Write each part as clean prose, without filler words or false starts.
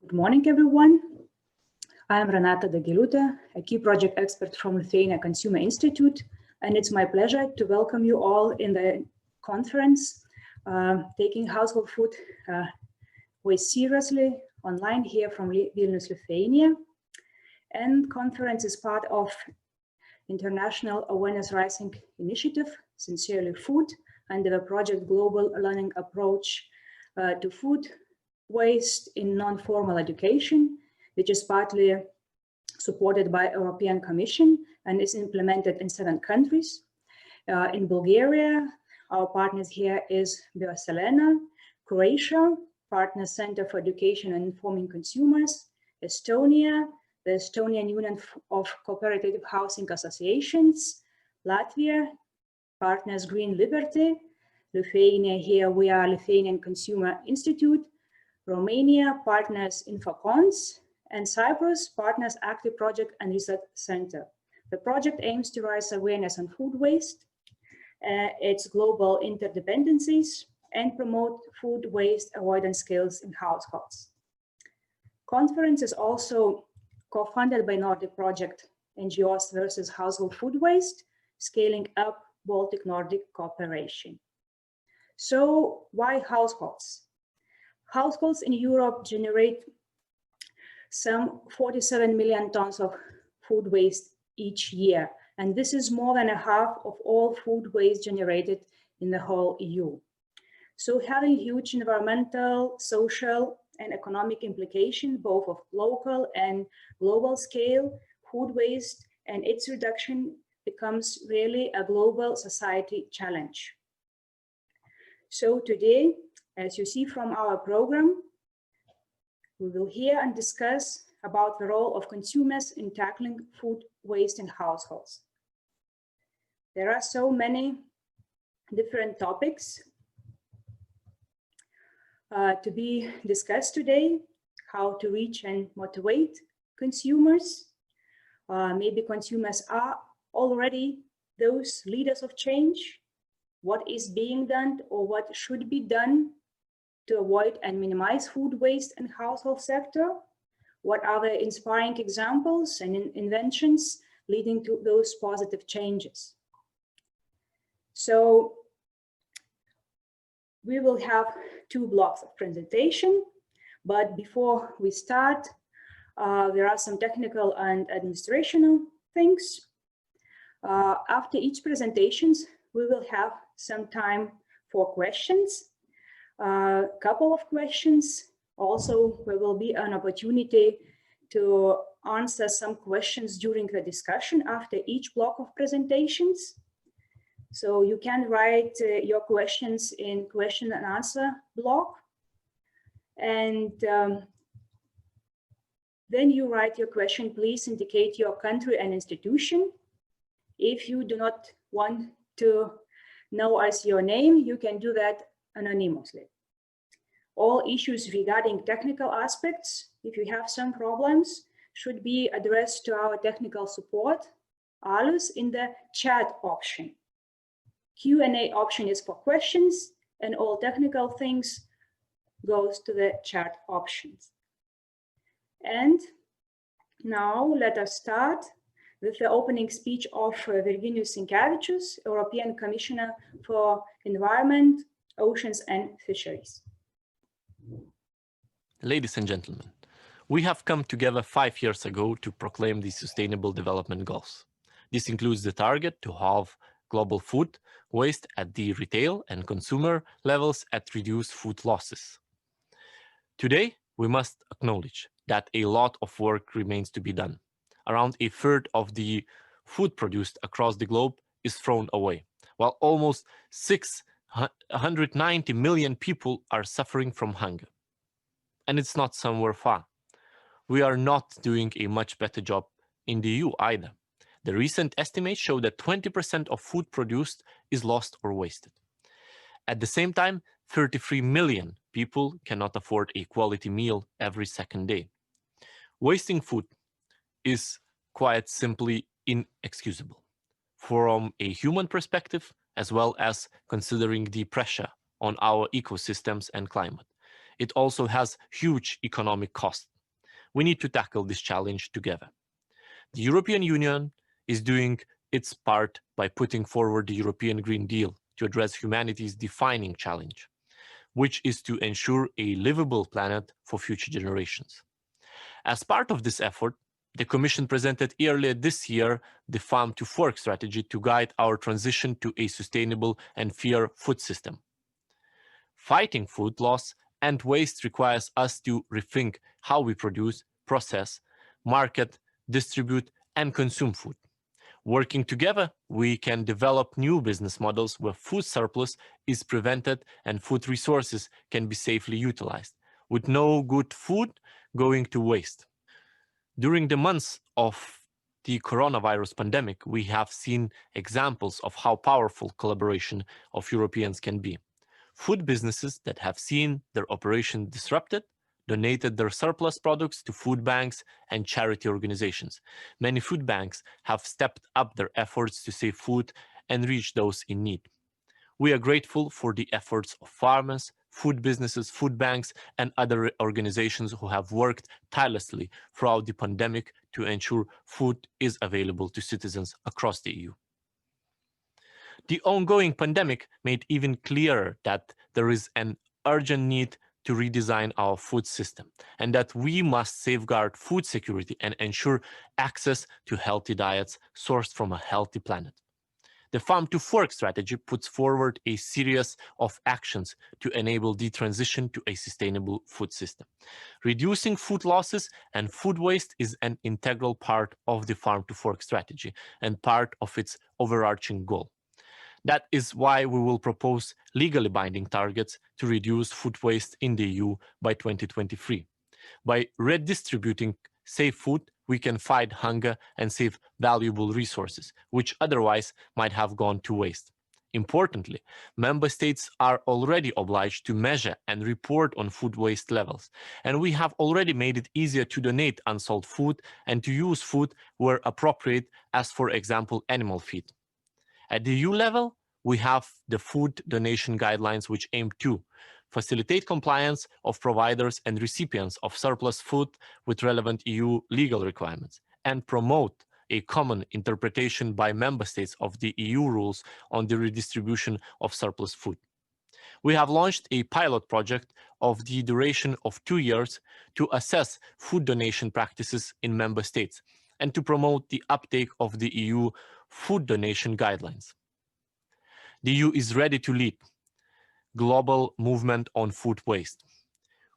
Good morning, everyone. I am Renata Dagiliūtė, a key project expert from Lithuanian Consumer Institute, and it's my pleasure to welcome you all in the conference, taking household food waste seriously, online here from Vilnius, Lithuania. And conference is part of International Awareness Raising Initiative, Sincerely Food, under the project Global Learning Approach to Food Waste in Non-Formal Education, which is partly supported by European Commission and is implemented in 7 countries. In Bulgaria, our partners here is Bioselena, Croatia, Partner Center for Education and Informing Consumers, Estonia, the Estonian Union of Cooperative Housing Associations, Latvia, Partners Green Liberty, Lithuania, here we are Lithuanian Consumer Institute, Romania, Partners Infocons, and Cyprus, Partners Active Project and Research Center. The project aims to raise awareness on food waste, its global interdependencies, and promote food waste avoidance skills in households. Conference is also co-funded by Nordic Project, NGOs versus Household Food Waste, Scaling Up Baltic-Nordic Cooperation. So why households? Households in Europe generate some 47 million tons of food waste each year, and this is more than a half of all food waste generated in the whole EU. So having huge environmental, social, and economic implications, both of local and global scale, food waste and its reduction becomes really a global society challenge. So today, as you see from our program, we will hear and discuss about the role of consumers in tackling food waste in households. There are so many different topics to be discussed today: how to reach and motivate consumers. Maybe consumers are already those leaders of change. What is being done or what should be done to avoid and minimize food waste in household sector? What are the inspiring examples and inventions leading to those positive changes? So we will have 2 blocks of presentation, but before we start, there are some technical and administrational things. After each presentations, we will have some time for questions. A couple of questions. Also, there will be an opportunity to answer some questions during the discussion after each block of presentations. So you can write your questions in question and answer block. And then you write your question, please indicate your country and institution. If you do not want to know us your name, you can do that anonymously. All issues regarding technical aspects, if you have some problems, should be addressed to our technical support, ALUS, in the chat option. Q&A option is for questions, and all technical things goes to the chat options. And now let us start with the opening speech of Virginijus Sinkevičius, European Commissioner for Environment, Oceans and Fisheries. Ladies and gentlemen, we have come together 5 years ago to proclaim the Sustainable Development Goals. This includes the target to halve global food waste at the retail and consumer levels at reduced food losses. Today, we must acknowledge that a lot of work remains to be done. Around a third of the food produced across the globe is thrown away, while almost 690 million people are suffering from hunger. And it's not somewhere far. We are not doing a much better job in the EU either. The recent estimates show that 20% of food produced is lost or wasted. At the same time, 33 million people cannot afford a quality meal every second day. Wasting food is quite simply inexcusable from a human perspective, as well as considering the pressure on our ecosystems and climate. It also has huge economic costs. We need to tackle this challenge together. The European Union is doing its part by putting forward the European Green Deal to address humanity's defining challenge, which is to ensure a livable planet for future generations. As part of this effort, the Commission presented earlier this year the Farm to Fork strategy to guide our transition to a sustainable and fair food system. Fighting food loss and waste requires us to rethink how we produce, process, market, distribute, and consume food. Working together, we can develop new business models where food surplus is prevented and food resources can be safely utilized, with no good food going to waste. During the months of the coronavirus pandemic, we have seen examples of how powerful collaboration of Europeans can be. Food businesses that have seen their operation disrupted donated their surplus products to food banks and charity organizations. Many food banks have stepped up their efforts to save food and reach those in need. We are grateful for the efforts of farmers, food businesses, food banks, and other organizations who have worked tirelessly throughout the pandemic to ensure food is available to citizens across the EU. The ongoing pandemic made even clearer that there is an urgent need to redesign our food system, and that we must safeguard food security and ensure access to healthy diets sourced from a healthy planet. The Farm to Fork strategy puts forward a series of actions to enable the transition to a sustainable food system. Reducing food losses and food waste is an integral part of the Farm to Fork strategy and part of its overarching goal. That is why we will propose legally binding targets to reduce food waste in the EU by 2023. By redistributing safe food, we can fight hunger and save valuable resources, which otherwise might have gone to waste. Importantly, member states are already obliged to measure and report on food waste levels, and we have already made it easier to donate unsold food and to use food where appropriate, as for example, animal feed. At the EU level, we have the food donation guidelines, which aim to facilitate compliance of providers and recipients of surplus food with relevant EU legal requirements, and promote a common interpretation by member states of the EU rules on the redistribution of surplus food. We have launched a pilot project of the duration of 2 years to assess food donation practices in member states and to promote the uptake of the EU food donation guidelines. The EU is ready to lead global movement on food waste.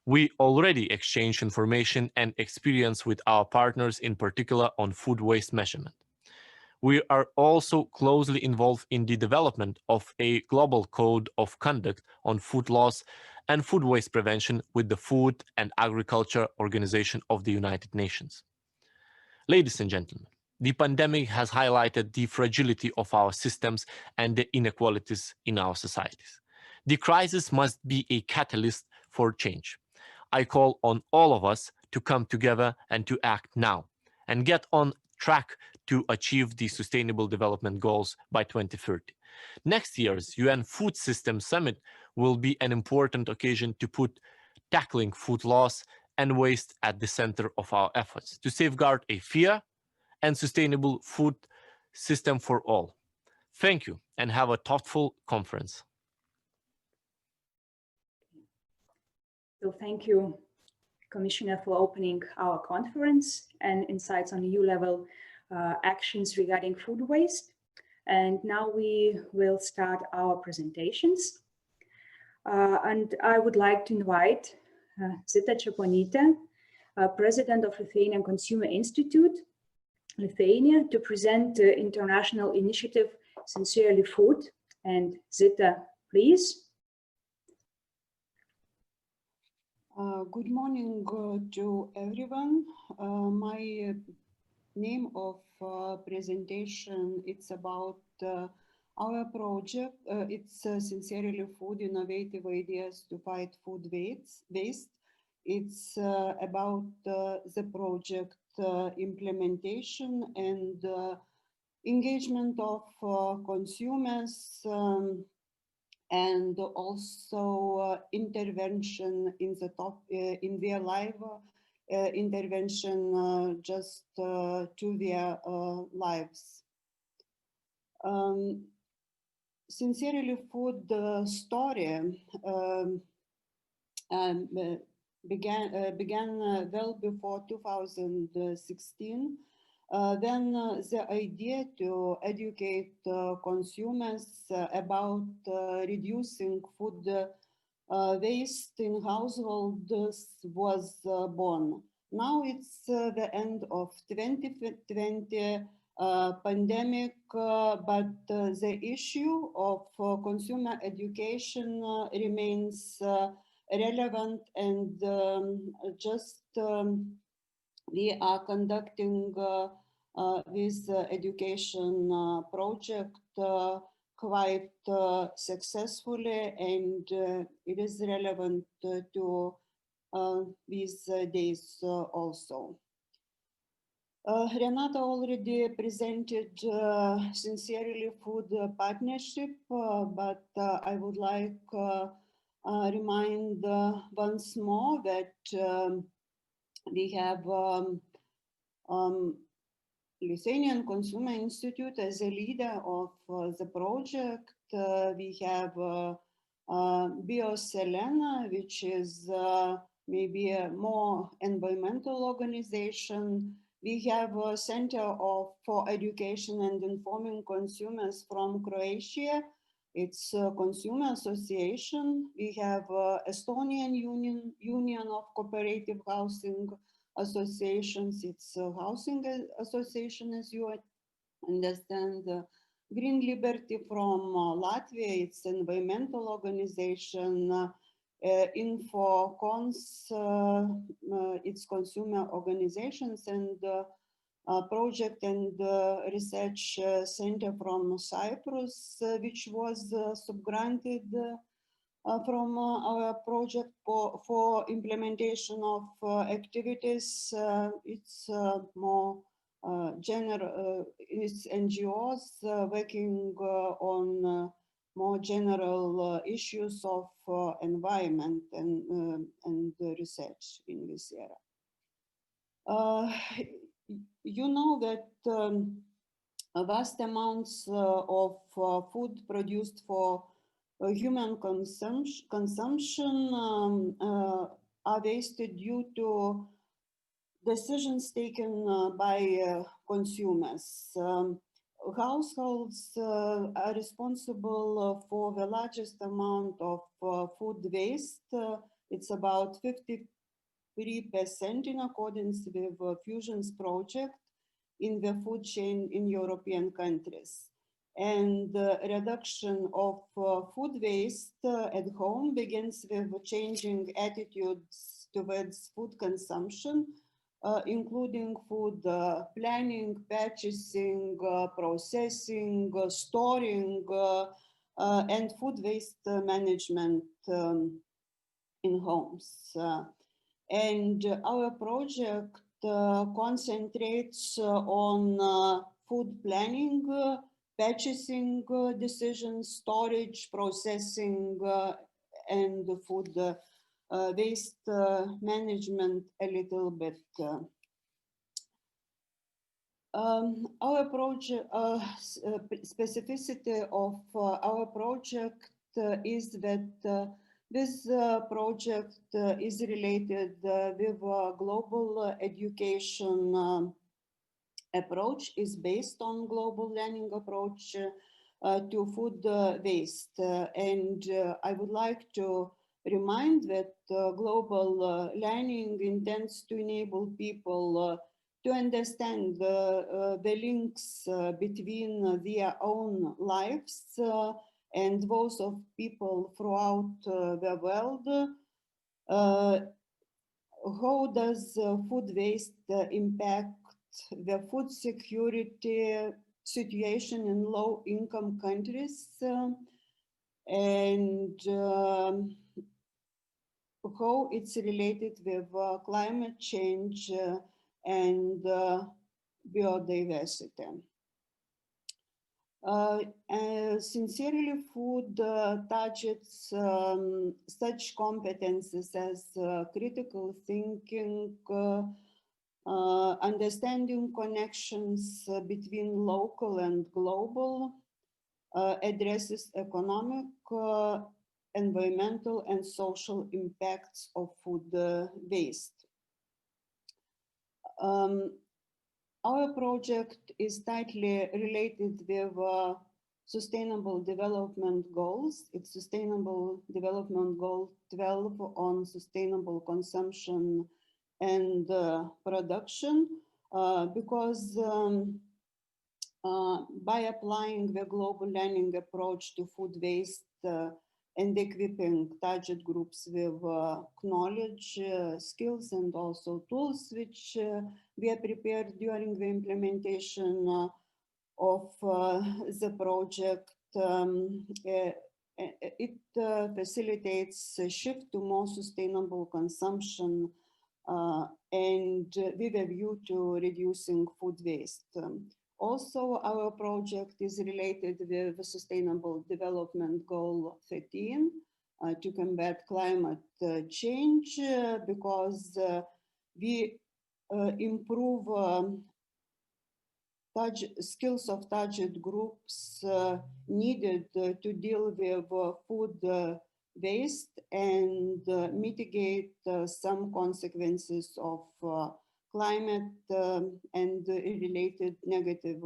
We already exchange information and experience with our partners, in particular on food waste measurement. We are also closely involved in the development of a global code of conduct on food loss and food waste prevention with the Food and Agriculture Organization of the United Nations. Ladies and gentlemen, the pandemic has highlighted the fragility of our systems and the inequalities in our societies. The crisis must be a catalyst for change. I call on all of us to come together and to act now and get on track to achieve the Sustainable Development Goals by 2030. Next year's UN Food Systems Summit will be an important occasion to put tackling food loss and waste at the center of our efforts to safeguard a fair and sustainable food system for all. Thank you and have a thoughtful conference. So thank you, Commissioner, for opening our conference and insights on EU level actions regarding food waste. And now we will start our presentations. And I would like to invite Zita Čeponytė, President of Lithuanian Consumer Institute, Lithuania, to present the international initiative Sincerely Food. And Zita, please. Good morning to everyone. My name of presentation, it's about our project. It's Sincerely Food, Innovative Ideas to Fight Food Waste. It's about the project implementation and engagement of consumers and also intervention in their life intervention just to their lives. Sincerely Food story began well before 2016. Then the idea to educate consumers about reducing food waste in households was born. Now it's the end of 2020 pandemic, but the issue of consumer education remains relevant, and we are conducting this education project quite successfully, and it is relevant to these days also. Renata already presented Sincerely Food partnership, but I would like remind once more that we have Lithuanian Consumer Institute as a leader of the project. We have BioSelena, which is maybe a more environmental organization. We have a Center for Education and Informing Consumers from Croatia. It's a consumer association. We have Estonian Union of Cooperative Housing Associations. It's a housing association, as you understand. Green Liberty from Latvia. It's an environmental organization. InfoCons, it's consumer organizations, and project and research center from Cyprus, which was subgranted from our project for implementation of activities. It's more general, it's NGOs working on more general issues of environment and research in this area. You know that vast amounts of food produced for human consumption are wasted due to decisions taken by consumers. Households are responsible for the largest amount of food waste. It's about 53% in accordance with Fusion's project in the food chain in European countries. And reduction of food waste at home begins with changing attitudes towards food consumption, including food planning, purchasing, processing, storing, and food waste management in homes. And our project concentrates on food planning, purchasing decisions, storage, processing, and food waste management a little bit. Our project, specificity of our project is that this project is related with a global education approach, is based on global learning approach to food waste. And I would like to remind that global learning intends to enable people to understand the links between their own lives and those of people throughout the world. How does food waste impact the food security situation in low-income countries, and how it's related with climate change and biodiversity. Sincerely Food touches such competences as critical thinking, understanding connections between local and global, addresses economic, environmental and social impacts of food waste. Our project is tightly related with Sustainable Development Goals. It's Sustainable Development Goal 12 on sustainable consumption and production, because by applying the global learning approach to food waste and equipping target groups with knowledge, skills, and also tools which we are prepared during the implementation of the project, it facilitates a shift to more sustainable consumption and with a view to reducing food waste. Also, our project is related with the Sustainable Development Goal 13 to combat climate change, because we improve skills of target groups needed to deal with food waste and mitigate some consequences of climate and related negative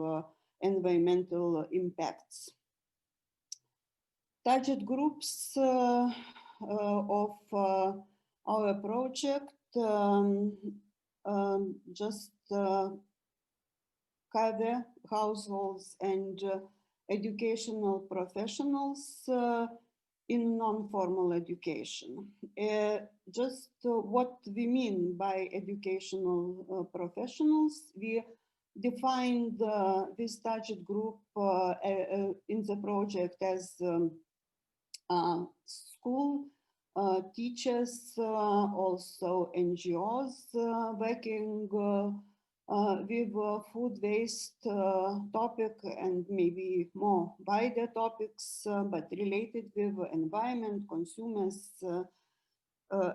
environmental impacts. Target groups of our project just cover households and educational professionals in non-formal education. Just what we mean by educational professionals, we defined this target group in the project as school teachers, also NGOs working with food waste topic and maybe more wider topics, but related with environment, consumers,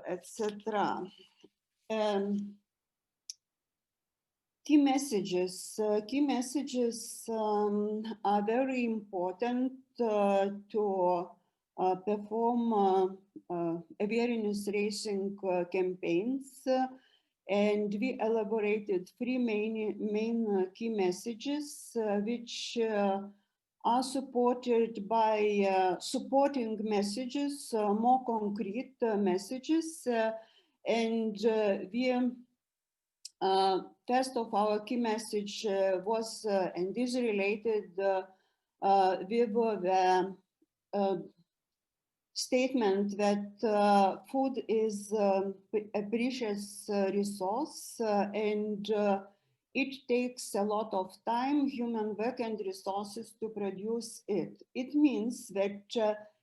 etc. Key messages are very important to perform awareness raising campaigns. And we elaborated three main key messages, which are supported by supporting messages, more concrete messages. And we, first of our key message was and is related with the statement that food is a precious resource and it takes a lot of time, human work and resources to produce it. It means that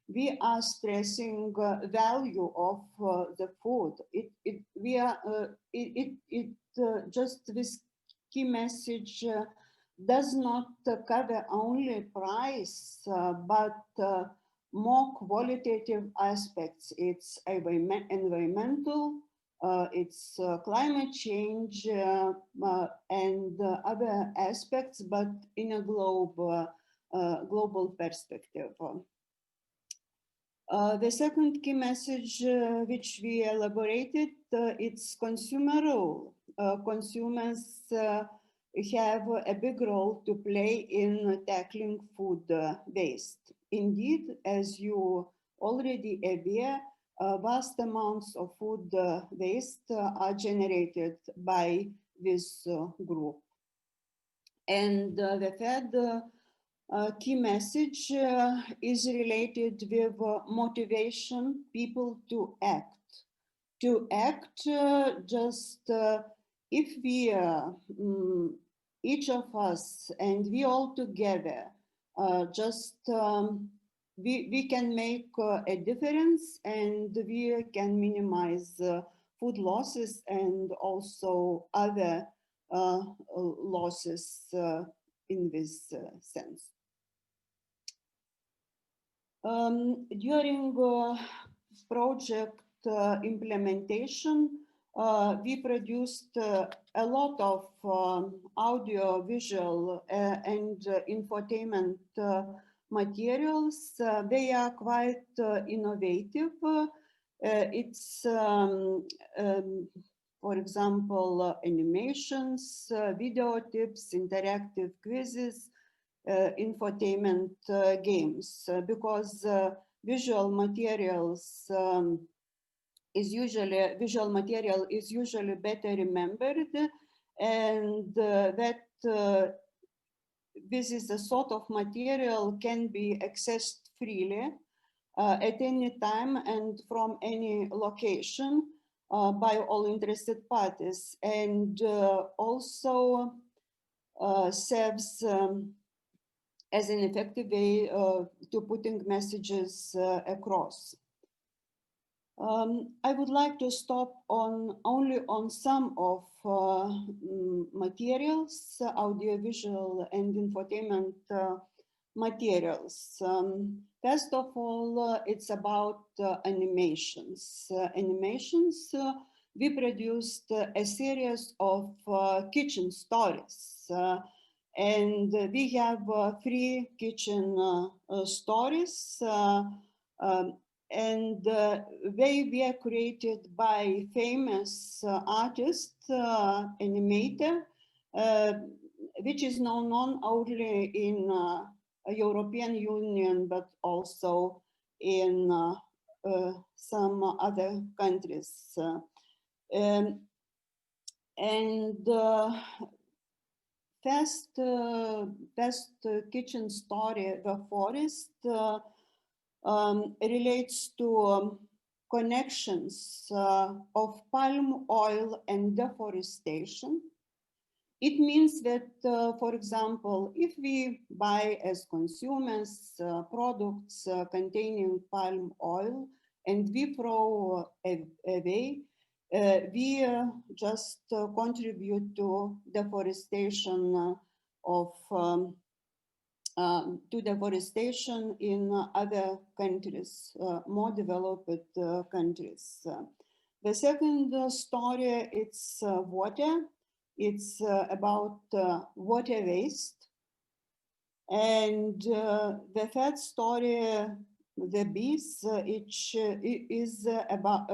we are stressing value of the food. Just this key message does not cover only price, but more qualitative aspects. It's environmental, it's climate change and other aspects, but in a global perspective. The second key message which we elaborated, it's consumer role. Consumers have a big role to play in tackling food waste. Indeed, as you already aware, vast amounts of food waste are generated by this group. And the third key message is related with motivation people to act. To act just if we, each of us and we all together, we can make a difference and we can minimize food losses and also other losses in this sense. During project implementation, we produced a lot of audio, visual, and infotainment materials. They are quite innovative. It's, for example, animations, video tips, interactive quizzes, infotainment games, because visual material is usually better remembered, and that this is a sort of material can be accessed freely at any time and from any location by all interested parties, and also serves as an effective way to putting messages across. I would like to stop only on some of materials, audiovisual and infotainment materials. First of all, it's about animations. We produced a series of kitchen stories. And we have 3 kitchen stories, and they were created by famous artist, animator, which is known not only in European Union, but also in some other countries. First kitchen story, The Forest, relates to connections of palm oil and deforestation. It means that, for example, if we buy as consumers products containing palm oil and we throw away, we just contribute to deforestation deforestation in other countries, more developed countries. The second story, it's water. It's about water waste. And the third story, the bees, which is about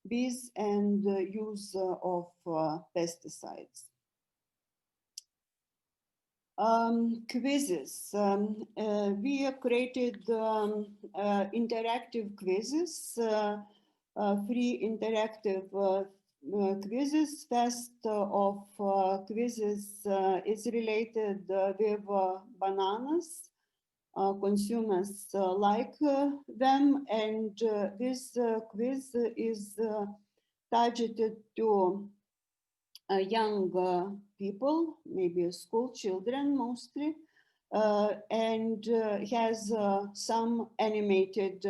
bees and use of pesticides. Quizzes. We created interactive quizzes, 3 interactive quizzes. First of quizzes is related with bananas. Consumers like them, and this quiz is targeted to young people, maybe school children mostly, and has some animated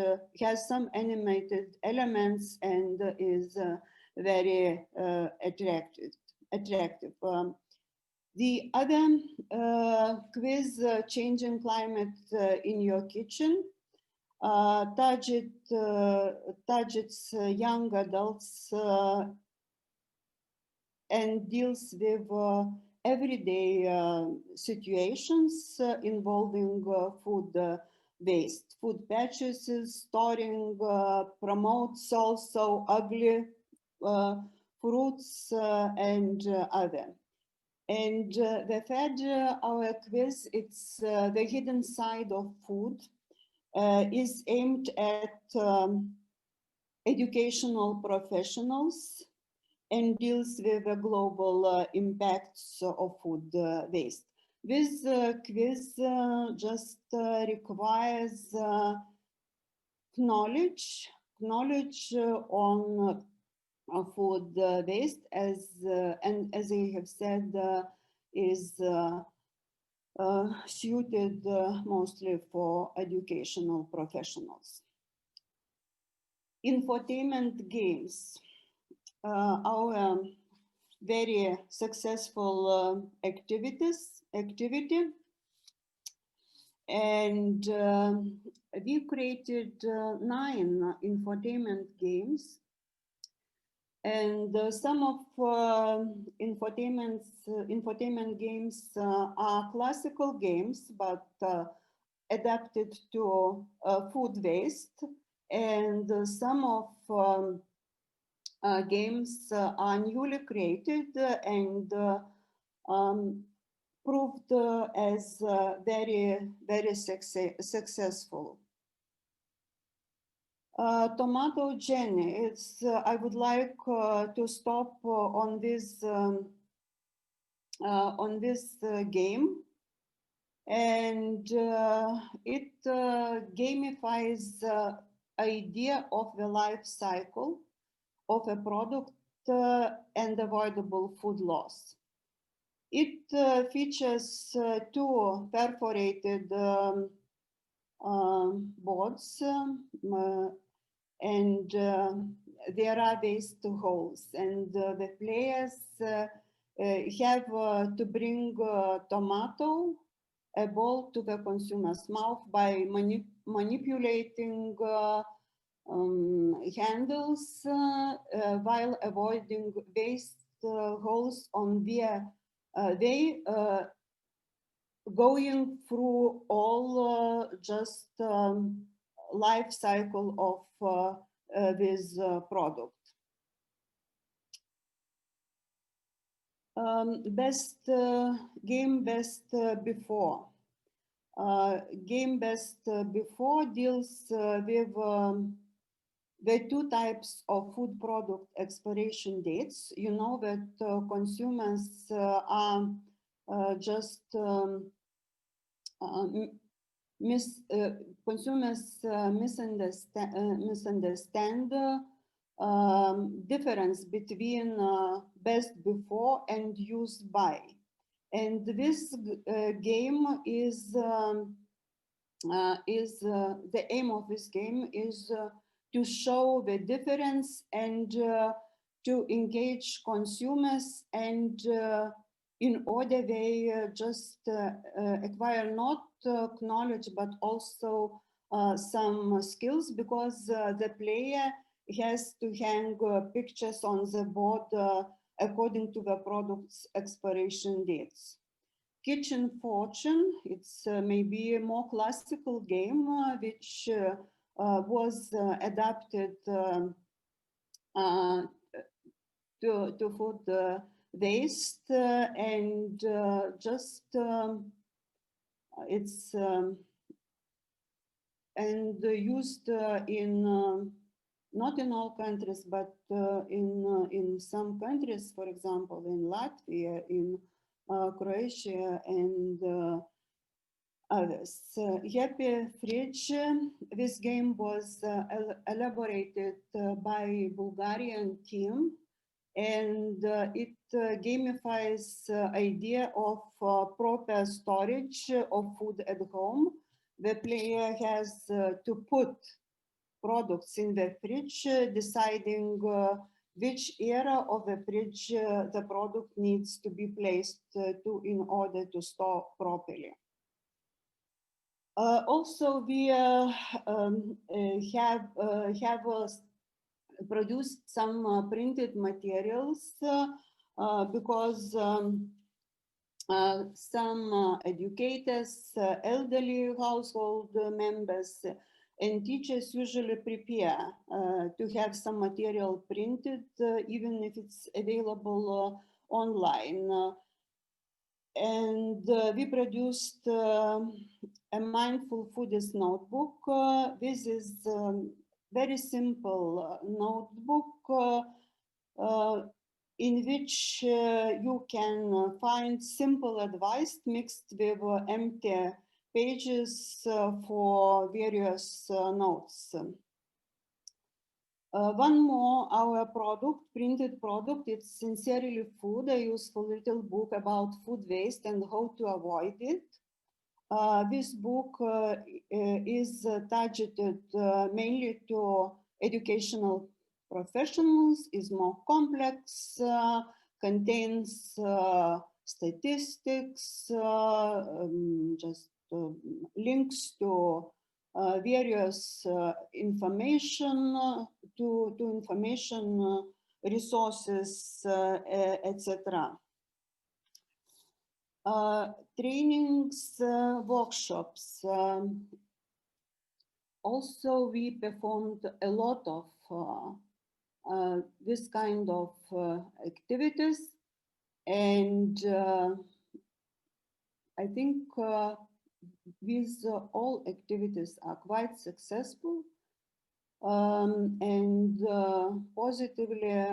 elements and is very attractive. The other quiz, Changing Climate in Your Kitchen, targets young adults and deals with everyday situations involving food waste. Food purchases, storing, promotes also ugly fruits and other. And the third, our quiz, it's the hidden side of food, is aimed at educational professionals and deals with the global impacts of food waste. This quiz just requires knowledge on food waste, and as I have said, is suited mostly for educational professionals. Infotainment games. Our very successful activity. And we created 9 infotainment games. And some of infotainment games are classical games, but adapted to food waste. And some of games are newly created and proved as very, very successful. Tomato Jenny, I would like to stop on this game, and it gamifies the idea of the life cycle of a product and avoidable food loss. It features 2 perforated boards, and there are waste holes, and the players have to bring tomato, a ball, to the consumer's mouth by manipulating handles while avoiding waste holes on their way, going through all just life cycle of this product. Best before. Game best before deals with the 2 types of food product expiration dates. You know that consumers are just consumers misunderstand difference between best before and use by. And this game is the aim of this game is to show the difference and to engage consumers, and in order they just acquire not knowledge but also some skills, because the player has to hang pictures on the board according to the product's expiration dates. Kitchen Fortune, it's maybe a more classical game which was adapted to food waste, and just it's and used in not in all countries, but in some countries, for example, in Latvia, in Croatia, and others. Happy Fridge, this game was elaborated by Bulgarian team, and it gamifies idea of proper storage of food at home. The player has to put products in the fridge, deciding which area of the fridge the product needs to be placed to in order to store properly. Also, we have produced some printed materials because some educators, elderly household members, and teachers usually prepare to have some material printed, even if it's available online. And we produced a Mindful Foodies notebook. This is very simple notebook in which you can find simple advice mixed with empty pages for various notes. One more, our product, printed product, it's Sincerely Food, a useful little book about food waste and how to avoid it. This book is targeted mainly to educational professionals, is more complex, contains statistics, just links to various information to information resources, etc. Trainings, workshops. Also, we performed a lot of this kind of activities, and I think these all activities are quite successful and positively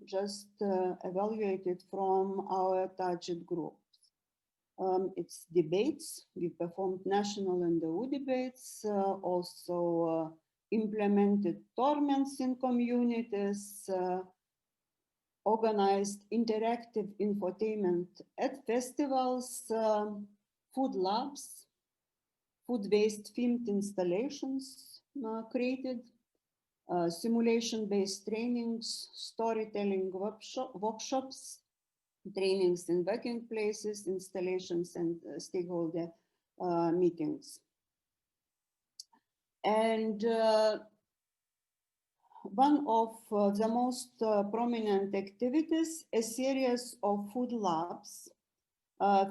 just evaluated from our target group. It's debates. We performed national and EU debates, also implemented tournaments in communities, organized interactive infotainment at festivals, food labs, food waste themed installations created, simulation-based trainings, storytelling workshops, trainings in working places, installations, and stakeholder meetings. And one of the most prominent activities, a series of food labs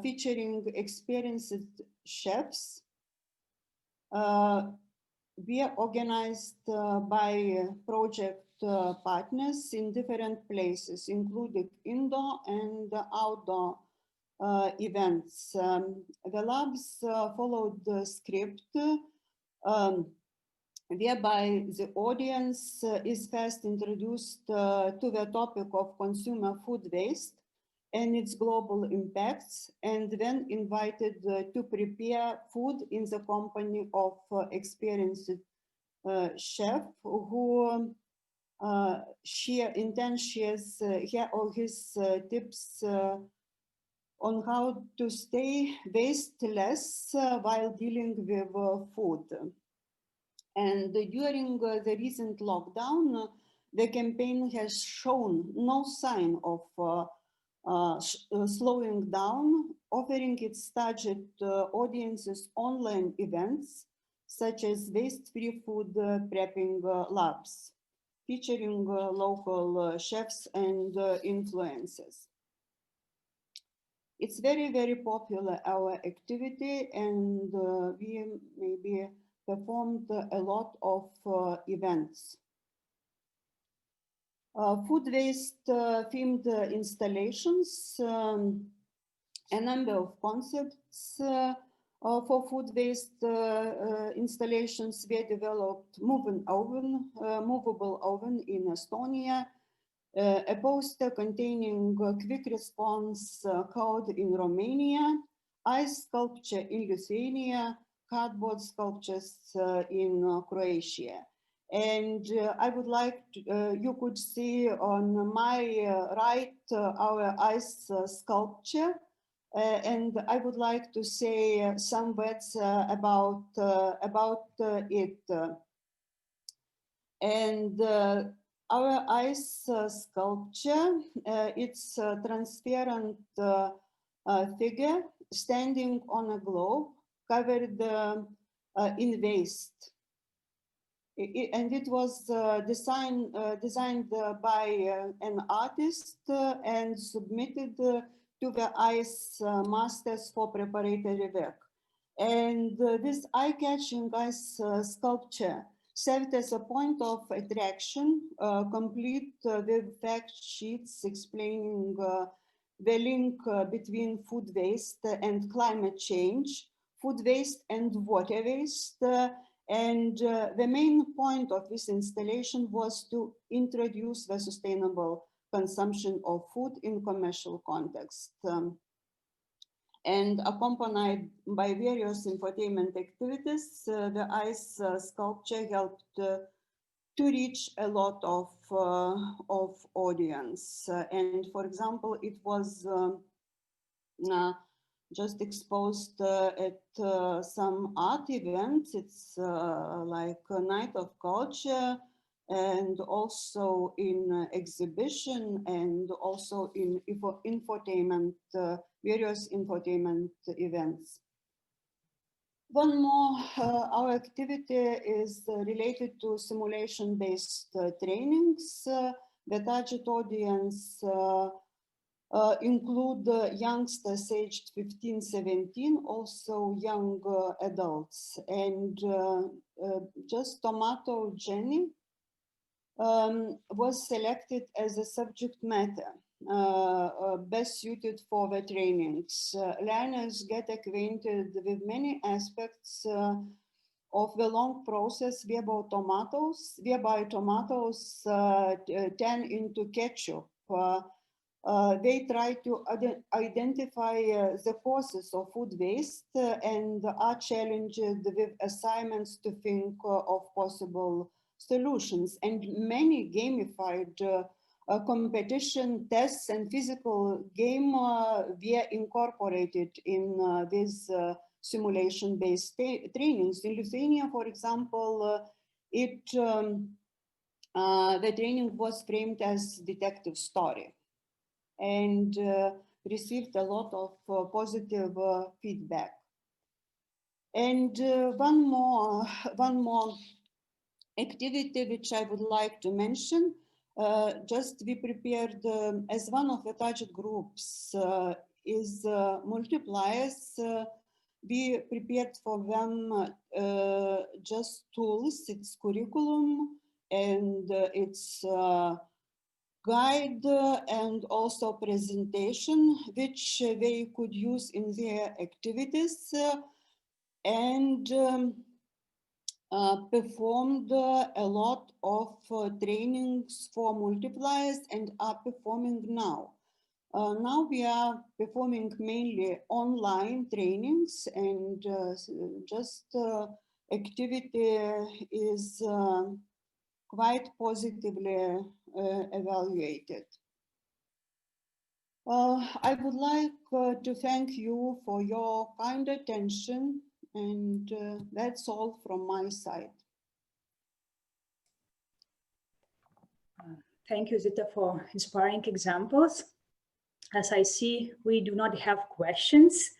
featuring experienced chefs, were organized by project partners in different places, including indoor and outdoor events. The labs followed the script whereby the audience is first introduced to the topic of consumer food waste and its global impacts, and then invited to prepare food in the company of experienced chef who shares her or his tips on how to stay wasteless while dealing with food. And during the recent lockdown, the campaign has shown no sign of slowing down, offering its target audiences online events such as waste-free food prepping labs, featuring local chefs and influencers. It's very, very popular, our activity, and we maybe performed a lot of events. Food waste themed installations, a number of concepts for food waste installations were developed. Movable oven in Estonia, a poster containing quick response code in Romania, ice sculpture in Lithuania, cardboard sculptures in Croatia. And I would like to, you could see on my right our ice sculpture, and I would like to say some words about it. And our ice sculpture, it's a transparent figure standing on a globe covered in waste. And it was designed by an artist and submitted to the ice masters for preparatory work. And this eye-catching ice sculpture served as a point of attraction, complete with fact sheets explaining the link between food waste and climate change, food waste and water waste. And the main point of this installation was to introduce the sustainable consumption of food in commercial context. And accompanied by various infotainment activities, the ice sculpture helped to reach a lot of audience. And for example, it was just exposed at some art events. It's like a night of culture, and also in exhibition, and also in infotainment, various infotainment events. One more, our activity is related to simulation-based trainings. The target audience include youngsters aged 15-17, also young adults. And just tomato Jenny was selected as a subject matter best suited for the trainings. Learners get acquainted with many aspects of the long process whereby tomatoes turn into ketchup. They try to identify the causes of food waste and are challenged with assignments to think of possible solutions. And many gamified competition tests and physical game were incorporated in these simulation-based trainings. In Lithuania, for example, the training was framed as detective story and received a lot of positive feedback. And one more activity which I would like to mention, just we prepared as one of the target groups is multipliers. We prepared for them just tools, its curriculum and its guide and also presentation, which they could use in their activities and performed a lot of trainings for multipliers and are performing now. Now we are performing mainly online trainings and just activity is quite positively evaluated. I would like to thank you for your kind attention, and that's all from my side. Thank you, Zita, for inspiring examples. As I see, we do not have questions.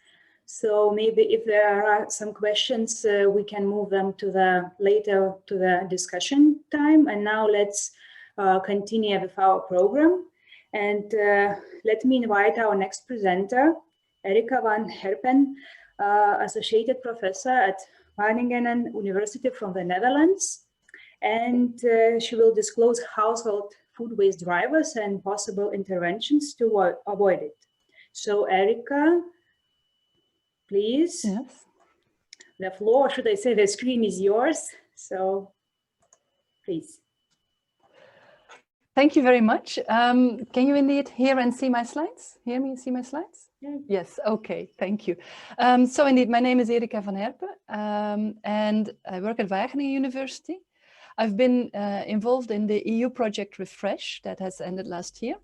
So maybe if there are some questions, we can move them to later to the discussion time. And now let's continue with our program. And let me invite our next presenter, Erika van Herpen, Associated Professor at Wageningen University from the Netherlands. And she will disclose household food waste drivers and possible interventions to avoid it. So Erika, please. Yes. The floor, should I say, the screen is yours. So please. Thank you very much. Can you indeed hear and see my slides? Hear me and see my slides? Yeah. Yes, okay, thank you. So indeed, my name is Erika van Herpen and I work at Wageningen University. I've been involved in the EU project Refresh that has ended last year.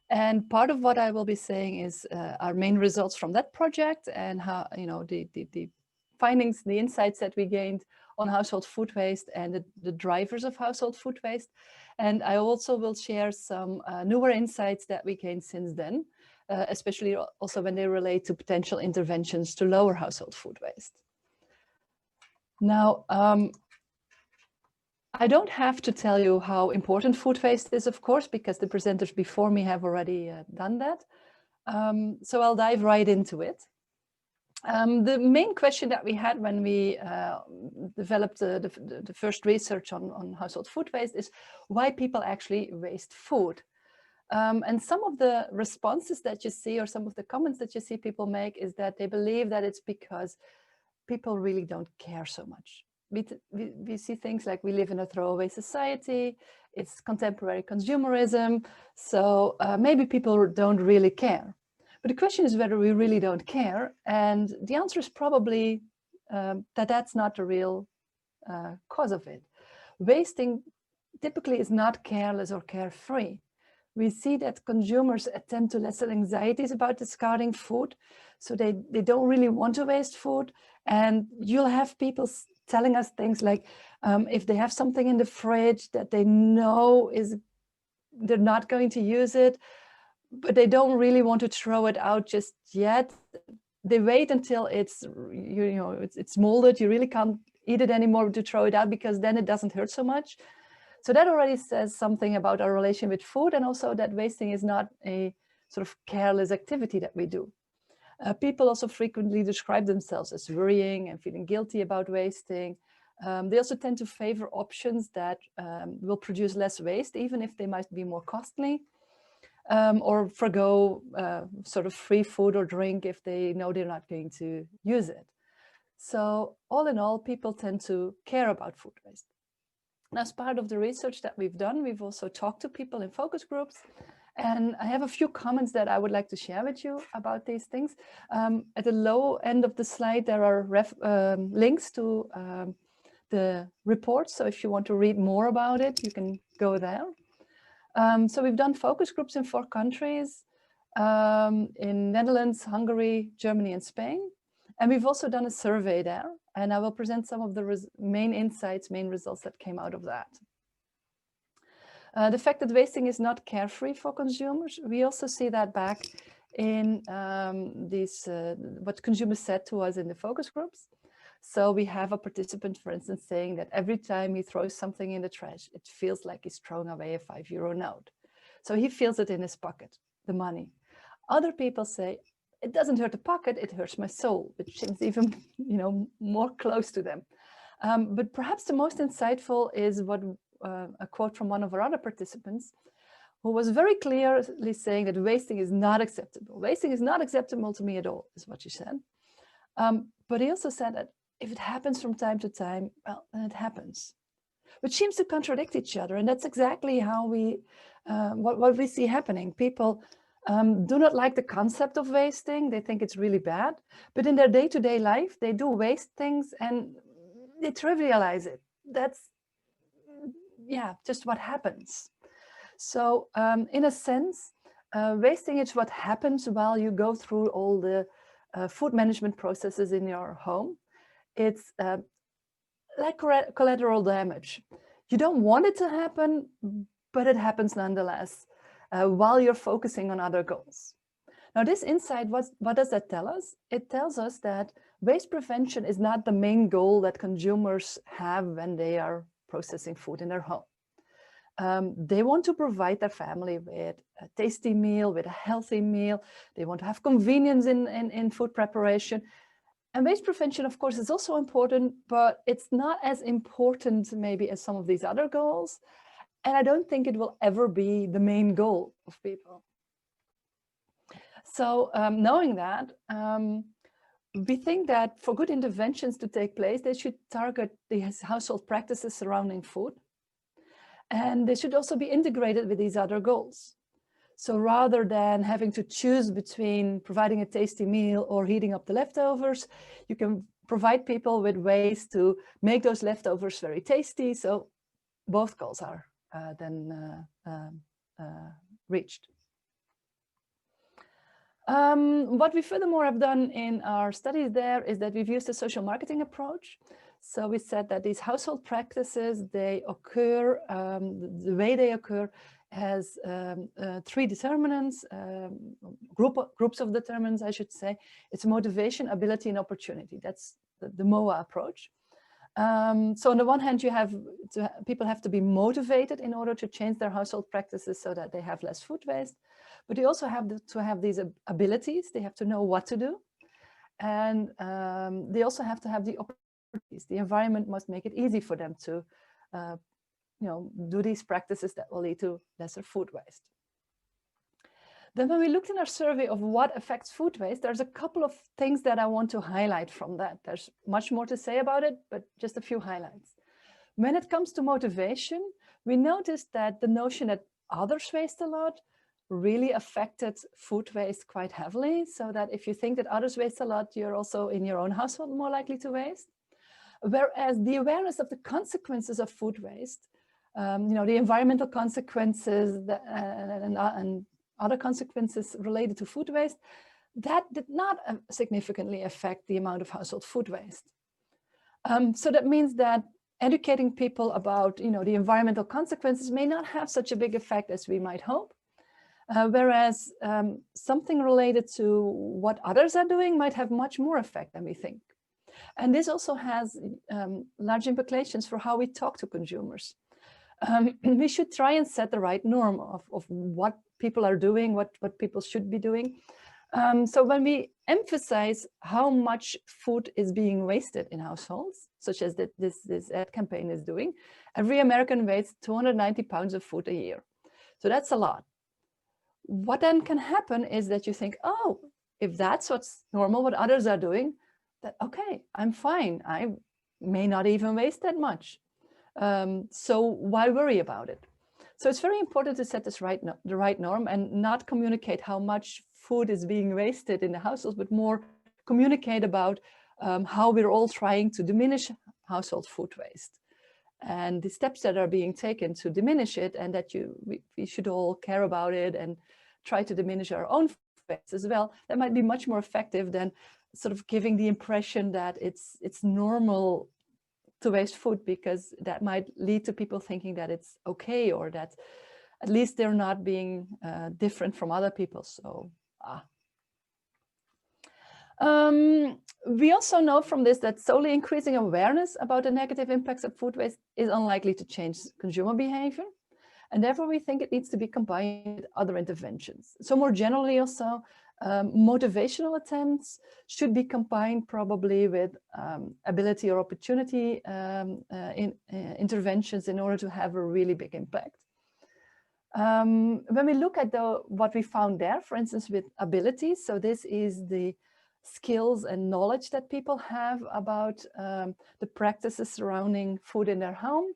And part of what I will be saying is our main results from that project and how, you know, the findings, the insights that we gained on household food waste and the drivers of household food waste. And I also will share some newer insights that we gained since then, especially also when they relate to potential interventions to lower household food waste. Now, I don't have to tell you how important food waste is, of course, because the presenters before me have already done that. So I'll dive right into it. The main question that we had when we developed the first research on household food waste is why people actually waste food. And some of the responses that you see or some of the comments that you see people make is that they believe that it's because people really don't care so much. We see things like we live in a throwaway society, it's contemporary consumerism, so maybe people don't really care. But the question is whether we really don't care, and the answer is probably that that's not the real cause of it. Wasting typically is not careless or carefree. We see that consumers attempt to lessen anxieties about discarding food, so they don't really want to waste food, and you'll have people telling us things like if they have something in the fridge that they know they're not going to use it, but they don't really want to throw it out just yet. they wait until it's, it's molded. You really can't eat it anymore to throw it out because then it doesn't hurt so much. So that already says something about our relation with food, and also that wasting is not a sort of careless activity that we do. People also frequently describe themselves as worrying and feeling guilty about wasting. They also tend to favor options that will produce less waste, even if they might be more costly, or forgo sort of free food or drink if they know they're not going to use it. So all in all, people tend to care about food waste. And as part of the research that we've done, we've also talked to people in focus groups. And I have a few comments that I would like to share with you about these things. At the low end of the slide, there are links to the report. So if you want to read more about it, you can go there. So we've done focus groups in 4 countries, in Netherlands, Hungary, Germany, and Spain. And we've also done a survey there. And I will present some of the main insights, main results that came out of that. The fact that wasting is not carefree for consumers, we also see that back in what consumers said to us in the focus groups. So we have a participant, for instance, saying that every time he throws something in the trash, it feels like he's throwing away a €5 note. So he feels it in his pocket, the money. Other people say, it doesn't hurt the pocket, it hurts my soul, which seems even, more close to them. But perhaps the most insightful is a quote from one of our other participants, who was very clearly saying that wasting is not acceptable. Wasting is not acceptable to me at all, is what she said. But he also said that if it happens from time to time, well, then it happens, which seems to contradict each other. And that's exactly how what we see happening. People do not like the concept of wasting. They think it's really bad, but in their day-to-day life, they do waste things and they trivialize it. That's, just what happens. So in a sense, wasting is what happens while you go through all the food management processes in your home. It's like collateral damage. You don't want it to happen, but it happens nonetheless while you're focusing on other goals. Now, this insight, what does that tell us? It tells us that waste prevention is not the main goal that consumers have when they are processing food in their home. They want to provide their family with a tasty meal, with a healthy meal. They want to have convenience in food preparation. And waste prevention, of course, is also important, but it's not as important maybe as some of these other goals. And I don't think it will ever be the main goal of people. So knowing that, we think that for good interventions to take place, they should target these household practices surrounding food. And they should also be integrated with these other goals. So rather than having to choose between providing a tasty meal or heating up the leftovers, you can provide people with ways to make those leftovers very tasty. So both goals are then reached. What we furthermore have done in our studies there is that we've used a social marketing approach. So we said that these household practices, they occur, the way they occur has 3 determinants, groups of determinants, I should say. It's motivation, ability, and opportunity. That's the MOA approach. So on the one hand, people have to be motivated in order to change their household practices so that they have less food waste. But they also have to have these abilities. They have to know what to do. And they also have to have the opportunities. The environment must make it easy for them to do these practices that will lead to lesser food waste. Then when we looked in our survey of what affects food waste, there's a couple of things that I want to highlight from that. There's much more to say about it, but just a few highlights. When it comes to motivation, we noticed that the notion that others waste a lot really affected food waste quite heavily. So that if you think that others waste a lot, you're also in your own household more likely to waste. Whereas the awareness of the consequences of food waste, the environmental consequences and other consequences related to food waste, that did not significantly affect the amount of household food waste. So that means that educating people about the environmental consequences may not have such a big effect as we might hope. Whereas something related to what others are doing might have much more effect than we think. And this also has large implications for how we talk to consumers. We should try and set the right norm of what people are doing, what people should be doing. So when we emphasize how much food is being wasted in households, such as this ad campaign is doing, every American wastes 290 pounds of food a year. So that's a lot. What then can happen is that you think, oh, if that's what's normal, what others are doing, that okay, I'm fine. I may not even waste that much. So why worry about it? So it's very important to set this the right norm and not communicate how much food is being wasted in the households, but more communicate about how we're all trying to diminish household food waste and the steps that are being taken to diminish it, and that we should all care about it and try to diminish our own food waste as well. That might be much more effective than sort of giving the impression that it's normal to waste food, because that might lead to people thinking that it's okay, or that at least they're not being different from other people. So we also know from this that solely increasing awareness about the negative impacts of food waste is unlikely to change consumer behavior. And therefore, we think it needs to be combined with other interventions. So more generally also, motivational attempts should be combined probably with ability or opportunity interventions in order to have a really big impact. When we look at what we found there, for instance, with abilities, so this is the skills and knowledge that people have about the practices surrounding food in their home.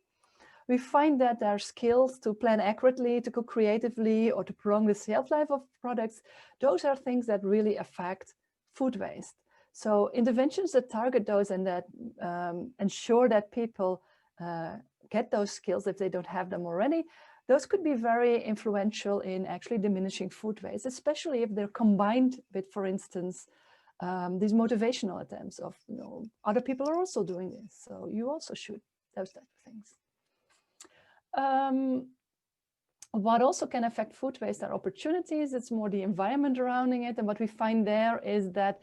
We find that there are skills to plan accurately, to cook creatively, or to prolong the shelf life of products. Those are things that really affect food waste. So interventions that target those and that ensure that people get those skills if they don't have them already, those could be very influential in actually diminishing food waste, especially if they're combined with, for instance, these motivational attempts of, other people are also doing this, so you also should, those type of things. What also can affect food waste are opportunities. It's more the environment surrounding it. And what we find there is that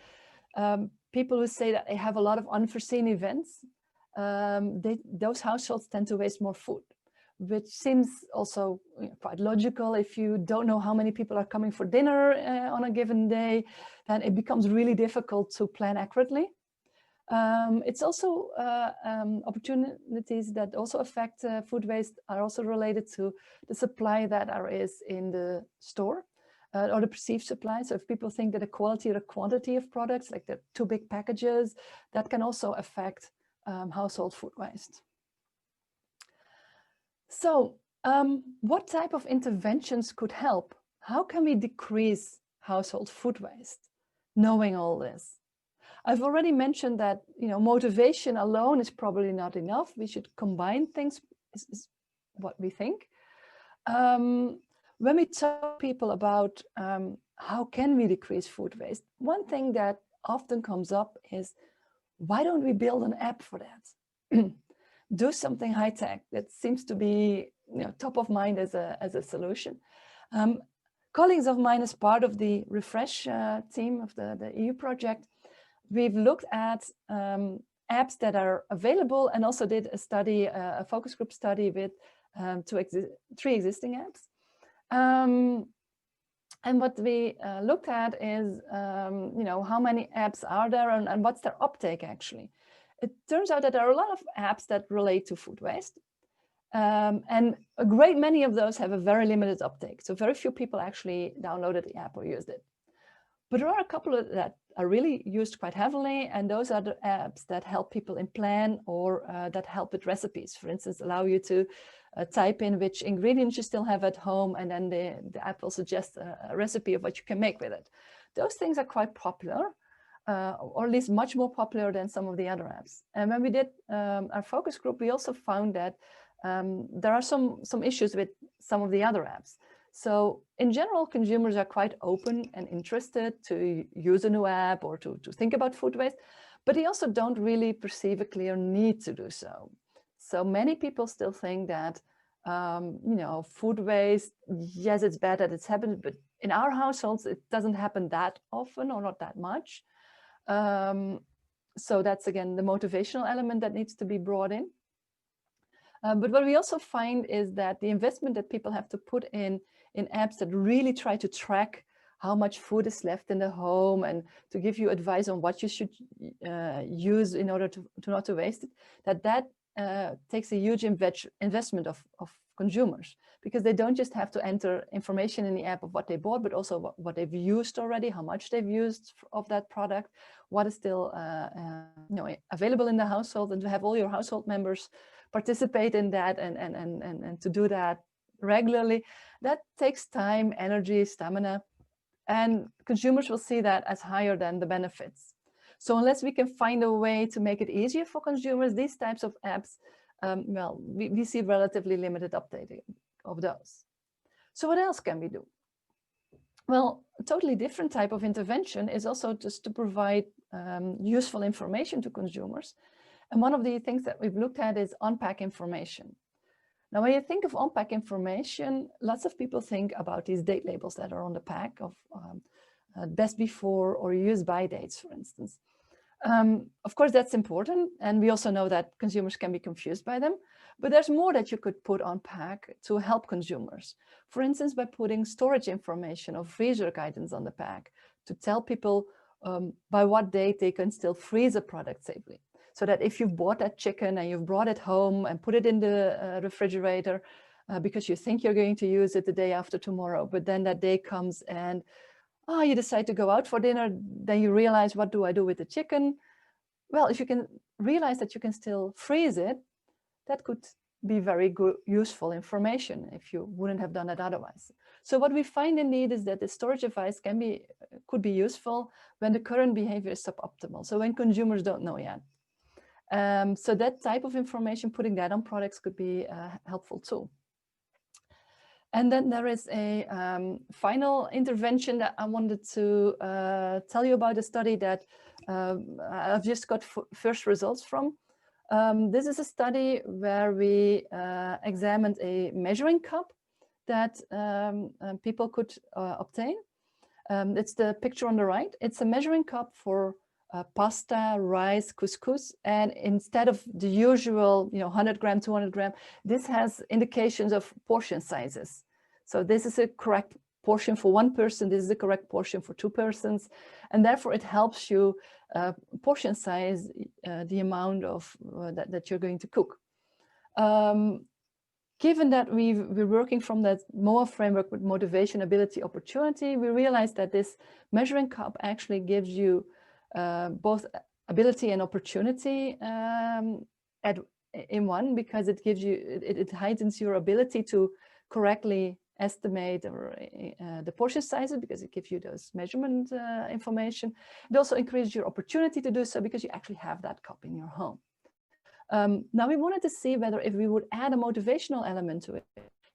people who say that they have a lot of unforeseen events, those households tend to waste more food, which seems also quite logical. If you don't know how many people are coming for dinner on a given day, then it becomes really difficult to plan accurately. It's also opportunities that also affect food waste are also related to the supply that there is in the store or the perceived supply. So if people think that the quality or the quantity of products, like the too big packages, that can also affect household food waste. So what type of interventions could help? How can we decrease household food waste, knowing all this? I've already mentioned that, motivation alone is probably not enough. We should combine things, is what we think. When we talk to people about how can we decrease food waste, one thing that often comes up is, why don't we build an app for that? Do something high tech. That seems to be top of mind as a solution. Colleagues of mine, as part of the Refresh team of the EU project, we've looked at apps that are available, and also did a study, a focus group study with 3 existing apps. And what we looked at is, how many apps are there and what's their uptake actually. It turns out that there are a lot of apps that relate to food waste. And a great many of those have a very limited uptake. So very few people actually downloaded the app or used it. But there are a couple that are really used quite heavily, and those are the apps that help people in plan or that help with recipes. For instance, allow you to type in which ingredients you still have at home, and then the app will suggest a recipe of what you can make with it. Those things are quite popular, or at least much more popular than some of the other apps. And when we did our focus group, we also found that there are some issues with some of the other apps. So in general, consumers are quite open and interested to use a new app or to think about food waste, but they also don't really perceive a clear need to do so. So many people still think that food waste. Yes, it's bad that it's happened, but in our households, it doesn't happen that often or not that much. So that's, again, the motivational element that needs to be brought in. But what we also find is that the investment that people have to put in apps that really try to track how much food is left in the home and to give you advice on what you should use in order to not to waste it, that takes a huge investment of consumers, because they don't just have to enter information in the app of what they bought, but also what they've used already, how much they've used of that product, what is still available in the household, and to have all your household members participate in that and to do that regularly. That takes time, energy, stamina, and consumers will see that as higher than the benefits. So unless we can find a way to make it easier for consumers, these types of apps, well, we see relatively limited updating of those. So what else can we do? Well, a totally different type of intervention is also just to provide useful information to consumers. And one of the things that we've looked at is on-pack information. Now, when you think of on-pack information, lots of people think about these date labels that are on the pack of best before or use by dates, for instance. Of course, that's important. And we also know that consumers can be confused by them. But there's more that you could put on pack to help consumers. For instance, by putting storage information or freezer guidance on the pack to tell people by what date they can still freeze a product safely. So that if you've bought that chicken and you've brought it home and put it in the refrigerator because you think you're going to use it the day after tomorrow, but then that day comes and you decide to go out for dinner, then you realize, what do I do with the chicken? Well, if you can realize that you can still freeze it, that could be very good, useful information if you wouldn't have done it otherwise. So what we find indeed is that the storage advice could be useful when the current behavior is suboptimal. So when consumers don't know yet. So that type of information, putting that on products could be helpful too. And then there is a final intervention that I wanted to tell you about, a study that I've just got first results from. This is a study where we examined a measuring cup that people could obtain. It's the picture on the right. It's a measuring cup for pasta, rice, couscous, and instead of the usual 100 gram, 200 gram, this has indications of portion sizes. So this is a correct portion for one person, this is the correct portion for two persons, and therefore it helps you portion size the amount of that you're going to cook. Given that we're working from that MOA framework with motivation, ability, opportunity, we realized that this measuring cup actually gives you both ability and opportunity in one, because it gives you, it heightens your ability to correctly estimate the portion sizes, because it gives you those measurement information. It also increases your opportunity to do so because you actually have that cup in your home. Now we wanted to see whether if we would add a motivational element to it,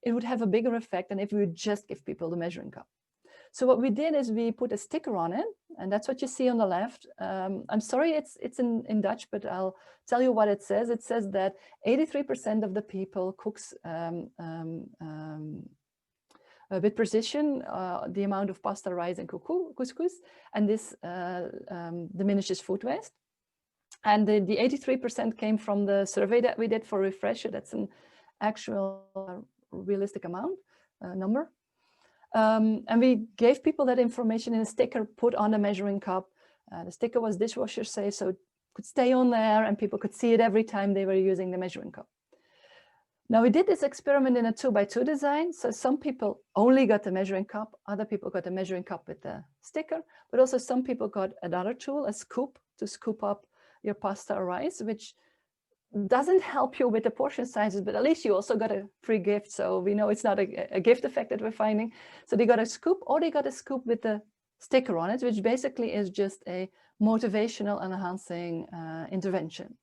it would have a bigger effect than if we would just give people the measuring cup. So what we did is we put a sticker on it, and that's what you see on the left. I'm sorry, it's in Dutch, but I'll tell you what it says. It says that 83% of the people cooks with precision the amount of pasta, rice, and couscous, and this diminishes food waste. And the 83% came from the survey that we did for Refresher. That's an actual realistic amount, number. And we gave people that information in a sticker put on the measuring cup. The sticker was dishwasher safe, so it could stay on there and people could see it every time they were using the measuring cup. Now we did this experiment in a 2x2 design. So some people only got the measuring cup, other people got the measuring cup with the sticker, but also some people got another tool, a scoop, to scoop up your pasta or rice, which doesn't help you with the portion sizes, but at least you also got a free gift. So we know it's not a gift effect that we're finding. So they got a scoop, or they got a scoop with the sticker on it, which basically is just a motivational enhancing intervention.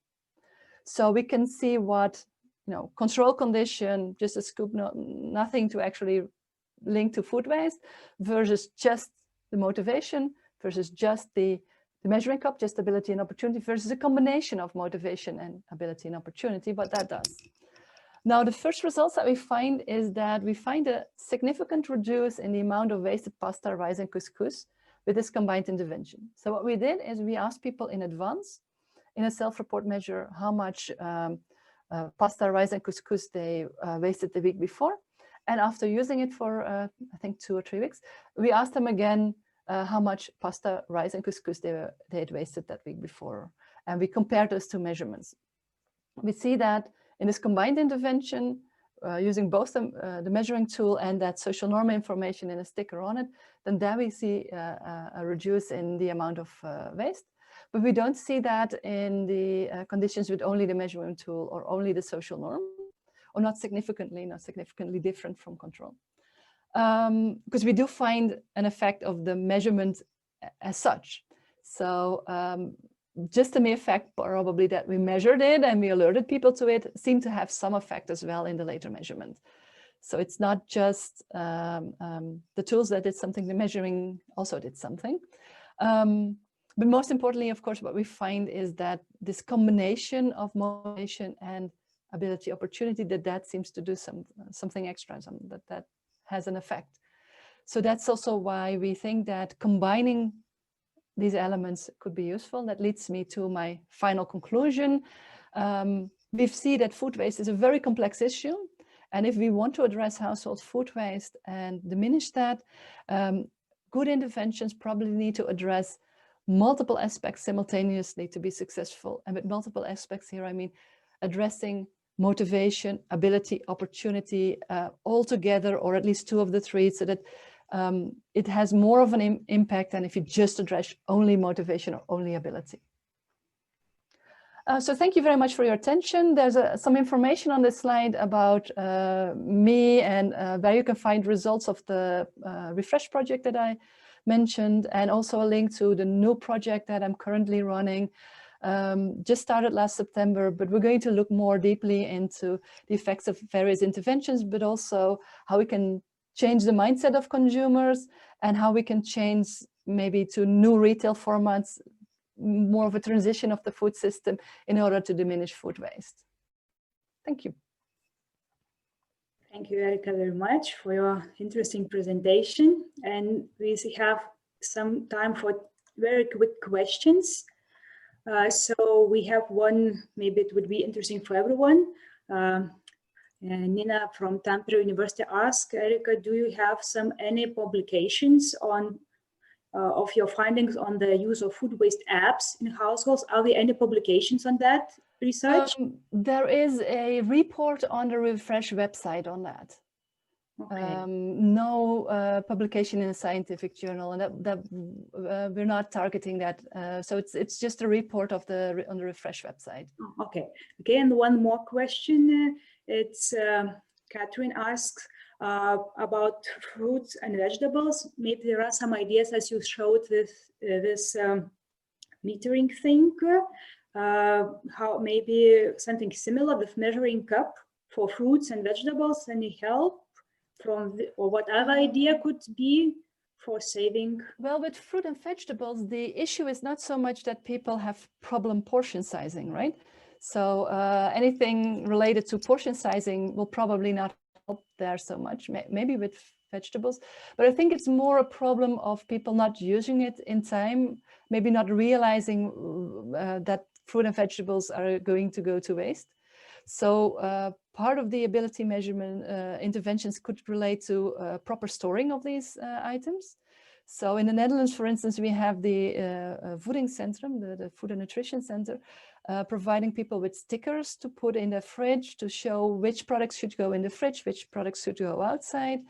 So we can see what, control condition, just a scoop, nothing to actually link to food waste, versus just the motivation, versus just the measuring cup, just ability and opportunity, versus a combination of motivation and ability and opportunity, what that does. Now, the first results that we find is that we find a significant reduce in the amount of wasted pasta, rice, and couscous with this combined intervention. So what we did is we asked people in advance in a self-report measure how much pasta, rice, and couscous they wasted the week before. And after using it for, I think, 2 or 3 weeks, we asked them again how much pasta, rice, and couscous they had wasted that week before. And we compared those 2 measurements. We see that in this combined intervention, using both the measuring tool and that social norm information in a sticker on it, then there we see a reduce in the amount of waste. But we don't see that in the conditions with only the measuring tool or only the social norm, or not significantly different from control. Because we do find an effect of the measurement as such. So just the mere fact probably that we measured it and we alerted people to it seemed to have some effect as well in the later measurement. So it's not just the tools that did something, the measuring also did something. But most importantly, of course, what we find is that this combination of motivation and ability opportunity, that seems to do something extra, that has an effect. So that's also why we think that combining these elements could be useful. That leads me to my final conclusion. We see that food waste is a very complex issue. And if we want to address household food waste and diminish that, good interventions probably need to address multiple aspects simultaneously to be successful. And with multiple aspects here, I mean addressing motivation, ability, opportunity all together, or at least 2 of the 3, so that it has more of an impact than if you just address only motivation or only ability. So thank you very much for your attention. There's some information on this slide about me and where you can find results of the Refresh project that I mentioned, and also a link to the new project that I'm currently running. Just started last September, but we're going to look more deeply into the effects of various interventions, but also how we can change the mindset of consumers and how we can change maybe to new retail formats, more of a transition of the food system in order to diminish food waste. Thank you. Thank you, Erika, very much for your interesting presentation. And we have some time for very quick questions. So we have one, maybe it would be interesting for everyone. Nina from Tampere University asked, Erika, do you have any publications on of your findings on the use of food waste apps in households? Are there any publications on that research? There is a report on the Refresh website on that. Okay. No publication in a scientific journal, and that we're not targeting that. So it's just a report of on the Refresh website. Oh, okay. Okay, and one more question. It's Catherine asks about fruits and vegetables. Maybe there are some ideas, as you showed with this metering thing. How maybe something similar with measuring cup for fruits and vegetables. Any help from or whatever idea could be for saving? Well, with fruit and vegetables, the issue is not so much that people have problem portion sizing, right? So anything related to portion sizing will probably not help there so much, maybe with vegetables. But I think it's more a problem of people not using it in time, maybe not realizing that fruit and vegetables are going to go to waste. So part of the ability measurement interventions could relate to proper storing of these items. So in the Netherlands, for instance, we have the Voedingscentrum, the Food and Nutrition Center, providing people with stickers to put in the fridge to show which products should go in the fridge, which products should go outside.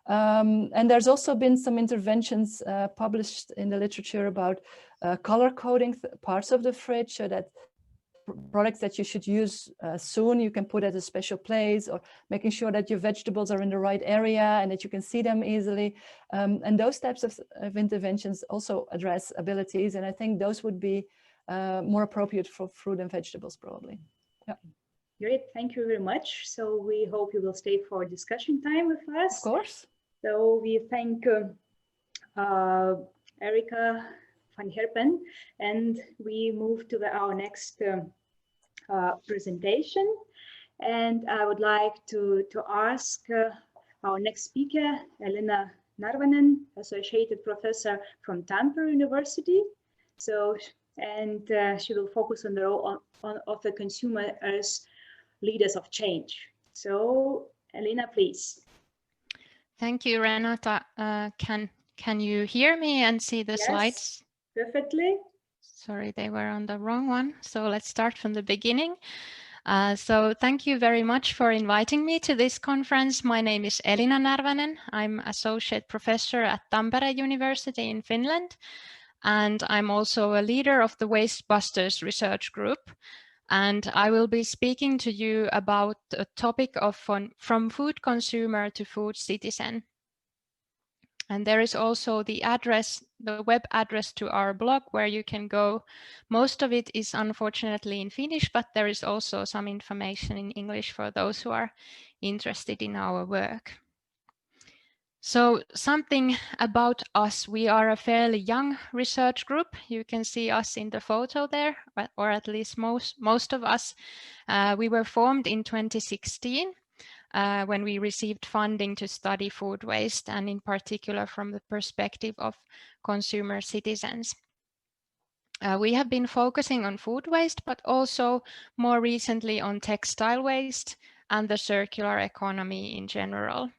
And there's also been some interventions published in the literature about color coding parts of the fridge, so that products that you should use soon, you can put at a special place, or making sure that your vegetables are in the right area and that you can see them easily. And those types of interventions also address abilities. And I think those would be more appropriate for fruit and vegetables, probably. Yeah. Great, thank you very much. So we hope you will stay for discussion time with us. Of course. So we thank Erika van Herpen, and we move to our next presentation. And I would like to ask our next speaker, Elina Narvanen, Associated Professor from Tampere University. So, and she will focus on the role of the consumer as leaders of change. So, Elina, please. Thank you, Renata. Can you hear me and see the slides? Perfectly. Sorry, they were on the wrong one. So let's start from the beginning. So thank you very much for inviting me to this conference. My name is Elina Narvanen. I'm Associate Professor at Tampere University in Finland. And I'm also a leader of the Waste Busters research group. And I will be speaking to you about a topic of from food consumer to food citizen. And there is also the web address to our blog where you can go. Most of it is unfortunately in Finnish, but there is also some information in English for those who are interested in our work. So something about us, we are a fairly young research group. You can see us in the photo there, or at least most of us. We were formed in 2016. When we received funding to study food waste, and in particular from the perspective of consumer citizens. We have been focusing on food waste, but also more recently on textile waste and the circular economy in general.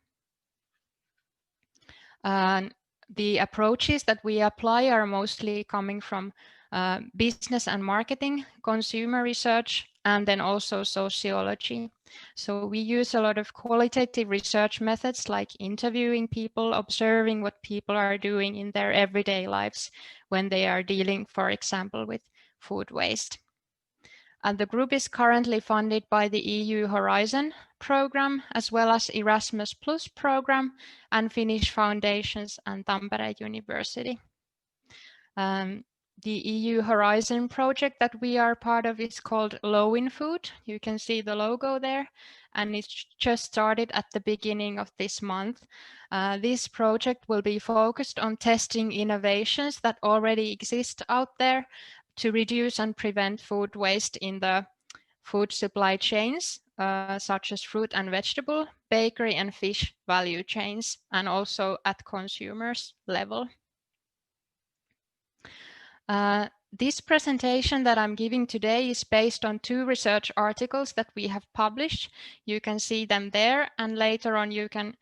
The approaches that we apply are mostly coming from business and marketing, consumer research, and then also sociology. So we use a lot of qualitative research methods like interviewing people, observing what people are doing in their everyday lives when they are dealing, for example, with food waste. And the group is currently funded by the EU Horizon program, as well as Erasmus Plus program and Finnish Foundations and Tampere University. The EU Horizon project that we are part of is called Low in Food. You can see the logo there, and it's just started at the beginning of this month. This project will be focused on testing innovations that already exist out there to reduce and prevent food waste in the food supply chains, such as fruit and vegetable, bakery and fish value chains, and also at consumers level. This presentation that I'm giving today is based on 2 research articles that we have published. You can see them there, and later on you can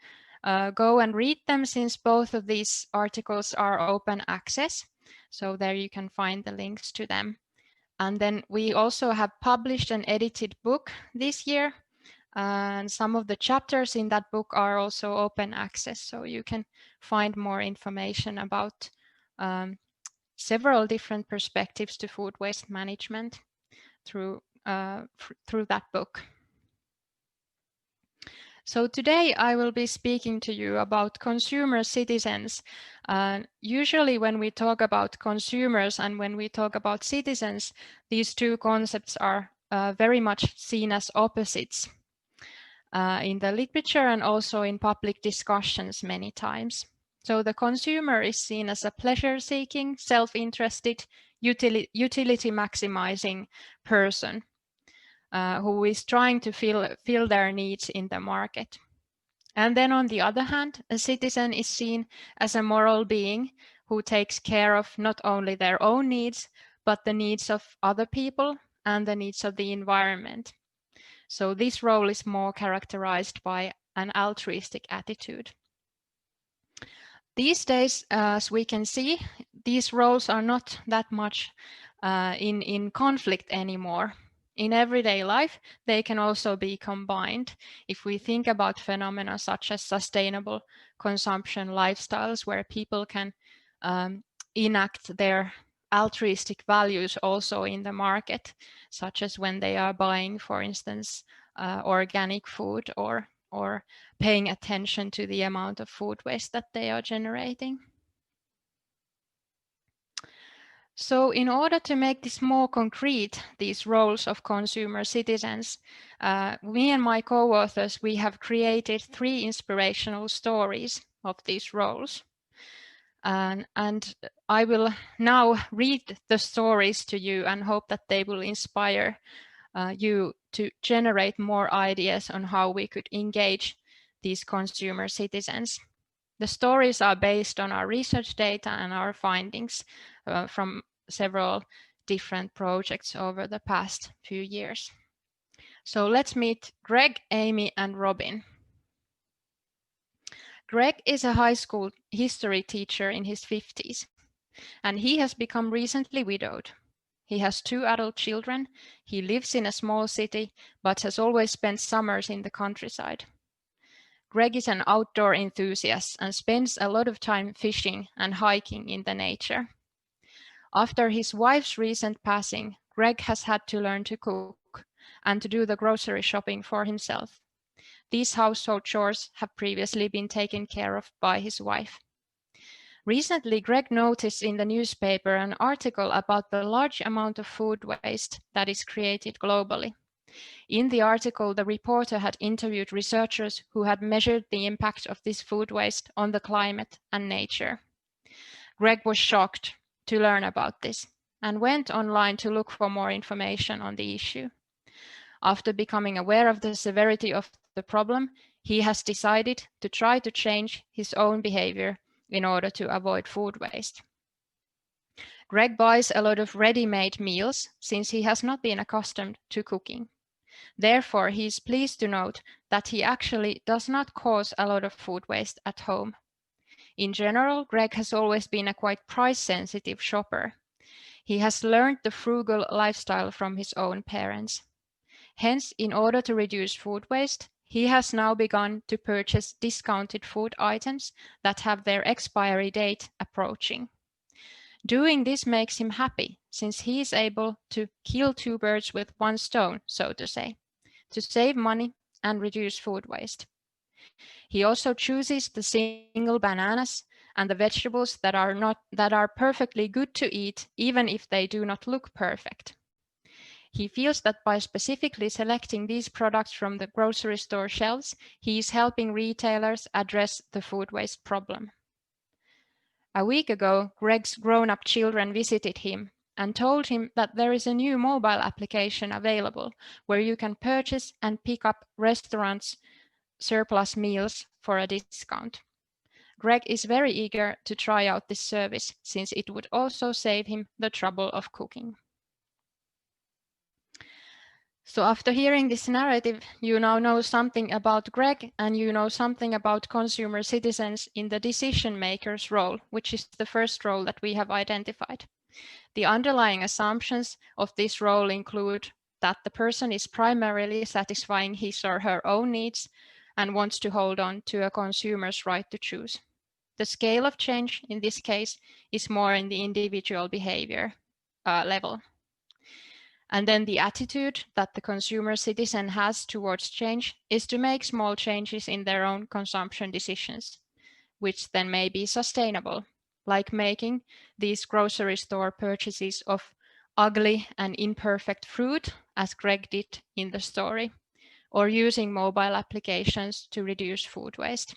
go and read them, since both of these articles are open access. So there you can find the links to them. And then we also have published an edited book this year. And some of the chapters in that book are also open access. So you can find more information about several different perspectives to food waste management through that book. So today I will be speaking to you about consumer citizens. Usually when we talk about consumers and when we talk about citizens, these 2 concepts are very much seen as opposites in the literature and also in public discussions many times. So the consumer is seen as a pleasure-seeking, self-interested, utility maximizing person who is trying to fill their needs in the market. And then on the other hand, a citizen is seen as a moral being who takes care of not only their own needs, but the needs of other people and the needs of the environment. So this role is more characterized by an altruistic attitude. These days, as we can see, these roles are not that much in conflict anymore. In everyday life, they can also be combined. If we think about phenomena such as sustainable consumption lifestyles, where people can enact their altruistic values also in the market, such as when they are buying, for instance, organic food or paying attention to the amount of food waste that they are generating. So in order to make this more concrete, these roles of consumer citizens, me and my co-authors, we have created 3 inspirational stories of these roles. And I will now read the stories to you and hope that they will inspire you to generate more ideas on how we could engage these consumer citizens. The stories are based on our research data and our findings from several different projects over the past few years. So let's meet Greg, Amy, and Robin. Greg is a high school history teacher in his 50s, and he has become recently widowed. He has 2 adult children. He lives in a small city, but has always spent summers in the countryside. Greg is an outdoor enthusiast and spends a lot of time fishing and hiking in the nature. After his wife's recent passing, Greg has had to learn to cook and to do the grocery shopping for himself. These household chores have previously been taken care of by his wife. Recently, Greg noticed in the newspaper an article about the large amount of food waste that is created globally. In the article, the reporter had interviewed researchers who had measured the impact of this food waste on the climate and nature. Greg was shocked to learn about this and went online to look for more information on the issue. After becoming aware of the severity of the problem, he has decided to try to change his own behavior in order to avoid food waste. Greg buys a lot of ready-made meals since he has not been accustomed to cooking. Therefore, he is pleased to note that he actually does not cause a lot of food waste at home. In general, Greg has always been a quite price-sensitive shopper. He has learned the frugal lifestyle from his own parents. Hence, in order to reduce food waste, he has now begun to purchase discounted food items that have their expiry date approaching. Doing this makes him happy, since he is able to kill 2 birds with 1 stone, so to say, to save money and reduce food waste. He also chooses the single bananas and the vegetables that are perfectly good to eat, even if they do not look perfect. He feels that by specifically selecting these products from the grocery store shelves, he is helping retailers address the food waste problem. A week ago, Greg's grown-up children visited him and told him that there is a new mobile application available where you can purchase and pick up restaurants' surplus meals for a discount. Greg is very eager to try out this service since it would also save him the trouble of cooking. So after hearing this narrative, you now know something about Greg and you know something about consumer citizens in the decision maker's role, which is the first role that we have identified. The underlying assumptions of this role include that the person is primarily satisfying his or her own needs and wants to hold on to a consumer's right to choose. The scale of change in this case is more in the individual behavior level. And then the attitude that the consumer citizen has towards change is to make small changes in their own consumption decisions, which then may be sustainable, like making these grocery store purchases of ugly and imperfect fruit, as Greg did in the story, or using mobile applications to reduce food waste.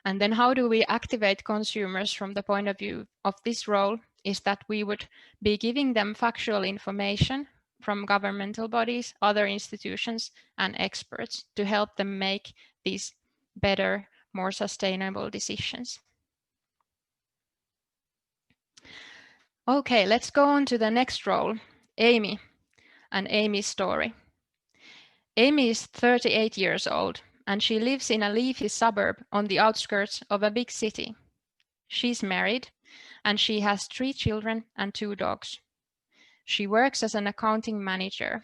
And then how do we activate consumers from the point of view of this role is that we would be giving them factual information from governmental bodies, other institutions, and experts to help them make these better, more sustainable decisions. Okay, let's go on to the next role, Amy, and Amy's story. Amy is 38 years old, and she lives in a leafy suburb on the outskirts of a big city. She's married, and she has 3 children and 2 dogs. She works as an accounting manager.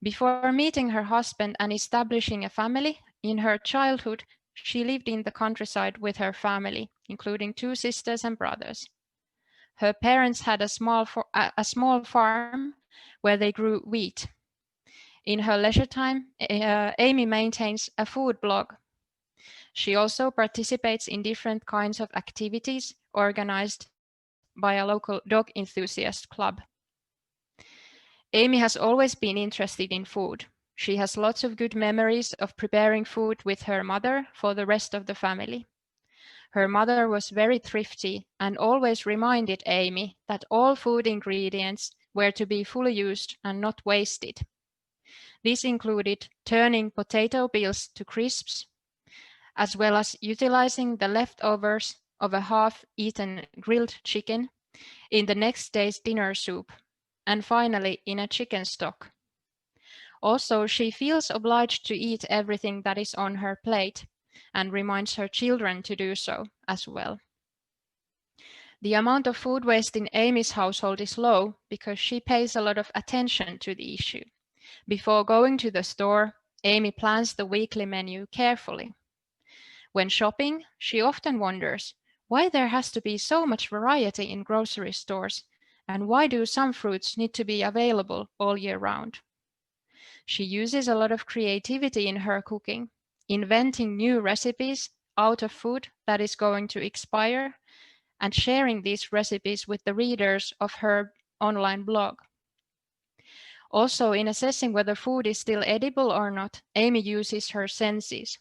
Before meeting her husband and establishing a family, in her childhood, she lived in the countryside with her family, including 2 sisters and brothers. Her parents had a small farm where they grew wheat. In her leisure time, Amy maintains a food blog. She also participates in different kinds of activities organized by a local dog enthusiast club. Amy has always been interested in food. She has lots of good memories of preparing food with her mother for the rest of the family. Her mother was very thrifty and always reminded Amy that all food ingredients were to be fully used and not wasted. This included turning potato peels to crisps, as well as utilizing the leftovers of a half-eaten grilled chicken in the next day's dinner soup, and finally in a chicken stock. Also, she feels obliged to eat everything that is on her plate and reminds her children to do so as well. The amount of food waste in Amy's household is low because she pays a lot of attention to the issue. Before going to the store, Amy plans the weekly menu carefully. When shopping, she often wonders why there has to be so much variety in grocery stores, and why do some fruits need to be available all year round. She uses a lot of creativity in her cooking, inventing new recipes out of food that is going to expire, and sharing these recipes with the readers of her online blog. Also, in assessing whether food is still edible or not, Amy uses her senses.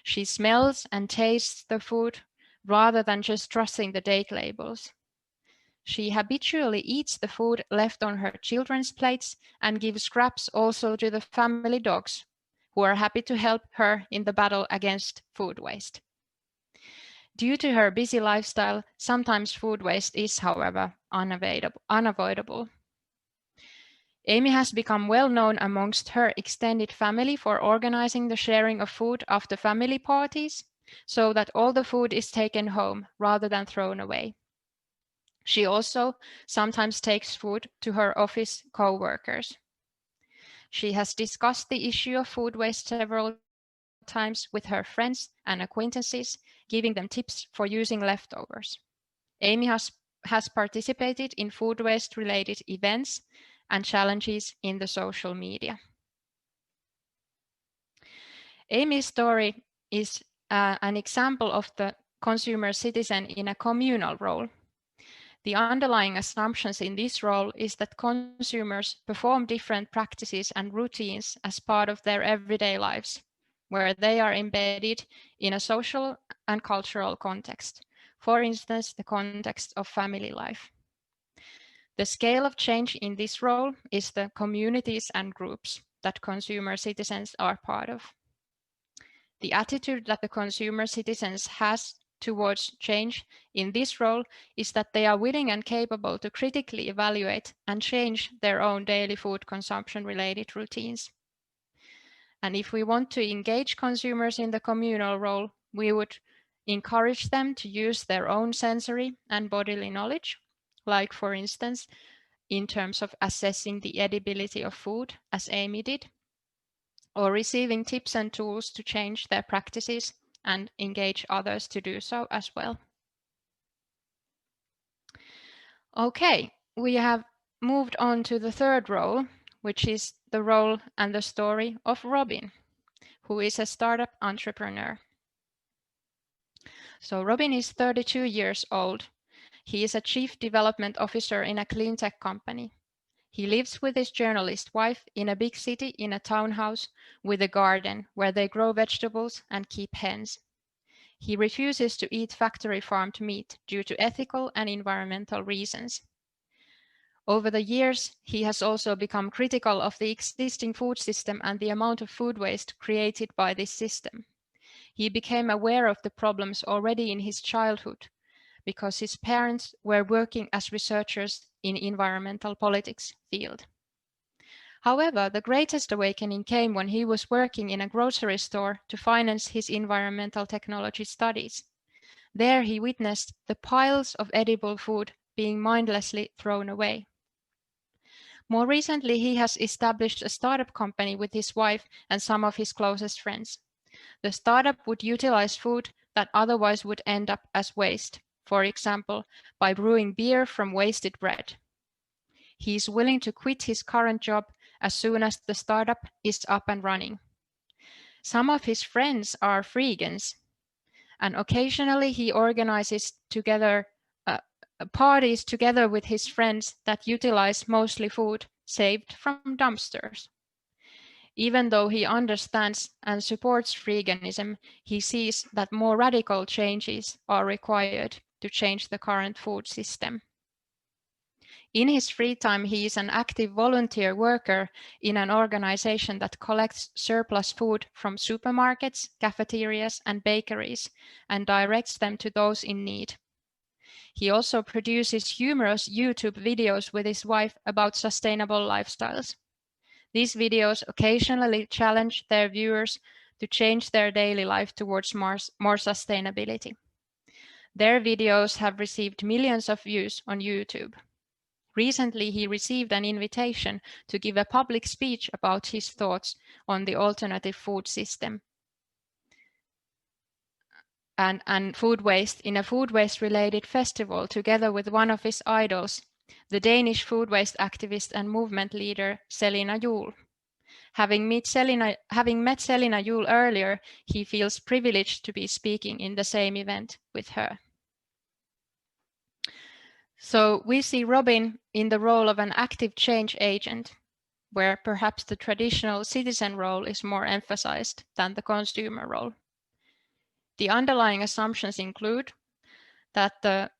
She smells and tastes the food rather than just trusting the date labels. She habitually eats the food left on her children's plates and gives scraps also to the family dogs, who are happy to help her in the battle against food waste. Due to her busy lifestyle, sometimes food waste is, however, unavoidable. Amy has become well known amongst her extended family for organizing the sharing of food after family parties, so that all the food is taken home rather than thrown away. She also sometimes takes food to her office co-workers. She has discussed the issue of food waste several times with her friends and acquaintances, giving them tips for using leftovers. Amy has participated in food waste related events and challenges in the social media. Amy's story is an example of the consumer citizen in a communal role. The underlying assumptions in this role is that consumers perform different practices and routines as part of their everyday lives, where they are embedded in a social and cultural context, for instance, the context of family life. The scale of change in this role is the communities and groups that consumer citizens are part of. The attitude that the consumer citizens has towards change in this role is that they are willing and capable to critically evaluate and change their own daily food consumption related routines. And if we want to engage consumers in the communal role, we would encourage them to use their own sensory and bodily knowledge, like for instance, in terms of assessing the edibility of food, as Amy did, or receiving tips and tools to change their practices and engage others to do so as well. Okay, we have moved on to the third role, which is the role and the story of Robin, who is a startup entrepreneur. So Robin is 32 years old. He is a chief development officer in a clean tech company. He lives with his journalist wife in a big city in a townhouse with a garden where they grow vegetables and keep hens. He refuses to eat factory farmed meat due to ethical and environmental reasons. Over the years, he has also become critical of the existing food system and the amount of food waste created by this system. He became aware of the problems already in his childhood because his parents were working as researchers in environmental politics field. However, the greatest awakening came when he was working in a grocery store to finance his environmental technology studies. There he witnessed the piles of edible food being mindlessly thrown away. More recently, he has established a startup company with his wife and some of his closest friends. The startup would utilize food that otherwise would end up as waste, for example, by brewing beer from wasted bread. He is willing to quit his current job as soon as the startup is up and running. Some of his friends are vegans, and occasionally he organizes parties together with his friends that utilize mostly food saved from dumpsters. Even though he understands and supports veganism, he sees that more radical changes are required to change the current food system. In his free time, he is an active volunteer worker in an organization that collects surplus food from supermarkets, cafeterias, and bakeries and directs them to those in need. He also produces humorous YouTube videos with his wife about sustainable lifestyles. These videos occasionally challenge their viewers to change their daily life towards more sustainability. Their videos have received millions of views on YouTube. Recently, he received an invitation to give a public speech about his thoughts on the alternative food system and food waste in a food waste related festival together with one of his idols, the Danish food waste activist and movement leader Selina Juul. Having met Selina Juul earlier, he feels privileged to be speaking in the same event with her. So we see Robin in the role of an active change agent, where perhaps the traditional citizen role is more emphasized than the consumer role. The underlying assumptions include that the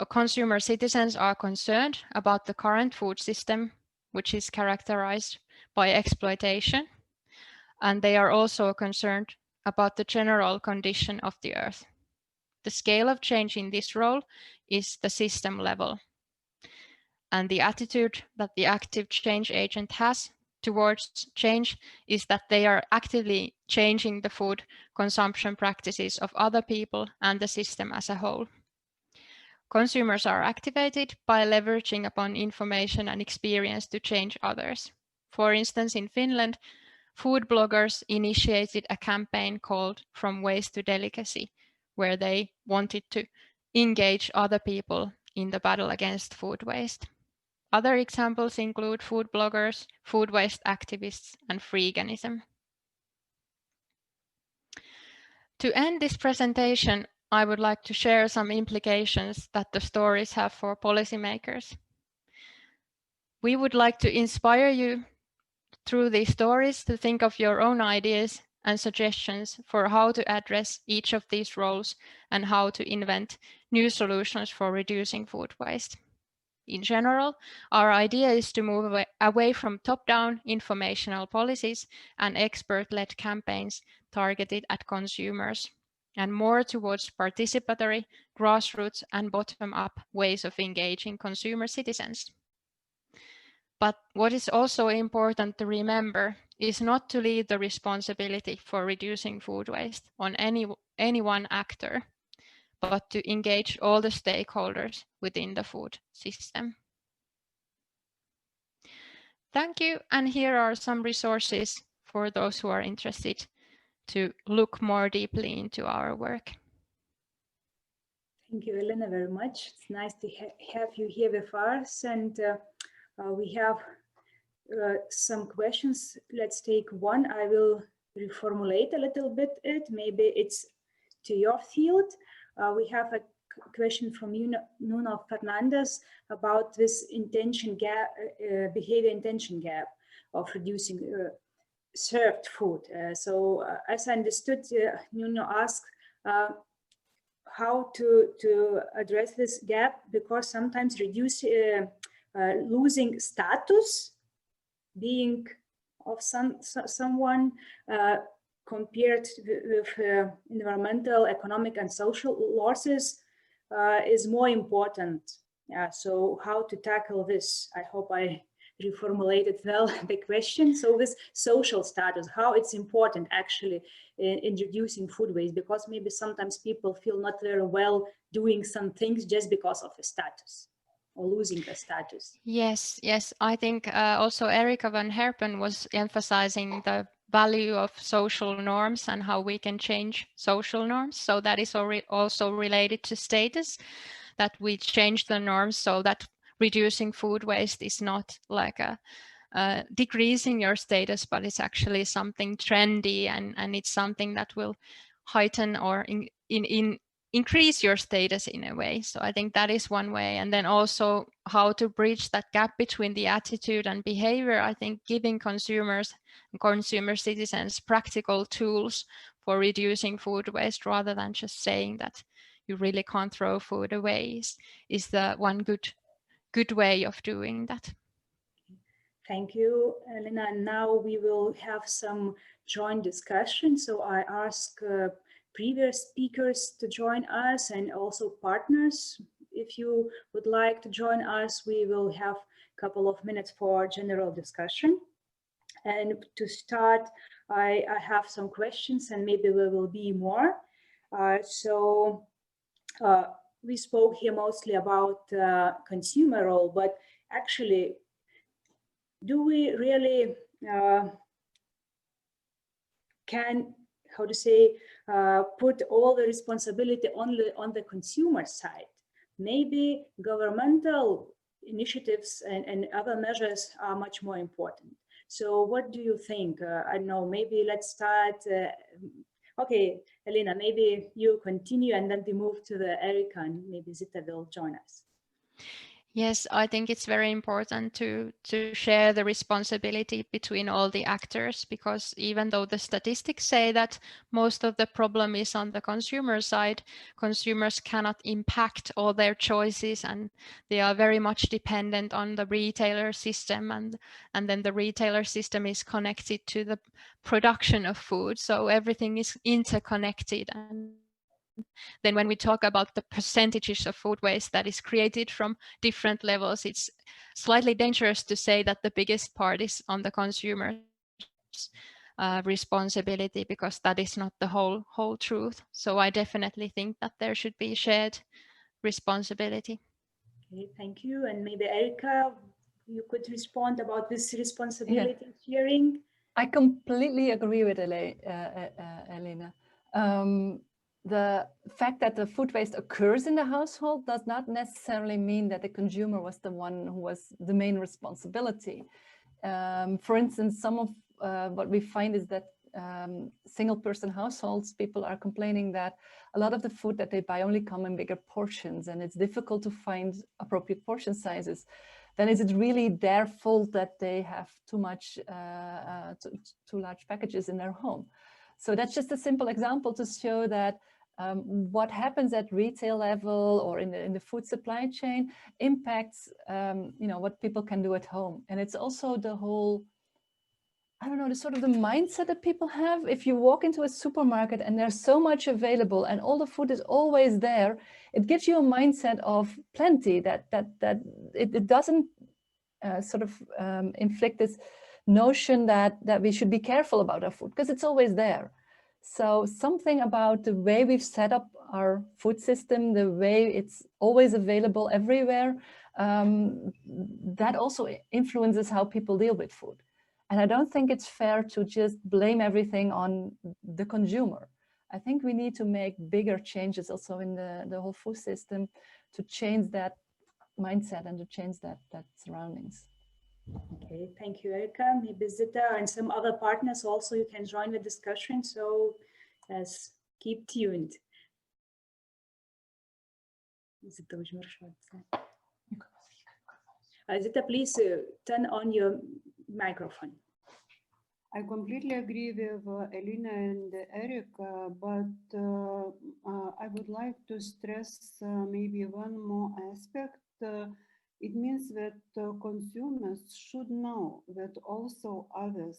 consumer citizens are concerned about the current food system, which is characterized by exploitation, and they are also concerned about the general condition of the earth. The scale of change in this role is the system level. And the attitude that the active change agent has towards change is that they are actively changing the food consumption practices of other people and the system as a whole. Consumers are activated by leveraging upon information and experience to change others. For instance, in Finland, food bloggers initiated a campaign called From Waste to Delicacy, where they wanted to engage other people in the battle against food waste. Other examples include food bloggers, food waste activists, and freeganism. To end this presentation, I would like to share some implications that the stories have for policymakers. We would like to inspire you through these stories to think of your own ideas and suggestions for how to address each of these roles and how to invent new solutions for reducing food waste. In general, our idea is to move away from top-down informational policies and expert-led campaigns targeted at consumers, and more towards participatory, grassroots, and bottom-up ways of engaging consumer citizens. But what is also important to remember is not to leave the responsibility for reducing food waste on any one actor, but to engage all the stakeholders within the food system. Thank you, and here are some resources for those who are interested to look more deeply into our work. Thank you, Elena, very much. It's nice to have you here with us, and we have some questions. Let's take one. I will reformulate a little bit it. Maybe it's to your field. We have a question from Nuno Fernandez about this intention gap, behavior intention gap of reducing served food. So as I understood, Nuno asked how to address this gap, because sometimes losing status, being of someone compared with environmental, economic, and social losses is more important. So how to tackle this? I hope I reformulated well the question. So this social status, how it's important actually in reducing food waste, because maybe sometimes people feel not very well doing some things just because of a status or losing the status. Yes, I think also Erika van Herpen was emphasizing the value of social norms and how we can change social norms. So that is also related to status, that we change the norms so that reducing food waste is not like decreasing your status, but it's actually something trendy, and it's something that will heighten or increase your status in a way. So I think that is one way. And then also how to bridge that gap between the attitude and behavior. I think giving consumers and consumer citizens practical tools for reducing food waste, rather than just saying that you really can't throw food away, is the one good good way of doing that. Thank you, Elena. And now we will have some joint discussion. So I ask previous speakers to join us and also partners. If you would like to join us, we will have a couple of minutes for general discussion. And to start, I have some questions and maybe there will be more. We spoke here mostly about consumer role, but actually, do we really can, how to say, put all the responsibility only on the consumer side? Maybe governmental initiatives and other measures are much more important. So what do you think? I don't know, maybe let's start. Okay, Elena, maybe you continue and then we move to the Erica and maybe Zita will join us. Yes, I think it's very important to share the responsibility between all the actors, because even though the statistics say that most of the problem is on the consumer side, consumers cannot impact all their choices and they are very much dependent on the retailer system, and then the retailer system is connected to the production of food. So everything is interconnected. And then when we talk about the percentages of food waste that is created from different levels, it's slightly dangerous to say that the biggest part is on the consumer's responsibility, because that is not the whole truth. So I definitely think that there should be shared responsibility. Okay, thank you. And maybe Erica, you could respond about this responsibility sharing. I completely agree with Elena. The fact that the food waste occurs in the household does not necessarily mean that the consumer was the one who was the main responsibility. For instance, some of what we find is that single-person households, people are complaining that a lot of the food that they buy only come in bigger portions, and it's difficult to find appropriate portion sizes. Then is it really their fault that they have too large packages in their home? So that's just a simple example to show that what happens at retail level or in the food supply chain impacts what people can do at home. And it's also the whole, I don't know, the sort of the mindset that people have. If you walk into a supermarket and there's so much available and all the food is always there, it gives you a mindset of plenty, that it doesn't inflict this notion that we should be careful about our food because it's always there. So something about the way we've set up our food system, the way it's always available everywhere, that also influences how people deal with food. And I don't think it's fair to just blame everything on the consumer. I think we need to make bigger changes also in the whole food system to change that mindset and to change that surroundings. Okay, thank you, Erica. Maybe Zita and some other partners also, you can join the discussion. So yes, keep tuned. Zita, Zita, please turn on your microphone. I completely agree with Elena and Erica, but I would like to stress maybe one more aspect. It means that consumers should know that also other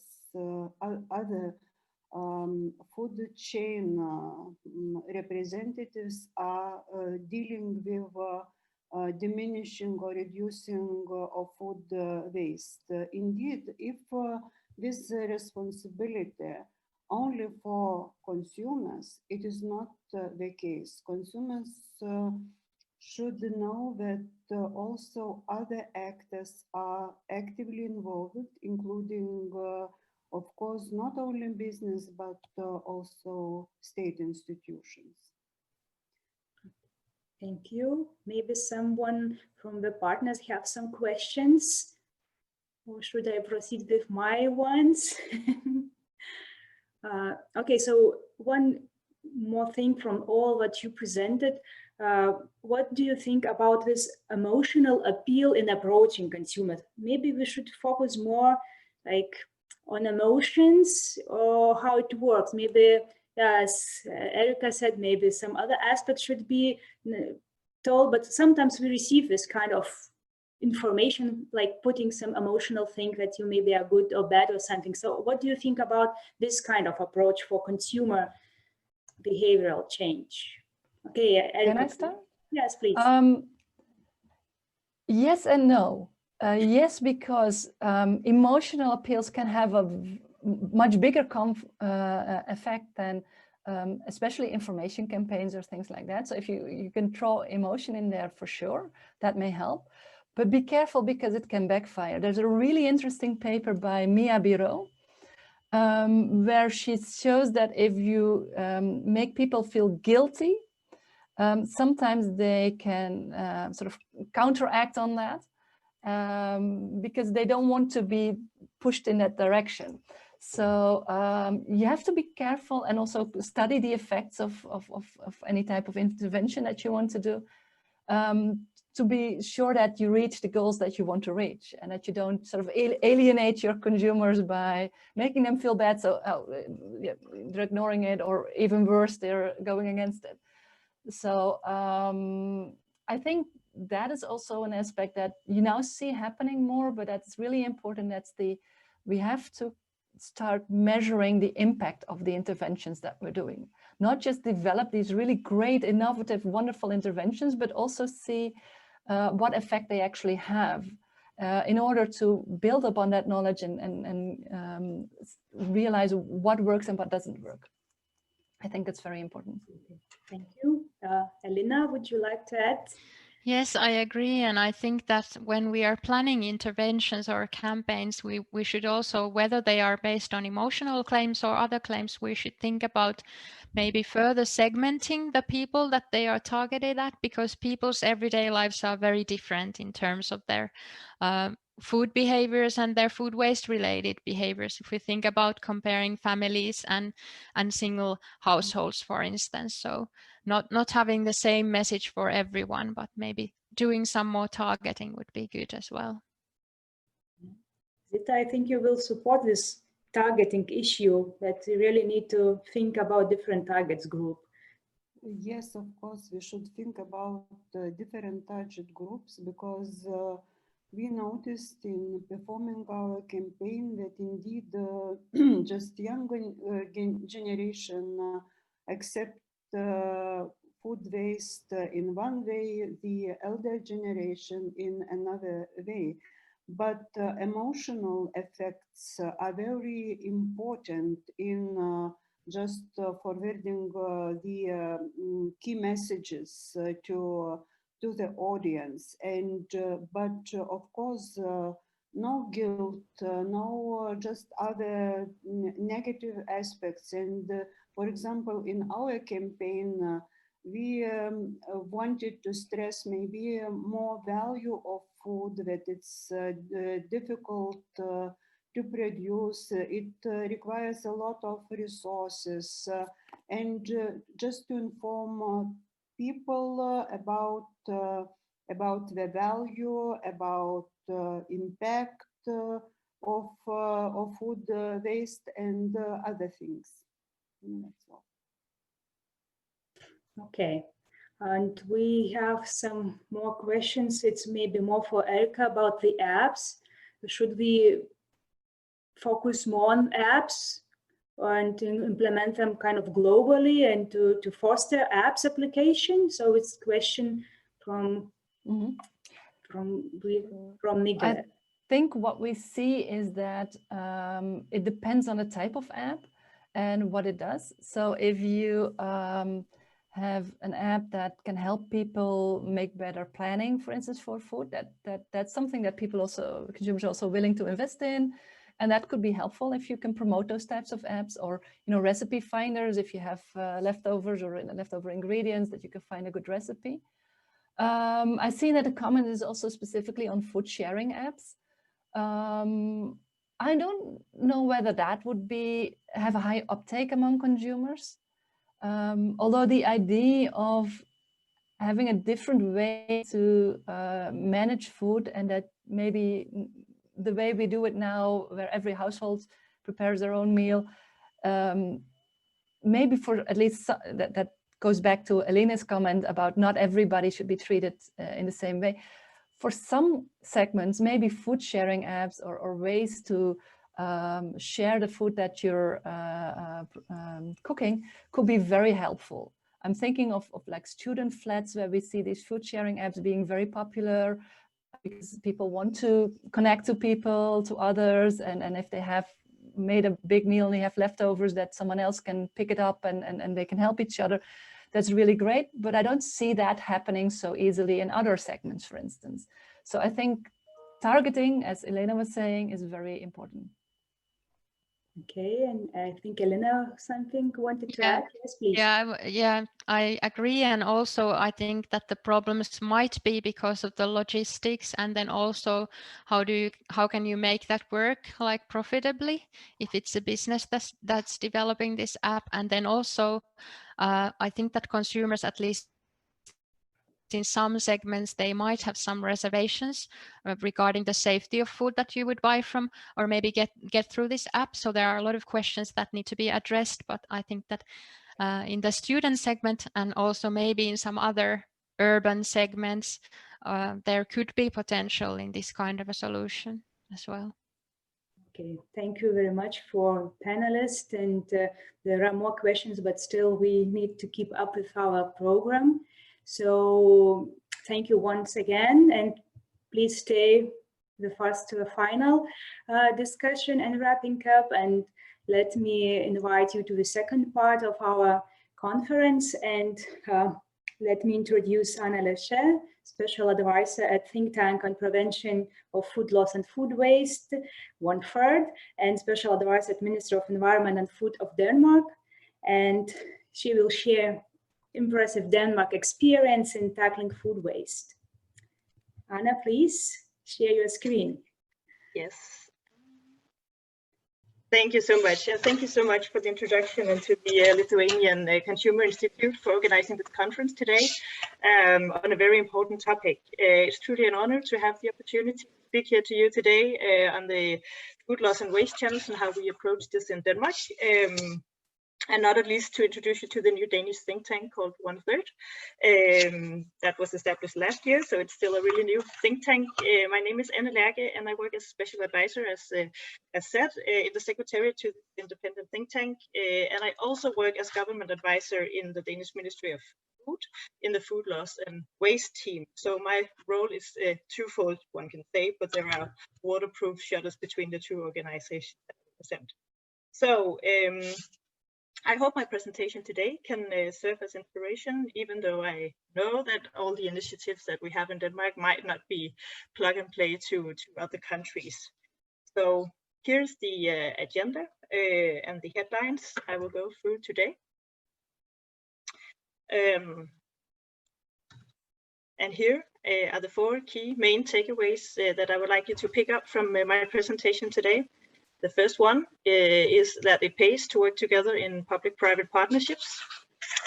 food chain representatives are dealing with diminishing or reducing of food waste. Indeed, if this responsibility only for consumers, it is not the case. Consumers should know that also other actors are actively involved, including, of course, not only business, but also state institutions. Thank you. Maybe someone from the partners have some questions, or should I proceed with my ones? Okay, so one more thing from all what you presented. What do you think about this emotional appeal in approaching consumers? Maybe we should focus more like on emotions or how it works. Maybe, as Erica said, maybe some other aspects should be told, but sometimes we receive this kind of information, like putting some emotional thing that you maybe are good or bad or something. So what do you think about this kind of approach for consumer behavioral change? Okay, Can I start? Yes, please. Yes and no. Yes, because emotional appeals can have a much bigger effect than especially information campaigns or things like that. So if you can throw emotion in there, for sure, that may help. But be careful, because it can backfire. There's a really interesting paper by Mia Biro, where she shows that if you make people feel guilty, sometimes they can sort of counteract on that, because they don't want to be pushed in that direction. So you have to be careful and also study the effects of any type of intervention that you want to do, to be sure that you reach the goals that you want to reach, and that you don't sort of alienate your consumers by making them feel bad. So yeah, they're ignoring it, or even worse, they're going against it. So I think that is also an aspect that you now see happening more, but that's really important. We have to start measuring the impact of the interventions that we're doing. Not just develop these really great, innovative, wonderful interventions, but also see what effect they actually have, in order to build upon that knowledge and realize what works and what doesn't work. I think that's very important. Thank you. Elina, would you like to add? Yes, I agree. And I think that when we are planning interventions or campaigns, we should also, whether they are based on emotional claims or other claims, we should think about maybe further segmenting the people that they are targeted at, because people's everyday lives are very different in terms of their food behaviors and their food waste related behaviors. If we think about comparing families and single households, for instance, so not having the same message for everyone, but maybe doing some more targeting would be good as well. Zita, I think you will support this targeting issue, that we really need to think about different targets group. Yes, of course, we should think about different target groups, because we noticed in performing our campaign that indeed just younger generation accept food waste in one way, the elder generation in another way. But emotional effects are very important in just forwarding the key messages to the audience. And but of course, no guilt, no just other negative aspects. And for example, in our campaign, we wanted to stress maybe more value of food, that it's difficult to produce, it requires a lot of resources, and just to inform people about the value, about impact of food waste and other things. That's all. Okay, and we have some more questions. It's maybe more for Erika about the apps. Should we focus more on apps and to implement them kind of globally and to foster apps application? So it's a question from Miguel. I think what we see is that it depends on the type of app and what it does. So if you have an app that can help people make better planning, for instance, for food, that's something that consumers are also willing to invest in. And that could be helpful if you can promote those types of apps, or, you know, recipe finders, if you have leftovers or leftover ingredients, that you can find a good recipe. I see that the comment is also specifically on food sharing apps. I don't know whether that would have a high uptake among consumers. Although the idea of having a different way to manage food, and that maybe the way we do it now, where every household prepares their own meal, maybe for at least that goes back to Elina's comment about not everybody should be treated in the same way. For some segments, maybe food sharing apps or ways to share the food that you're cooking could be very helpful. I'm thinking of like student flats where we see these food sharing apps being very popular because people want to connect to people, to others, and if they have made a big meal and they have leftovers, that someone else can pick it up and they can help each other. That's really great, but I don't see that happening so easily in other segments, for instance. So I think targeting, as Elena was saying, is very important. Okay, and I think Elena something wanted to add. Yes, please. Yeah, I agree. And also I think that the problems might be because of the logistics, and then also how can you make that work like profitably if it's a business that's developing this app. And then also I think that consumers, at least in some segments, they might have some reservations regarding the safety of food that you would buy from or maybe get through this app. So there are a lot of questions that need to be addressed, but I think that in the student segment and also maybe in some other urban segments, there could be potential in this kind of a solution as well. Okay, thank you very much for panelists, and there are more questions, but still we need to keep up with our program. So thank you once again, and please stay the first to the final discussion and wrapping up. And let me invite you to the second part of our conference, and let me introduce Anna Leche, Special Advisor at Think Tank on Prevention of Food Loss and Food Waste, 1/3, and Special Advisor at Ministry of Environment and Food of Denmark. And she will share impressive Denmark experience in tackling food waste. Anna, please share your screen. Yes. Thank you so much. And thank you so much for the introduction and to the Lithuanian Consumer Institute for organizing this conference today on a very important topic. It's truly an honor to have the opportunity to speak here to you today on the food loss and waste challenge and how we approach this in Denmark. And not at least to introduce you to the new Danish think tank called 1/3 that was established last year, so it's still a really new think tank. My name is Anne Lærke, and I work as special advisor, as said, in the secretariat to the independent think tank, and I also work as government advisor in the Danish Ministry of Food in the food loss and waste team. So my role is twofold, one can say, but there are waterproof shutters between the two organizations that I represent. So I hope my presentation today can serve as inspiration, even though I know that all the initiatives that we have in Denmark might not be plug and play to other countries. So here's the agenda and the headlines I will go through today. And here are the 4 key main takeaways that I would like you to pick up from my presentation today. The first one is that it pays to work together in public-private partnerships.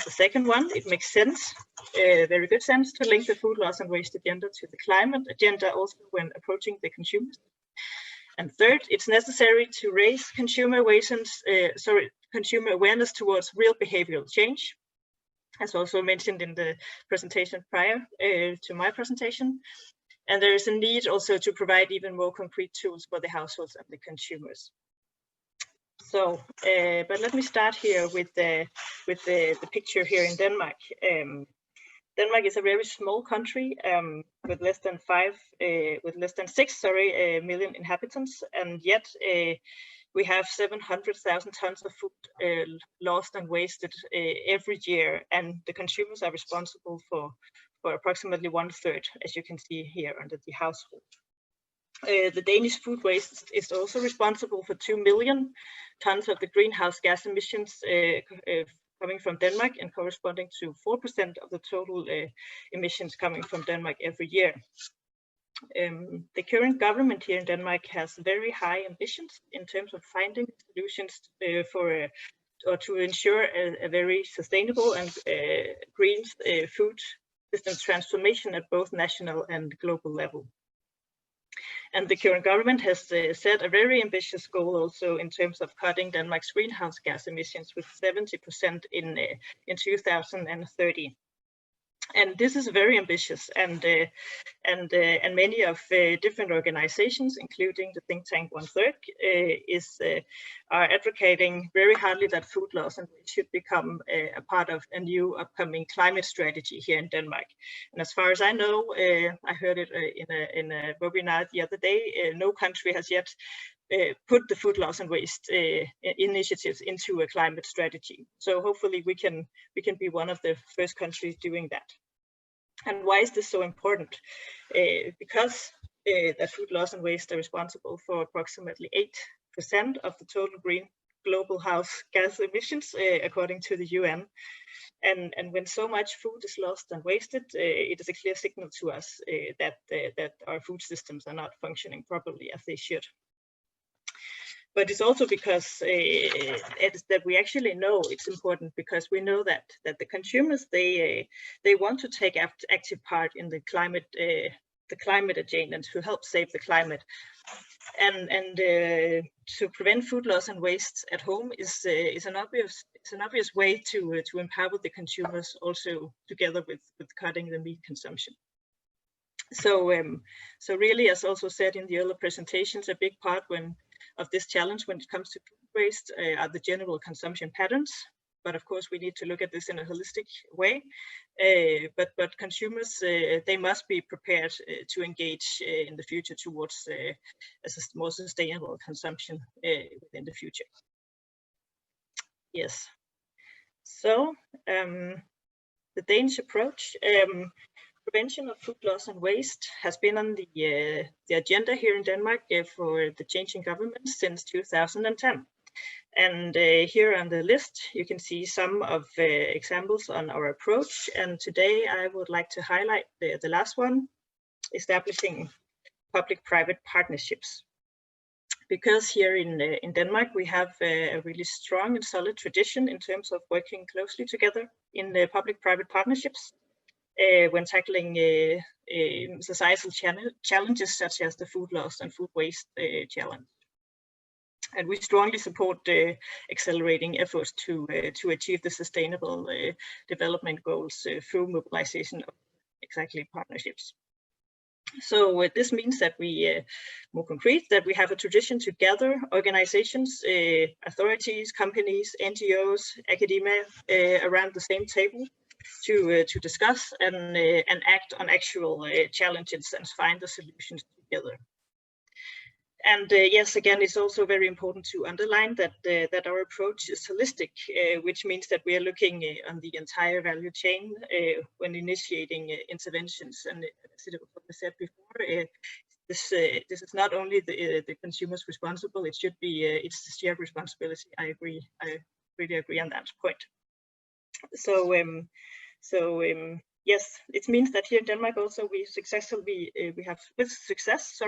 The second one, it makes sense, very good sense, to link the food loss and waste agenda to the climate agenda also when approaching the consumers. And third, it's necessary to raise consumer awareness towards real behavioral change, as also mentioned in the presentation prior to my presentation. And there is a need also to provide even more concrete tools for the households and the consumers. So, but let me start here with the picture here in Denmark. Denmark is a very small country with less than 6 million inhabitants, and yet we have 700,000 tons of food lost and wasted every year, and the consumers are responsible for approximately 1/3, as you can see here under the household. The Danish food waste is also responsible for 2 million tons of the greenhouse gas emissions coming from Denmark, and corresponding to 4% of the total emissions coming from Denmark every year. The current government here in Denmark has very high ambitions in terms of finding solutions to ensure a very sustainable and green food system transformation at both national and global level. And the current government has set a very ambitious goal also in terms of cutting Denmark's greenhouse gas emissions with 70% in 2030. And this is very ambitious, and many of different organizations, including the think tank 1/3, are advocating very hardly that food loss and waste should become a part of a new upcoming climate strategy here in Denmark. And as far as I know, I heard it in a webinar the other day. No country has yet put the food loss and waste initiatives into a climate strategy. So hopefully we can be one of the first countries doing that. And why is this so important? Because that food loss and waste are responsible for approximately 8% of the total global house gas emissions, according to the UN. And when so much food is lost and wasted, it is a clear signal to us that our food systems are not functioning properly as they should. But it's also because that we actually know it's important, because we know that the consumers, they want to take active part in the climate agenda and to help save the climate. And to prevent food loss and waste at home is an obvious way to empower the consumers, also together with cutting the meat consumption. So really, as also said in the earlier presentations, a big part of this challenge when it comes to food waste are the general consumption patterns. But of course, we need to look at this in a holistic way. But consumers, they must be prepared to engage in the future towards a more sustainable consumption within the future. Yes. So the Danish approach. Prevention of food loss and waste has been on the agenda here in Denmark for the changing government since 2010. And here on the list, you can see some of examples on our approach. And today I would like to highlight the last one, establishing public-private partnerships. Because here in Denmark, we have a really strong and solid tradition in terms of working closely together in public-private partnerships. When tackling societal challenges such as the food loss and food waste challenge. And we strongly support accelerating efforts to achieve the sustainable development goals through mobilization of exactly partnerships. So this means that we, more concrete, that we have a tradition to gather organizations, authorities, companies, NGOs, academia around the same table to discuss and act on actual challenges and find the solutions together. And yes, again, it's also very important to underline that our approach is holistic, which means that we are looking on the entire value chain when initiating interventions. And as I said before, this is not only the consumers responsible; it should be it's the shared responsibility. I agree. I really agree on that point. So yes, it means that here in Denmark also we have with success,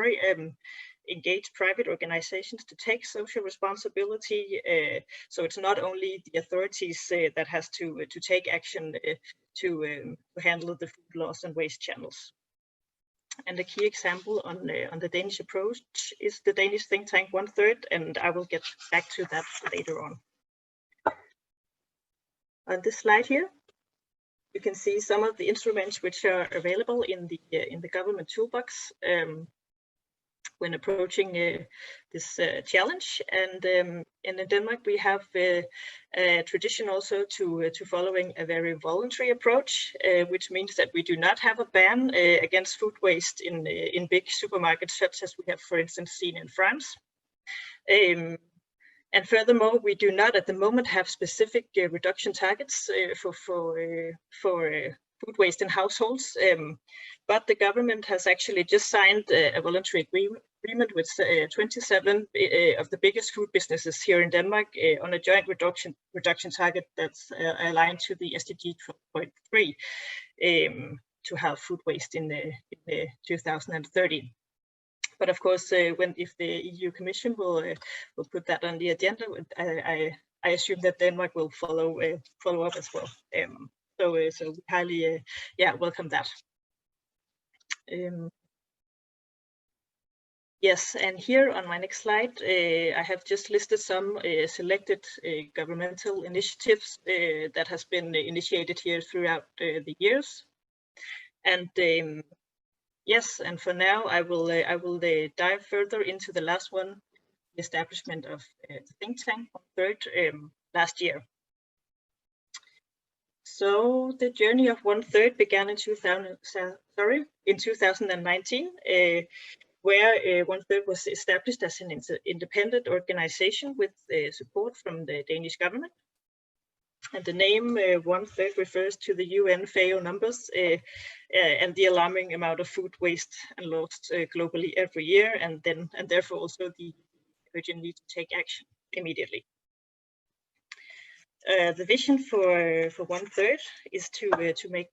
engage private organizations to take social responsibility. So it's not only the authorities that has to take action to handle the food loss and waste channels. And a key example on the Danish approach is the Danish think tank 1/3, and I will get back to that later on. On this slide here, you can see some of the instruments which are available in the government toolbox when approaching this challenge. And in Denmark, we have a tradition also to following a very voluntary approach, which means that we do not have a ban against food waste in big supermarkets, such as we have, for instance, seen in France. And furthermore, we do not at the moment have specific reduction targets for food waste in households, but the government has actually just signed a voluntary agreement with 27 of the biggest food businesses here in Denmark on a joint reduction target that's aligned to the SDG 12.3 to have food waste in 2030. But of course, if the EU Commission will put that on the agenda, I assume that Denmark will follow up as well. So we highly welcome that. Yes, and here on my next slide, I have just listed some selected governmental initiatives that has been initiated here throughout the years. And yes, and for now I will dive further into the last one, the establishment of the think tank on 1/3 last year. So the journey of 1/3 began in 2019, where 1/3 was established as an independent organization with support from the Danish government. And the name 1/3 refers to the UN FAO numbers and the alarming amount of food waste and lost globally every year, and therefore also the urgent need to take action immediately. The vision for 1/3 is to make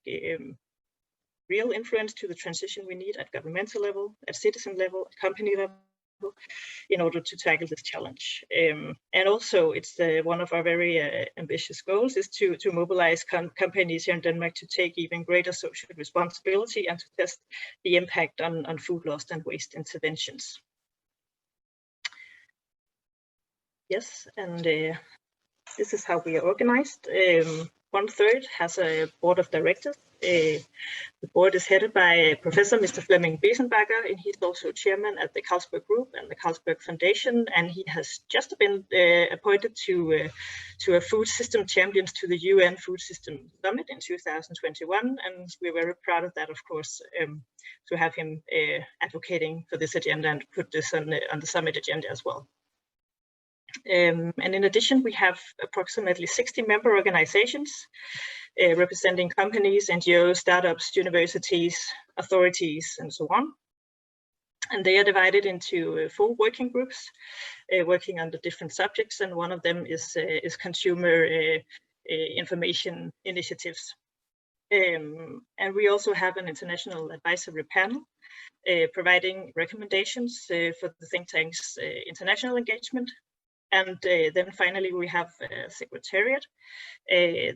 real influence to the transition we need at governmental level, at citizen level, at company level, in order to tackle this challenge. And also, it's one of our very ambitious goals is to mobilize companies here in Denmark to take even greater social responsibility and to test the impact on food loss and waste interventions. Yes, and this is how we are organized. 1/3 has a board of directors. The board is headed by Professor Mr. Flemming Besenbacher, and he's also chairman at the Carlsberg Group and the Carlsberg Foundation, and he has just been appointed to a Food System Champions to the UN Food System Summit in 2021, and we're very proud of that, of course, to have him advocating for this agenda and put this on the summit agenda as well. And in addition, we have approximately 60 member organizations representing companies, NGOs, startups, universities, authorities, and so on. And they are divided into 4 working groups working on the different subjects, and one of them is consumer information initiatives. And we also have an international advisory panel providing recommendations for the think tank's international engagement. And then finally, we have a secretariat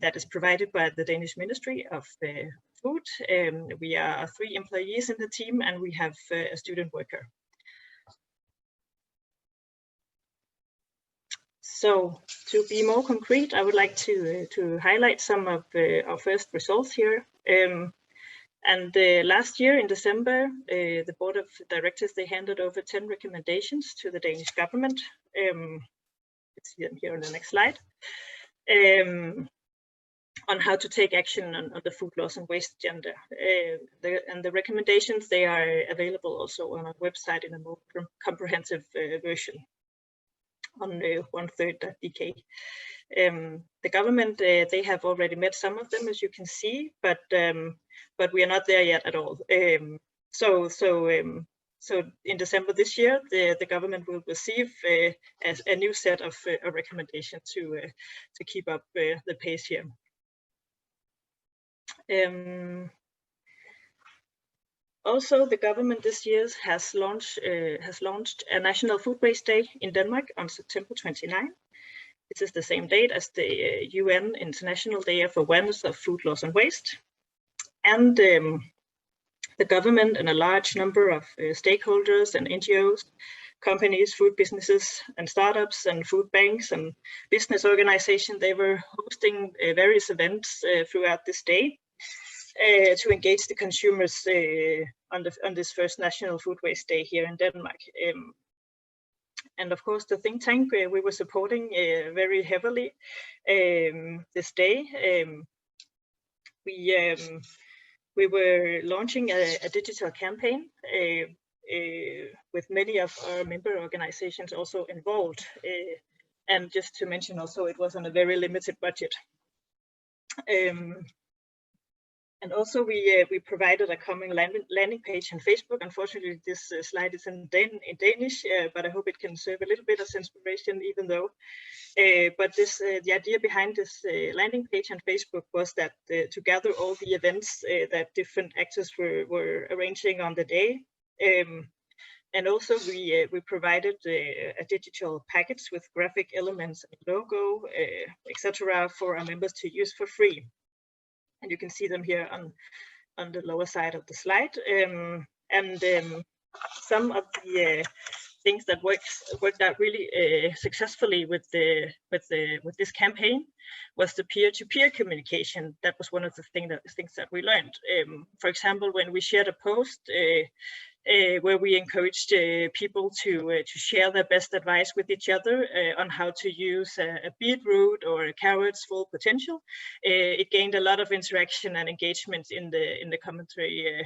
that is provided by the Danish Ministry of Food. We are 3 employees in the team, and we have a student worker. So to be more concrete, I would like to highlight some of our first results here. And last year in December, the board of directors, they handed over 10 recommendations to the Danish government. See them here on the next slide, on how to take action on the food loss and waste agenda. And the recommendations, they are available also on our website in a more comprehensive version on 1/3.dk. The government, they have already met some of them, as you can see, but we are not there yet at all. So in December this year, the government will receive a new set of recommendations to keep up the pace here. Also, the government this year has launched a National Food Waste Day in Denmark on September 29. This is the same date as the UN International Day of Awareness of Food Loss and Waste. And the government and a large number of stakeholders and NGOs, companies, food businesses and startups and food banks and business organizations, they were hosting various events throughout this day to engage the consumers on this first National Food Waste Day here in Denmark. And of course, the think tank, we were supporting very heavily this day. We were launching a digital campaign with many of our member organizations also involved. And just to mention also, it was on a very limited budget. And also we provided a common landing page on Facebook. Unfortunately, this slide is in Danish, but I hope it can serve a little bit as inspiration, even though. But the idea behind this landing page on Facebook was that to gather all the events that different actors were arranging on the day. And also we provided a digital package with graphic elements, logo, etc. for our members to use for free. And you can see them here on the lower side of the slide. Some things that worked out really successfully with this campaign was the peer-to-peer communication. That was one of the things that we learned. For example, when we shared a post where we encouraged people to share their best advice with each other on how to use a beetroot or a carrot's full potential, it gained a lot of interaction and engagement in the commentary.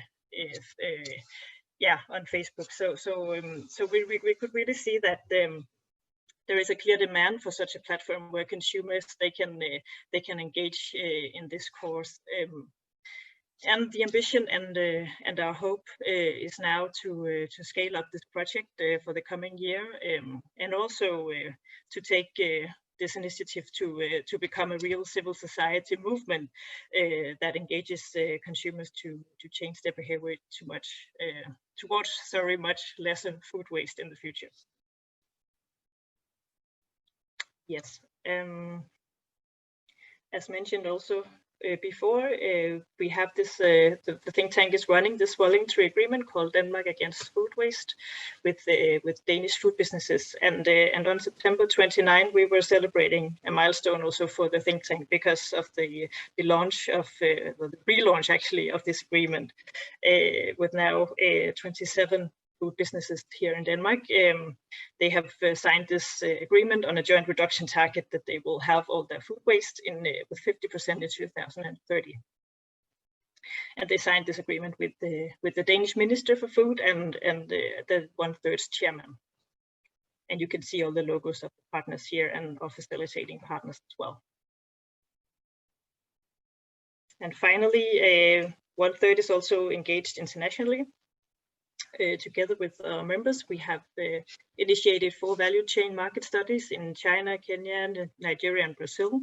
On Facebook. So we could really see that there is a clear demand for such a platform where consumers they can engage in this course. And the ambition and our hope is now to scale up this project for the coming year, and also to take this initiative to become a real civil society movement that engages consumers to change their behavior towards much lesser food waste in the future. Yes, as mentioned also before, we have this, the think tank is running this voluntary agreement called Denmark Against Food Waste with Danish food businesses. And on September 29, we were celebrating a milestone also for the think tank because of the launch of, the pre-launch actually of this agreement with now 27 food businesses here in Denmark. They have signed this agreement on a joint reduction target that they will have all their food waste in with 50% in 2030. And they signed this agreement with the Danish Minister for Food and the 1/3 chairman. And you can see all the logos of the partners here and of facilitating partners as well. And finally, 1/3 is also engaged internationally. Together with our members, we have initiated 4 value chain market studies in China, Kenya, Nigeria, and Brazil.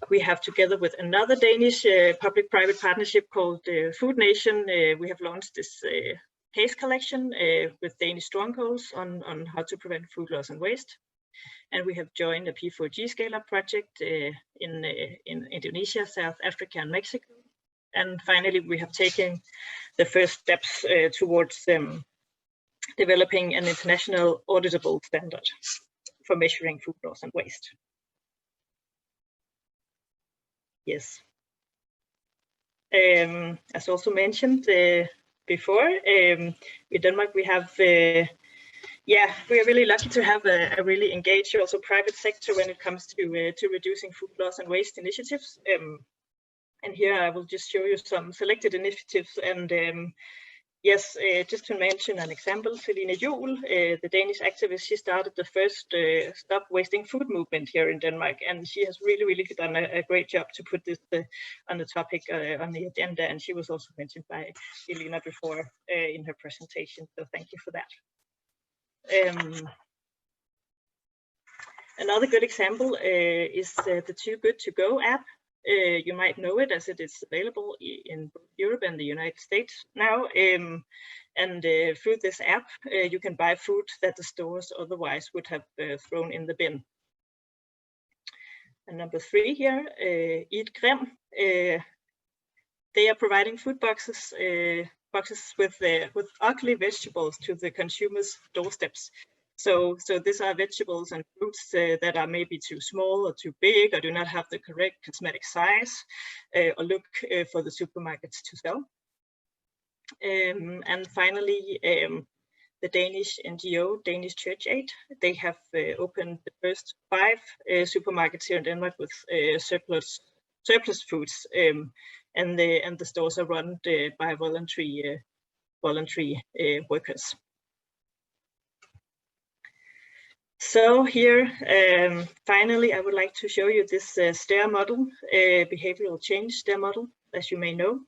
We have, together with another Danish public-private partnership called Food Nation, we have launched this case collection with Danish strongholds on how to prevent food loss and waste. And we have joined a P4G scale-up project in Indonesia, South Africa, and Mexico. And finally, we have taken the first steps towards developing an international auditable standard for measuring food loss and waste. Yes. As also mentioned before, in Denmark we have, we are really lucky to have a really engaged also private sector when it comes to reducing food loss and waste initiatives. And here I will just show you some selected initiatives. And just to mention an example, Celine Juhl, the Danish activist, she started the first Stop Wasting Food movement here in Denmark. And she has really done a great job to put this on the topic on the agenda. And she was also mentioned by Elena before in her presentation. So thank you for that. Another good example is the Too Good To Go app. You might know it as it is available in both Europe and the United States now. And through this app, you can buy food that the stores otherwise would have thrown in the bin. And number 3 here, Eat Grim. They are providing food boxes with ugly vegetables to the consumers' doorsteps. So these are vegetables and fruits that are maybe too small or too big or do not have the correct cosmetic size or look for the supermarkets to sell. And finally, the Danish NGO, Danish Church Aid, they have opened the first 5 supermarkets here in Denmark with surplus foods, and the stores are run by voluntary workers. So here, finally, I would like to show you this STAIR model, behavioral change STAIR model, as you may know.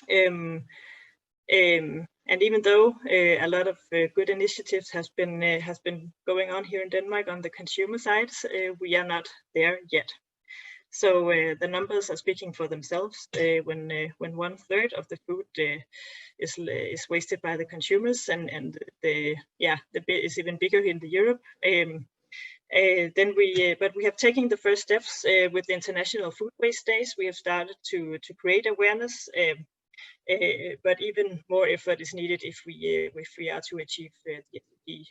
And even though a lot of good initiatives has been going on here in Denmark on the consumer side, we are not there yet. So the numbers are speaking for themselves. When 1/3 of the food is wasted by the consumers, and the bit is even bigger in the Europe. But we have taken the first steps with the International Food Waste Days. We have started to create awareness, but even more effort is needed if we are to achieve the be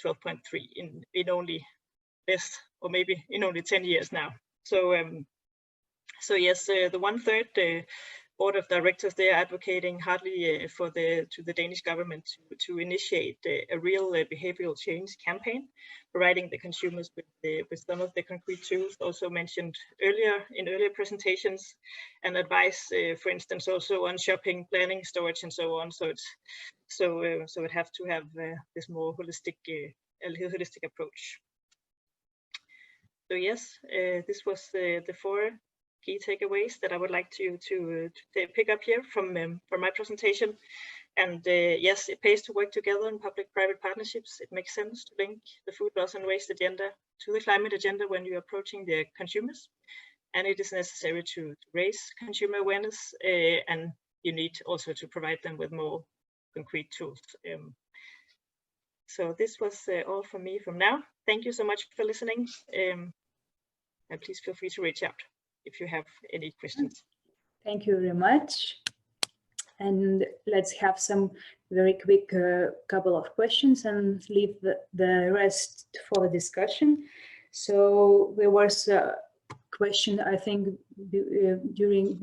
12.3 in only less, or maybe in only 10 years now. So so yes, the 1/3 board of directors, they are advocating hardly to the Danish government to initiate a real behavioral change campaign, providing the consumers with some of the concrete tools also mentioned earlier in earlier presentations, and advice, for instance, also on shopping, planning, storage, and so on. So it have to have this more holistic approach. So yes, this was the 4 key takeaways that I would like to pick up here from my presentation. And yes, it pays to work together in public-private partnerships. It makes sense to link the food loss and waste agenda to the climate agenda when you're approaching the consumers. And it is necessary to raise consumer awareness, and you need also to provide them with more concrete tools. So this was all from me from now. Thank you so much for listening. And please feel free to reach out if you have any questions. Thank you very much. And let's have some very quick couple of questions and leave the rest for the discussion. So there was a question, I think,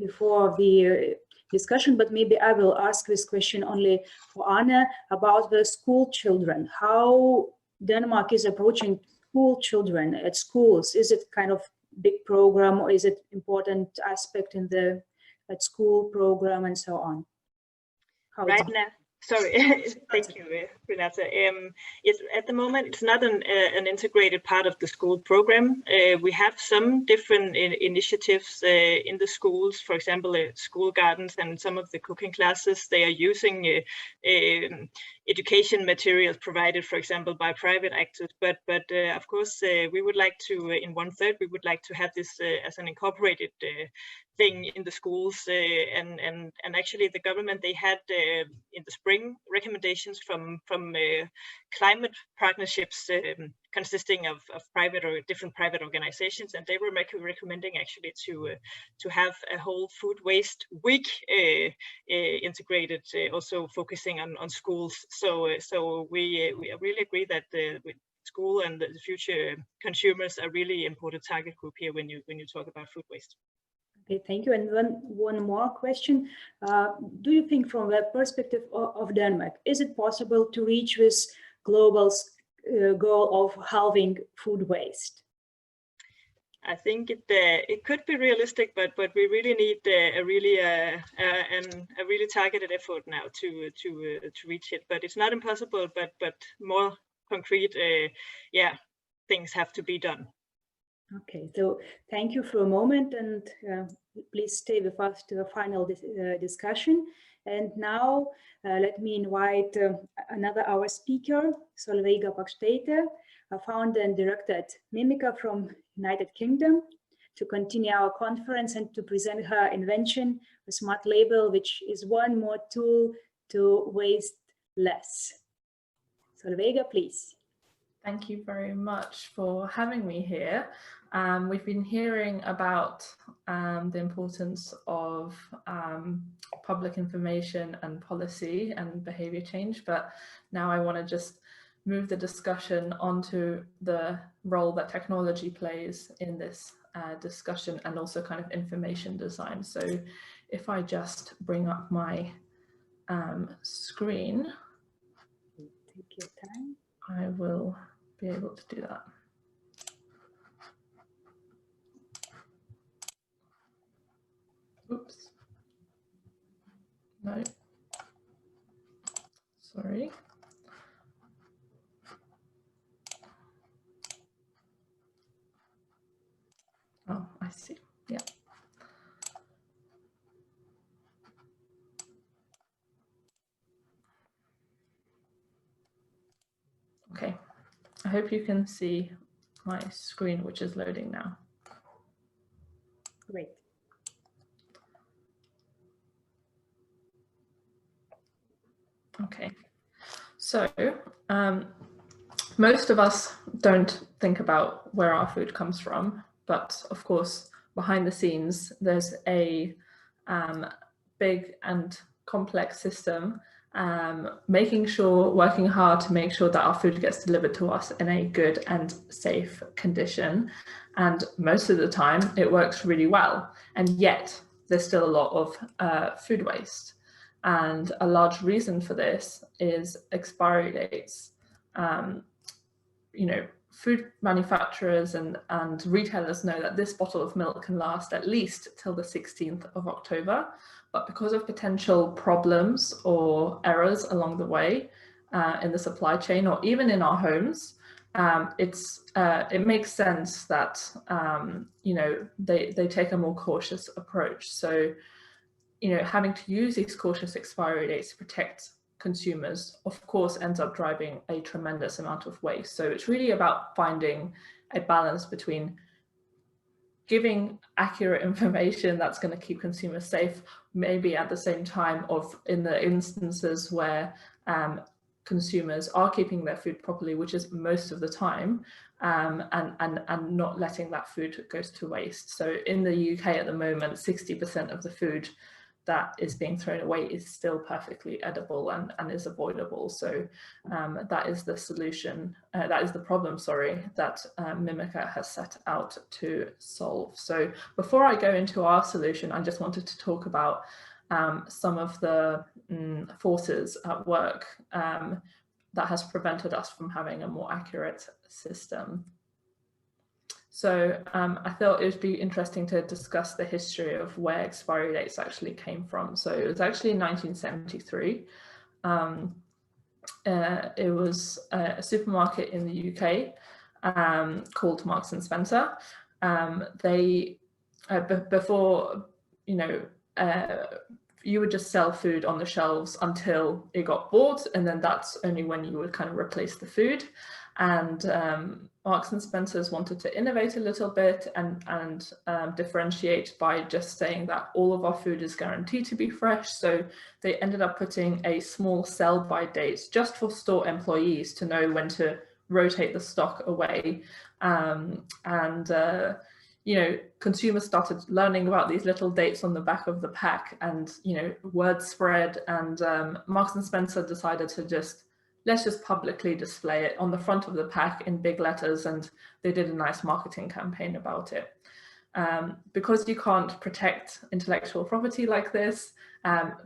before the discussion, but maybe I will ask this question only for Anna about the school children. How Denmark is approaching school children at schools? Is it kind of big program, or is it important aspect in the school program and so on? Right now, sorry, thank you, Renata. It's, at the moment, it's not an integrated part of the school program. We have some different initiatives in the schools, for example, school gardens and some of the cooking classes. They are using education materials provided, for example, by private actors. But of course, we would like to, in 1/3, we would like to have this as an incorporated thing in the schools, and actually the government, they had in the spring recommendations from climate partnerships consisting of private or different private organizations, and they were recommending actually to have a whole food waste week integrated, also focusing on schools. So we really agree that with school and the future consumers are really important target group here when you talk about food waste. Okay, thank you. And one more question. Do you think from the perspective of Denmark, is it possible to reach this global goal of halving food waste? I think it could be realistic, but we really need a really targeted effort now to reach it. But it's not impossible, but more concrete, things have to be done. Okay, so thank you for a moment, and please stay with us to the final discussion. And now let me invite our speaker, Solveiga Pakštaitė, a founder and director at Mimica from United Kingdom, to continue our conference and to present her invention, a smart label, which is one more tool to waste less. Solveiga, please. Thank you very much for having me here. We've been hearing about the importance of public information and policy and behavior change, but now I want to just move the discussion onto the role that technology plays in this discussion, and also kind of information design. So if I just bring up my screen, take your time. I will be able to do that. Oops. No. Sorry. Oh, I see. Yeah. Okay. I hope you can see my screen, which is loading now. Great. Okay, so most of us don't think about where our food comes from, but of course, behind the scenes, there's a big and complex system working hard to make sure that our food gets delivered to us in a good and safe condition. And most of the time it works really well. And yet there's still a lot of food waste. And a large reason for this is expiry dates. Food manufacturers and retailers know that this bottle of milk can last at least till the 16th of October. But because of potential problems or errors along the way in the supply chain or even in our homes, it makes sense that they take a more cautious approach. So having to use these cautious expiry dates to protect consumers, of course, ends up driving a tremendous amount of waste. So it's really about finding a balance between giving accurate information that's going to keep consumers safe, maybe at the same time in the instances where consumers are keeping their food properly, which is most of the time, and not letting that food go to waste. So in the UK at the moment, 60% of the food that is being thrown away is still perfectly edible and is avoidable. So that is the solution, that is the problem, sorry, that Mimica has set out to solve. So before I go into our solution, I just wanted to talk about some of the forces at work that has prevented us from having a more accurate system. So I thought it would be interesting to discuss the history of where expiry dates actually came from. So it was actually in 1973. It was a supermarket in the UK called Marks and Spencer. They, before, you would just sell food on the shelves until it got bought, and then that's only when you would kind of replace the food. And Marks and Spencer's wanted to innovate a little bit and differentiate by just saying that all of our food is guaranteed to be fresh. So they ended up putting a small sell-by date just for store employees to know when to rotate the stock away. Consumers started learning about these little dates on the back of the pack, and word spread, and Marks and Spencer decided to let's just publicly display it on the front of the pack in big letters, and they did a nice marketing campaign about it. Because you can't protect intellectual property like this,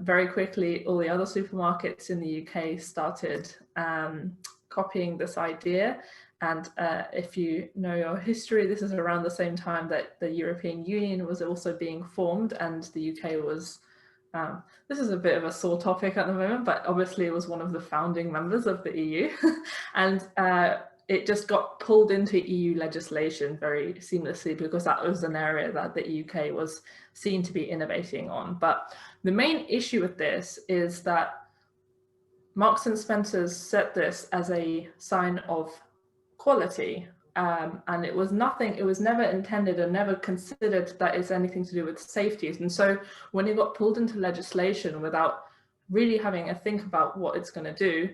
very quickly all the other supermarkets in the UK started copying this idea. And if you know your history, this is around the same time that the European Union was also being formed, and the UK was, this is a bit of a sore topic at the moment, but obviously it was one of the founding members of the EU. And it just got pulled into EU legislation very seamlessly because that was an area that the UK was seen to be innovating on. But the main issue with this is that Marks and Spencer's set this as a sign of quality, and it was never intended and never considered that it's anything to do with safety. And so when it got pulled into legislation without really having a think about what it's going to do,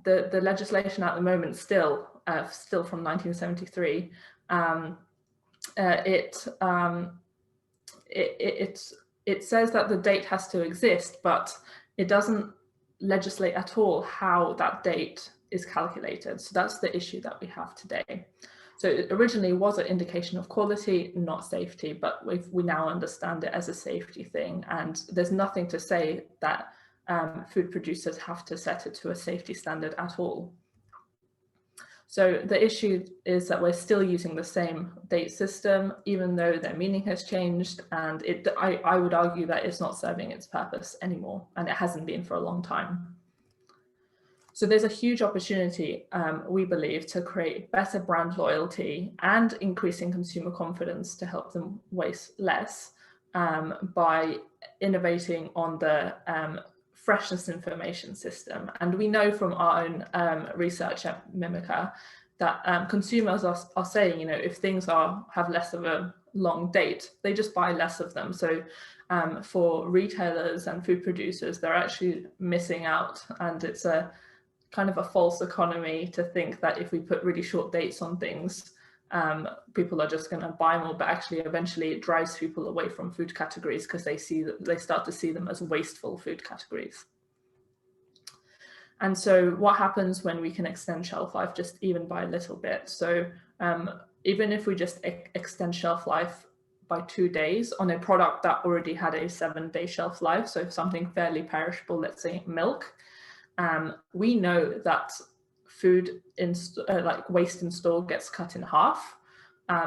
the legislation at the moment still from 1973, it says that the date has to exist, but it doesn't legislate at all how that date is calculated. So that's the issue that we have today. So it originally was an indication of quality, not safety, but we now understand it as a safety thing. And there's nothing to say that food producers have to set it to a safety standard at all. So the issue is that we're still using the same date system, even though their meaning has changed. And I would argue that it's not serving its purpose anymore, and it hasn't been for a long time. So there's a huge opportunity, we believe, to create better brand loyalty and increasing consumer confidence to help them waste less by innovating on the freshness information system. And we know from our own research at Mimica that consumers are saying, if things have less of a long date, they just buy less of them. So for retailers and food producers, they're actually missing out, and it's a kind of a false economy to think that if we put really short dates on things, people are just going to buy more, but actually eventually it drives people away from food categories because they start to see them as wasteful food categories. And so what happens when we can extend shelf life just even by a little bit? So even if we just extend shelf life by 2 days on a product that already had a 7-day shelf life, so something fairly perishable, let's say milk, we know that food in like waste in store gets cut in half.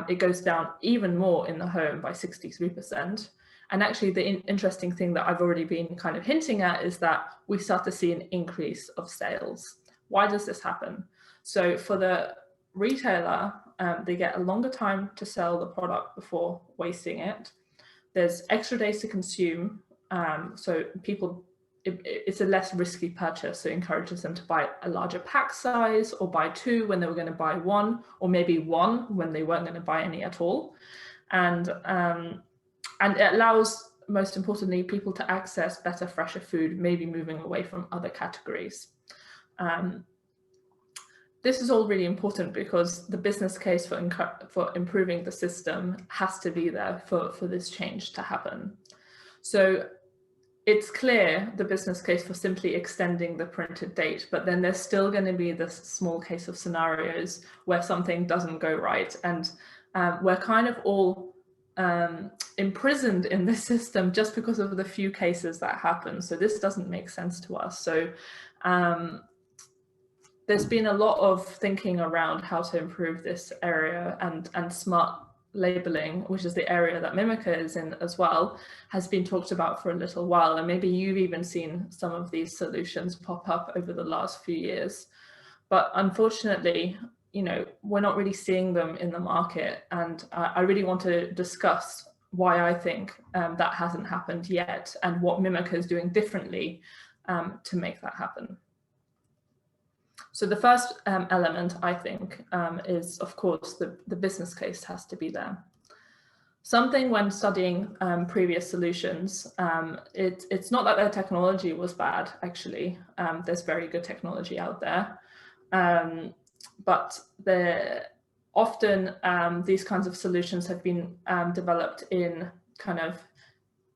It goes down even more in the home by 63%. And actually the interesting thing that I've already been kind of hinting at is that we start to see an increase of sales. Why does this happen? So for the retailer, they get a longer time to sell the product before wasting it. There's extra days to consume. So people, it's a less risky purchase. So it encourages them to buy a larger pack size or buy 2 when they were going to buy 1, or maybe 1 when they weren't going to buy any at all. And it allows, most importantly, people to access better, fresher food, maybe moving away from other categories. This is all really important because the business case for improving the system has to be there for this change to happen. So it's clear, the business case, for simply extending the printed date, but then there's still going to be this small case of scenarios where something doesn't go right. And we're kind of all imprisoned in this system just because of the few cases that happen. So this doesn't make sense to us. So there's been a lot of thinking around how to improve this area, and smart labeling, which is the area that Mimica is in as well, has been talked about for a little while. And maybe you've even seen some of these solutions pop up over the last few years. But unfortunately, you know, we're not really seeing them in the market. And I really want to discuss why I think that hasn't happened yet and what Mimica is doing differently to make that happen. So the first element, I think, is, of course, the business case has to be there. Something when studying previous solutions, it's not that their technology was bad, actually. There's very good technology out there. But often these kinds of solutions have been developed in kind of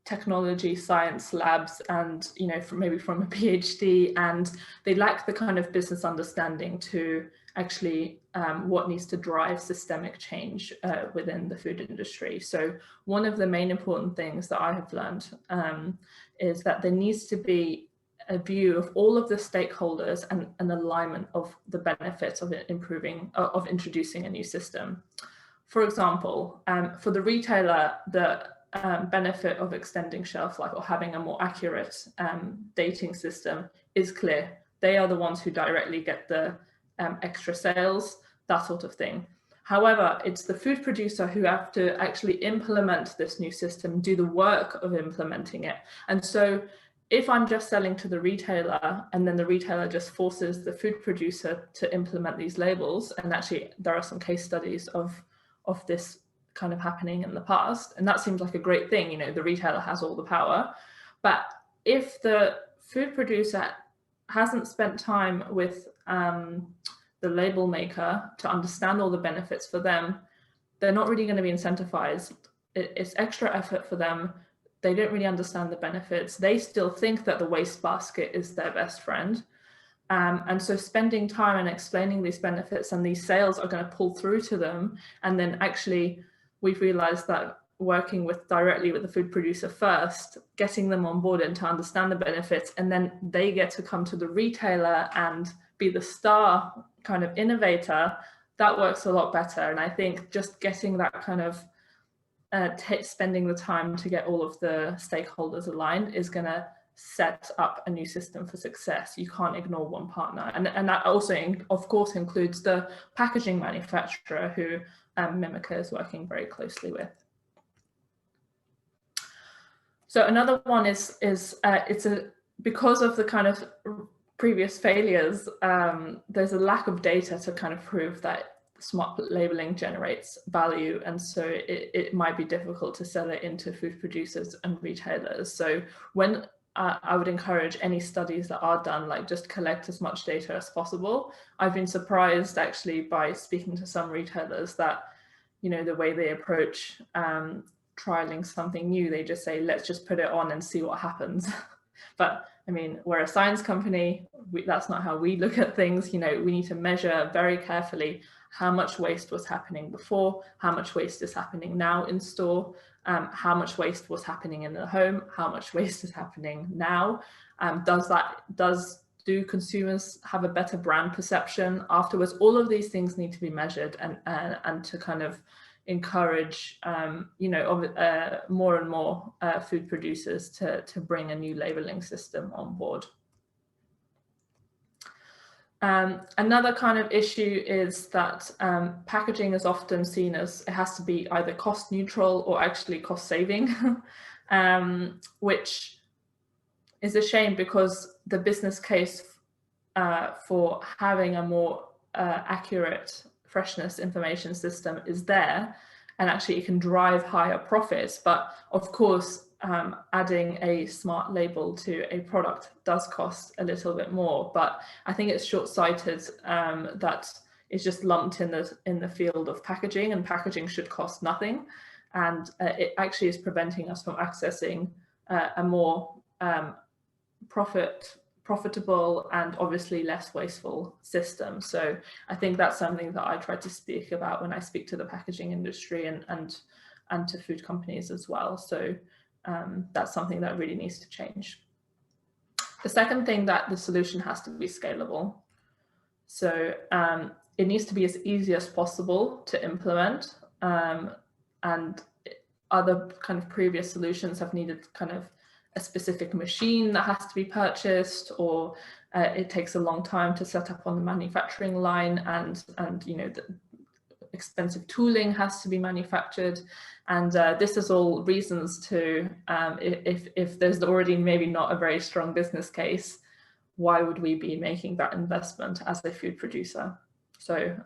technology science labs, and maybe from a PhD, and they lack the kind of business understanding to actually what needs to drive systemic change within the food industry. So one of the main important things that I have learned is that there needs to be a view of all of the stakeholders and an alignment of the benefits of introducing a new system. For example, for the retailer, the benefit of extending shelf life or having a more accurate dating system is clear. They are the ones who directly get the extra sales, that sort of thing. However, it's the food producer who have to actually implement this new system, do the work of implementing it. And so if I'm just selling to the retailer and then the retailer just forces the food producer to implement these labels, and actually there are some case studies of this kind of happening in the past, and that seems like a great thing, the retailer has all the power. But if the food producer hasn't spent time with the label maker to understand all the benefits for them, they're not really going to be incentivized. It's extra effort for them. They don't really understand the benefits. They still think that the waste basket is their best friend. And so spending time and explaining these benefits and these sales are going to pull through to them. And then actually we've realized that working directly with the food producer first, getting them on board and to understand the benefits, and then they get to come to the retailer and be the star kind of innovator, that works a lot better. And I think just getting that kind of spending the time to get all of the stakeholders aligned is going to set up a new system for success. You can't ignore one partner. And that also, of course, includes the packaging manufacturer who Mimica is working very closely with. So another one is because of the kind of previous failures, there's a lack of data to kind of prove that smart labeling generates value, and so it might be difficult to sell it into food producers and retailers. So when I would encourage any studies that are done, like just collect as much data as possible. I've been surprised actually by speaking to some retailers that, the way they approach trialing something new, they just say, let's just put it on and see what happens. But I mean, we're a science company, that's not how we look at things. You know, we need to measure very carefully how much waste was happening before, how much waste is happening now in store, how much waste was happening in the home, how much waste is happening now. Do consumers have a better brand perception afterwards? All of these things need to be measured and to kind of encourage, you know, more and more food producers to bring a new labeling system on board. Another kind of issue is that packaging is often seen as it has to be either cost neutral or actually cost saving, which is a shame because the business case for having a more accurate freshness information system is there, and actually it can drive higher profits. But of course, adding a smart label to a product does cost a little bit more, but I think it's short-sighted that it's just lumped in the field of packaging, and packaging should cost nothing, and it actually is preventing us from accessing a more profitable and obviously less wasteful system. So I think that's something that I try to speak about when I speak to the packaging industry and to food companies as well. So that's something that really needs to change. The second thing, that the solution has to be scalable. So it needs to be as easy as possible to implement, and other kind of previous solutions have needed kind of a specific machine that has to be purchased, or it takes a long time to set up on the manufacturing line, and you know, the expensive tooling has to be manufactured. And this is all reasons to, if there's already maybe not a very strong business case, why would we be making that investment as a food producer? So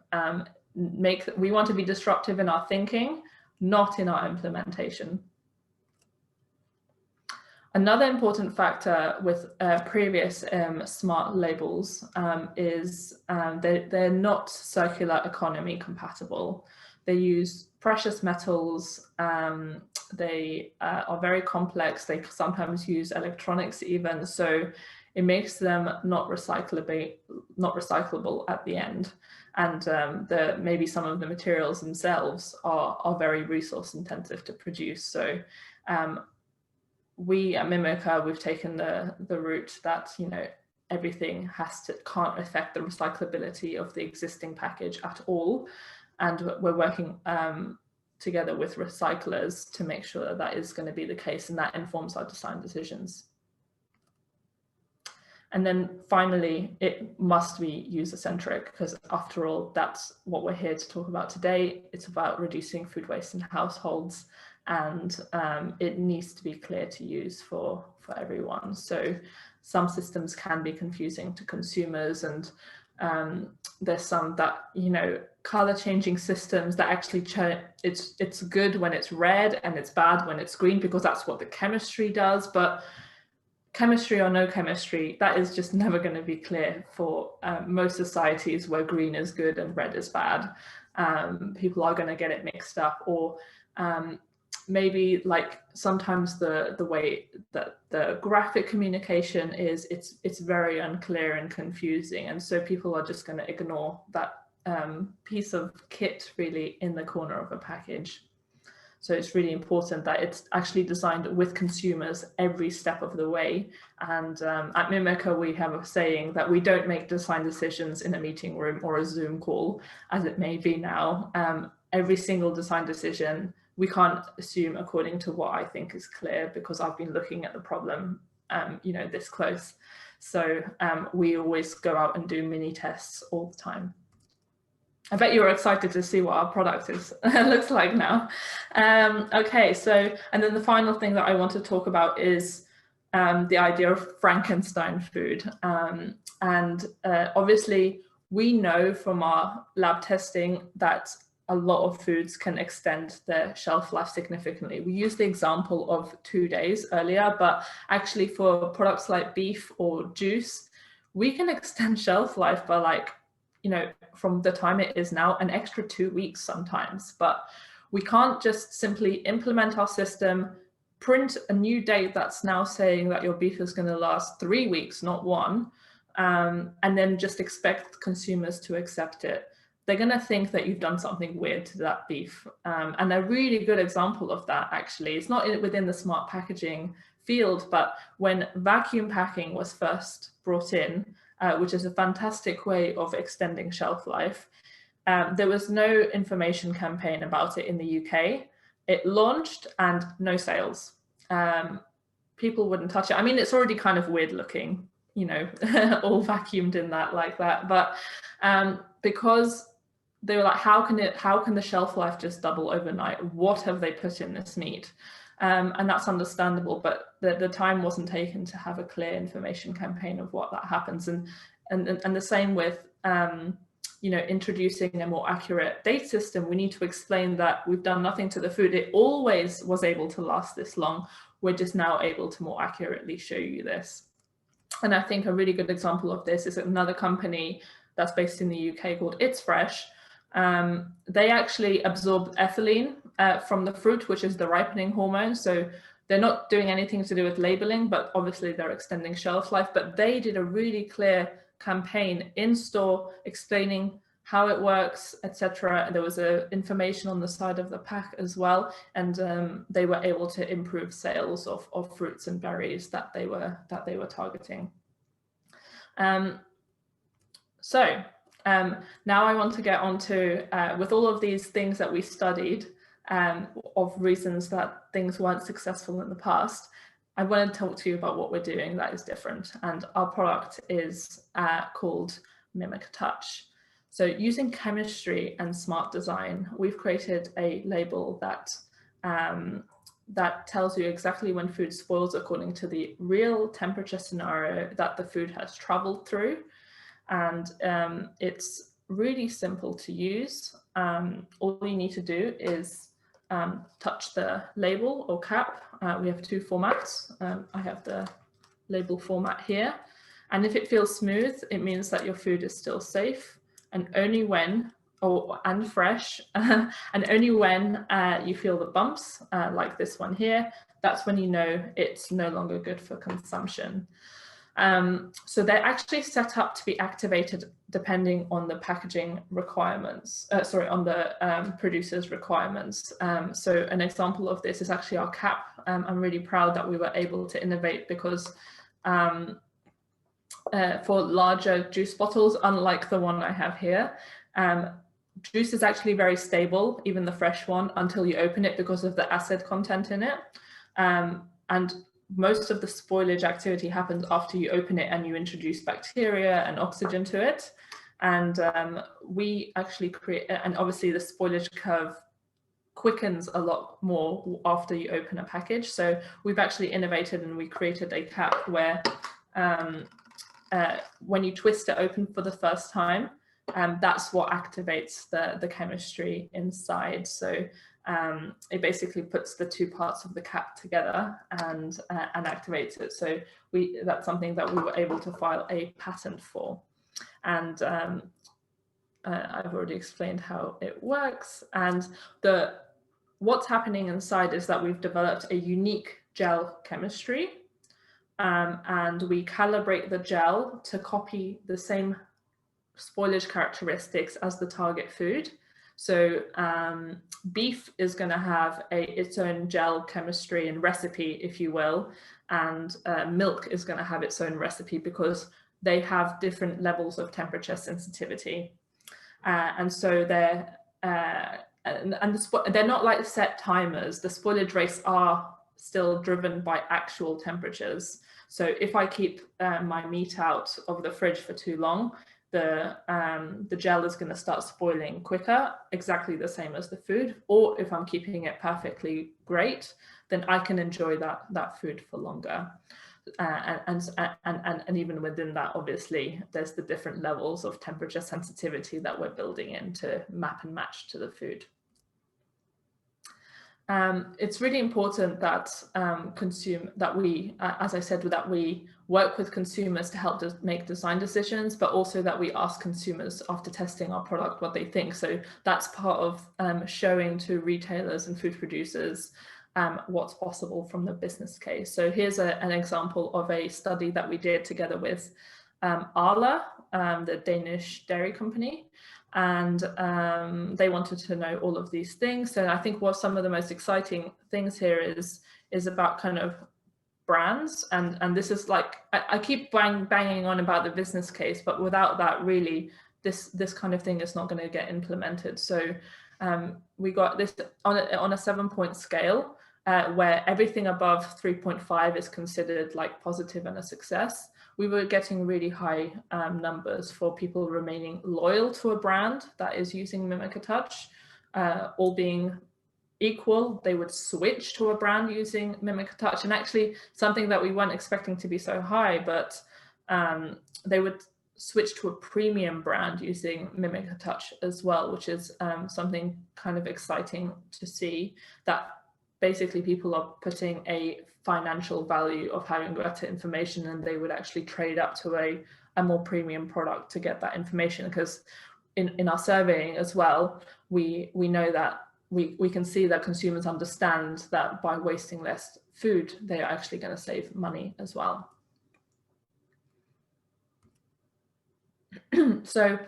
we want to be disruptive in our thinking, not in our implementation. Another important factor with previous smart labels is they're not circular economy compatible. They use precious metals, they are very complex, they sometimes use electronics even, so it makes them not recyclable at the end. And maybe some of the materials themselves are very resource intensive to produce. So we at Mimica, we've taken the route that, you know, everything can't affect the recyclability of the existing package at all. And we're working together with recyclers to make sure that that is going to be the case, and that informs our design decisions. And then finally, it must be user-centric, because after all, that's what we're here to talk about today. It's about reducing food waste in households, and it needs to be clear to use for everyone. So some systems can be confusing to consumers, and there's some that, you know, color changing systems that actually it's good when it's red and it's bad when it's green, because that's what the chemistry does. But chemistry or no chemistry, that is just never going to be clear for most societies where green is good and red is bad. People are going to get it mixed up, or maybe like sometimes the way that the graphic communication is, it's very unclear and confusing, and so people are just going to ignore that piece of kit really in the corner of a package. So it's really important that it's actually designed with consumers every step of the way. And at Mimica, we have a saying that we don't make design decisions in a meeting room or a Zoom call, as it may be now. Every single design decision, we can't assume according to what I think is clear, because I've been looking at the problem, you know, this close. So we always go out and do mini tests all the time. I bet you're excited to see what our product looks like now. Okay, so, and then the final thing that I want to talk about is the idea of Frankenstein food. Obviously, we know from our lab testing that a lot of foods can extend their shelf life significantly. We used the example of 2 days earlier, but actually for products like beef or juice, we can extend shelf life by, like, you know, from the time it is now, an extra 2 weeks sometimes. But we can't just simply implement our system, print a new date that's now saying that your beef is going to last 3 weeks, not 1, and then just expect consumers to accept it, they're going to think that you've done something weird to that beef. And a really good example of that, actually, it's not within the smart packaging field, but when vacuum packing was first brought in, which is a fantastic way of extending shelf life, there was no information campaign about it in the UK. It launched and no sales. People wouldn't touch it. I mean, it's already kind of weird looking, you know, all vacuumed in that like that. But because they were like, how can the shelf life just double overnight? What have they put in this meat? And that's understandable, but the time wasn't taken to have a clear information campaign of what that happens. And the same with, you know, introducing a more accurate date system. We need to explain that we've done nothing to the food. It always was able to last this long. We're just now able to more accurately show you this. And I think a really good example of this is another company that's based in the UK called It's Fresh. They actually absorb ethylene from the fruit, which is the ripening hormone. So they're not doing anything to do with labeling, but obviously they're extending shelf life. But they did a really clear campaign in store explaining how it works, etc. There was information on the side of the pack as well, and they were able to improve sales of fruits and berries that they were targeting. Now I want to get on to, with all of these things that we studied, of reasons that things weren't successful in the past, I want to talk to you about what we're doing that is different. And our product is called Mimic Touch. So using chemistry and smart design, we've created a label that that tells you exactly when food spoils according to the real temperature scenario that the food has traveled through. And it's really simple to use. All you need to do is touch the label or cap. We have two formats. I have the label format here. And if it feels smooth, it means that your food is still safe. And only when, and fresh, and only when you feel the bumps, like this one here, that's when you know it's no longer good for consumption. So they're actually set up to be activated depending on the packaging requirements, on the producer's requirements. So an example of this is actually our cap. I'm really proud that we were able to innovate because for larger juice bottles, unlike the one I have here, juice is actually very stable, even the fresh one, until you open it because of the acid content in it. And most of the spoilage activity happens after you open it and you introduce bacteria and oxygen to it. And we actually create, and obviously the spoilage curve quickens a lot more after you open a package. So we've actually innovated and we created a cap where when you twist it open for the first time, that's what activates the chemistry inside. So it basically puts the two parts of the cap together and activates it. So that's something that we were able to file a patent for. And I've already explained how it works. And what's happening inside is that we've developed a unique gel chemistry, and we calibrate the gel to copy the same spoilage characteristics as the target food. So beef is going to have its own gel chemistry and recipe, if you will, and milk is going to have its own recipe because they have different levels of temperature sensitivity. And so they're not like set timers. The spoilage rates are still driven by actual temperatures. So if I keep my meat out of the fridge for too long, the gel is going to start spoiling quicker, exactly the same as the food. Or if I'm keeping it perfectly great, then I can enjoy that food for longer. And even within that, obviously, there's the different levels of temperature sensitivity that we're building in to map and match to the food. It's really important that as I said, that we work with consumers to help make design decisions, but also that we ask consumers after testing our product what they think. So that's part of showing to retailers and food producers what's possible from the business case. So here's an example of a study that we did together with Arla, the Danish dairy company, and they wanted to know all of these things. So I think what some of the most exciting things here is about kind of brands, and this is like, I keep banging on about the business case, but without that, really this kind of thing is not going to get implemented. So we got this on a 7-point scale, where everything above 3.5 is considered like positive and a success. We were getting really high numbers for people remaining loyal to a brand that is using Mimic-a-Touch. All being equal, they would switch to a brand using Mimic-a-Touch, and actually something that we weren't expecting to be so high, but they would switch to a premium brand using Mimic-a-Touch as well, which is something kind of exciting to see, that basically people are putting a financial value of having better information, and they would actually trade up to a more premium product to get that information. Because in our surveying as well, we know that we can see that consumers understand that by wasting less food, they are actually going to save money as well. So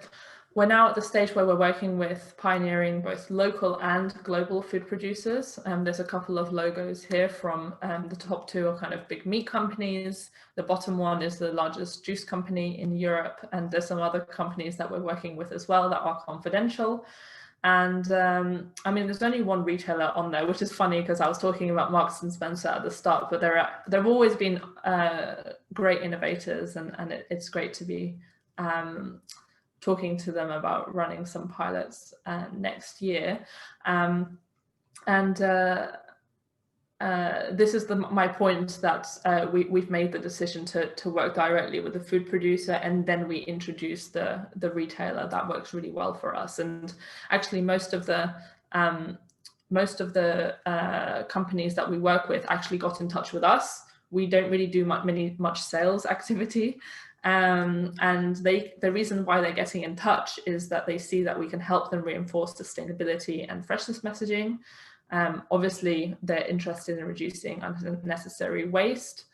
we're now at the stage where we're working with pioneering both local and global food producers. There's a couple of logos here from the top two are kind of big meat companies. The bottom one is the largest juice company in Europe. And there's some other companies that we're working with as well that are confidential. And I mean, there's only one retailer on there, which is funny because I was talking about Marks and Spencer at the start, but they've always been great innovators, and it's great to be talking to them about running some pilots next year. This is my point, that we've made the decision to work directly with the food producer, and then we introduce the retailer. That works really well for us. And actually most of the companies that we work with actually got in touch with us. We don't really do much sales activity. And the reason why they're getting in touch is that they see that we can help them reinforce sustainability and freshness messaging. Obviously, they're interested in reducing unnecessary waste,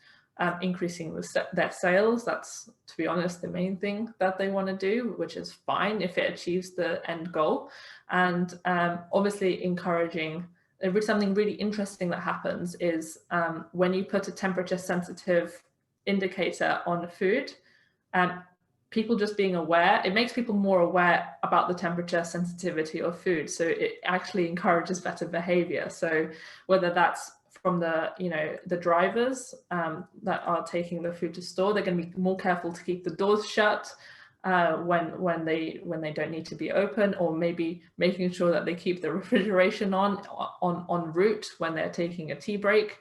increasing their sales. That's, to be honest, the main thing that they want to do, which is fine if it achieves the end goal. And obviously encouraging, something really interesting that happens is when you put a temperature sensitive indicator on food, people just being aware, it makes people more aware about the temperature sensitivity of food. So it actually encourages better behavior. So whether that's from the drivers that are taking the food to store, they're going to be more careful to keep the doors shut when they don't need to be open, or maybe making sure that they keep the refrigeration on route when they're taking a tea break.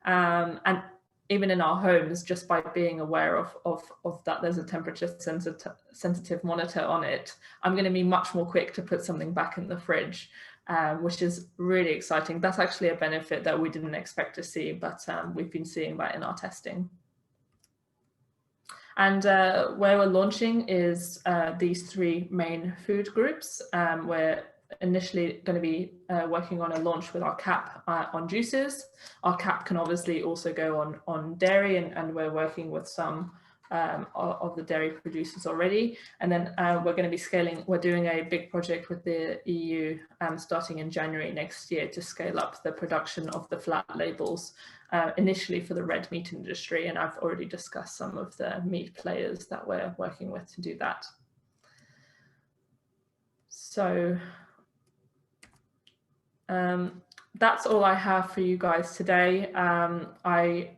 And even in our homes, just by being aware of that there's a temperature sensitive monitor on it, I'm going to be much more quick to put something back in the fridge, which is really exciting. That's actually a benefit that we didn't expect to see, but we've been seeing that in our testing. And where we're launching is these three main food groups. We're initially going to be working on a launch with our cap on juices. Our cap can obviously also go on dairy, and we're working with some of the dairy producers already. And then we're going to be scaling, we're doing a big project with the EU starting in January next year to scale up the production of the flat labels, initially for the red meat industry. And I've already discussed some of the meat players that we're working with to do that. So that's all I have for you guys today. I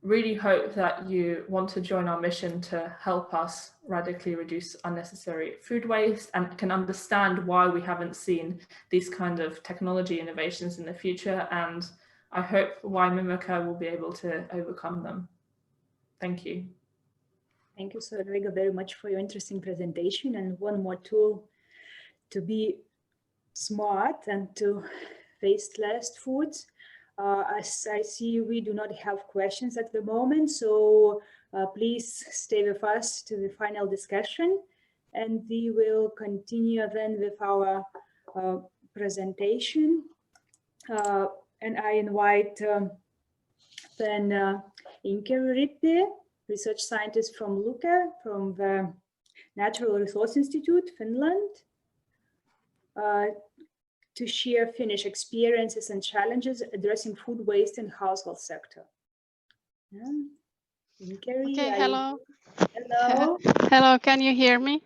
really hope that you want to join our mission to help us radically reduce unnecessary food waste, and can understand why we haven't seen these kind of technology innovations in the future. And I hope why Mimica will be able to overcome them. Thank you. Thank you, Solveiga, very much for your interesting presentation. And one more tool to be smart and to waste less food. As I see, we do not have questions at the moment, so please stay with us to the final discussion, and we will continue then with our presentation. And I invite then Sinkevičius research scientist from Luke, from the Natural Resource Institute, Finland, to share Finnish experiences and challenges addressing food waste in household sector. Okay, hello. Hello. Hello, can you hear me?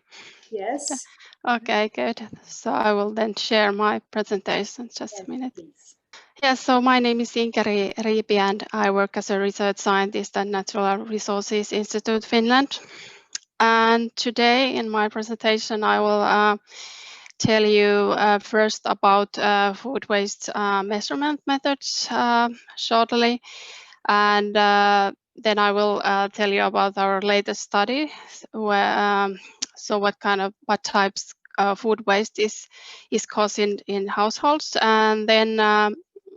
Yes. Okay, good. So I will then share my presentation, just a minute. Please. Yes, so my name is Sinkevičius and I work as a research scientist at Natural Resources Institute, Finland. And today in my presentation, I will tell you first about food waste measurement methods shortly. And then I will tell you about our latest study, where so what types of food waste is caused in households, and then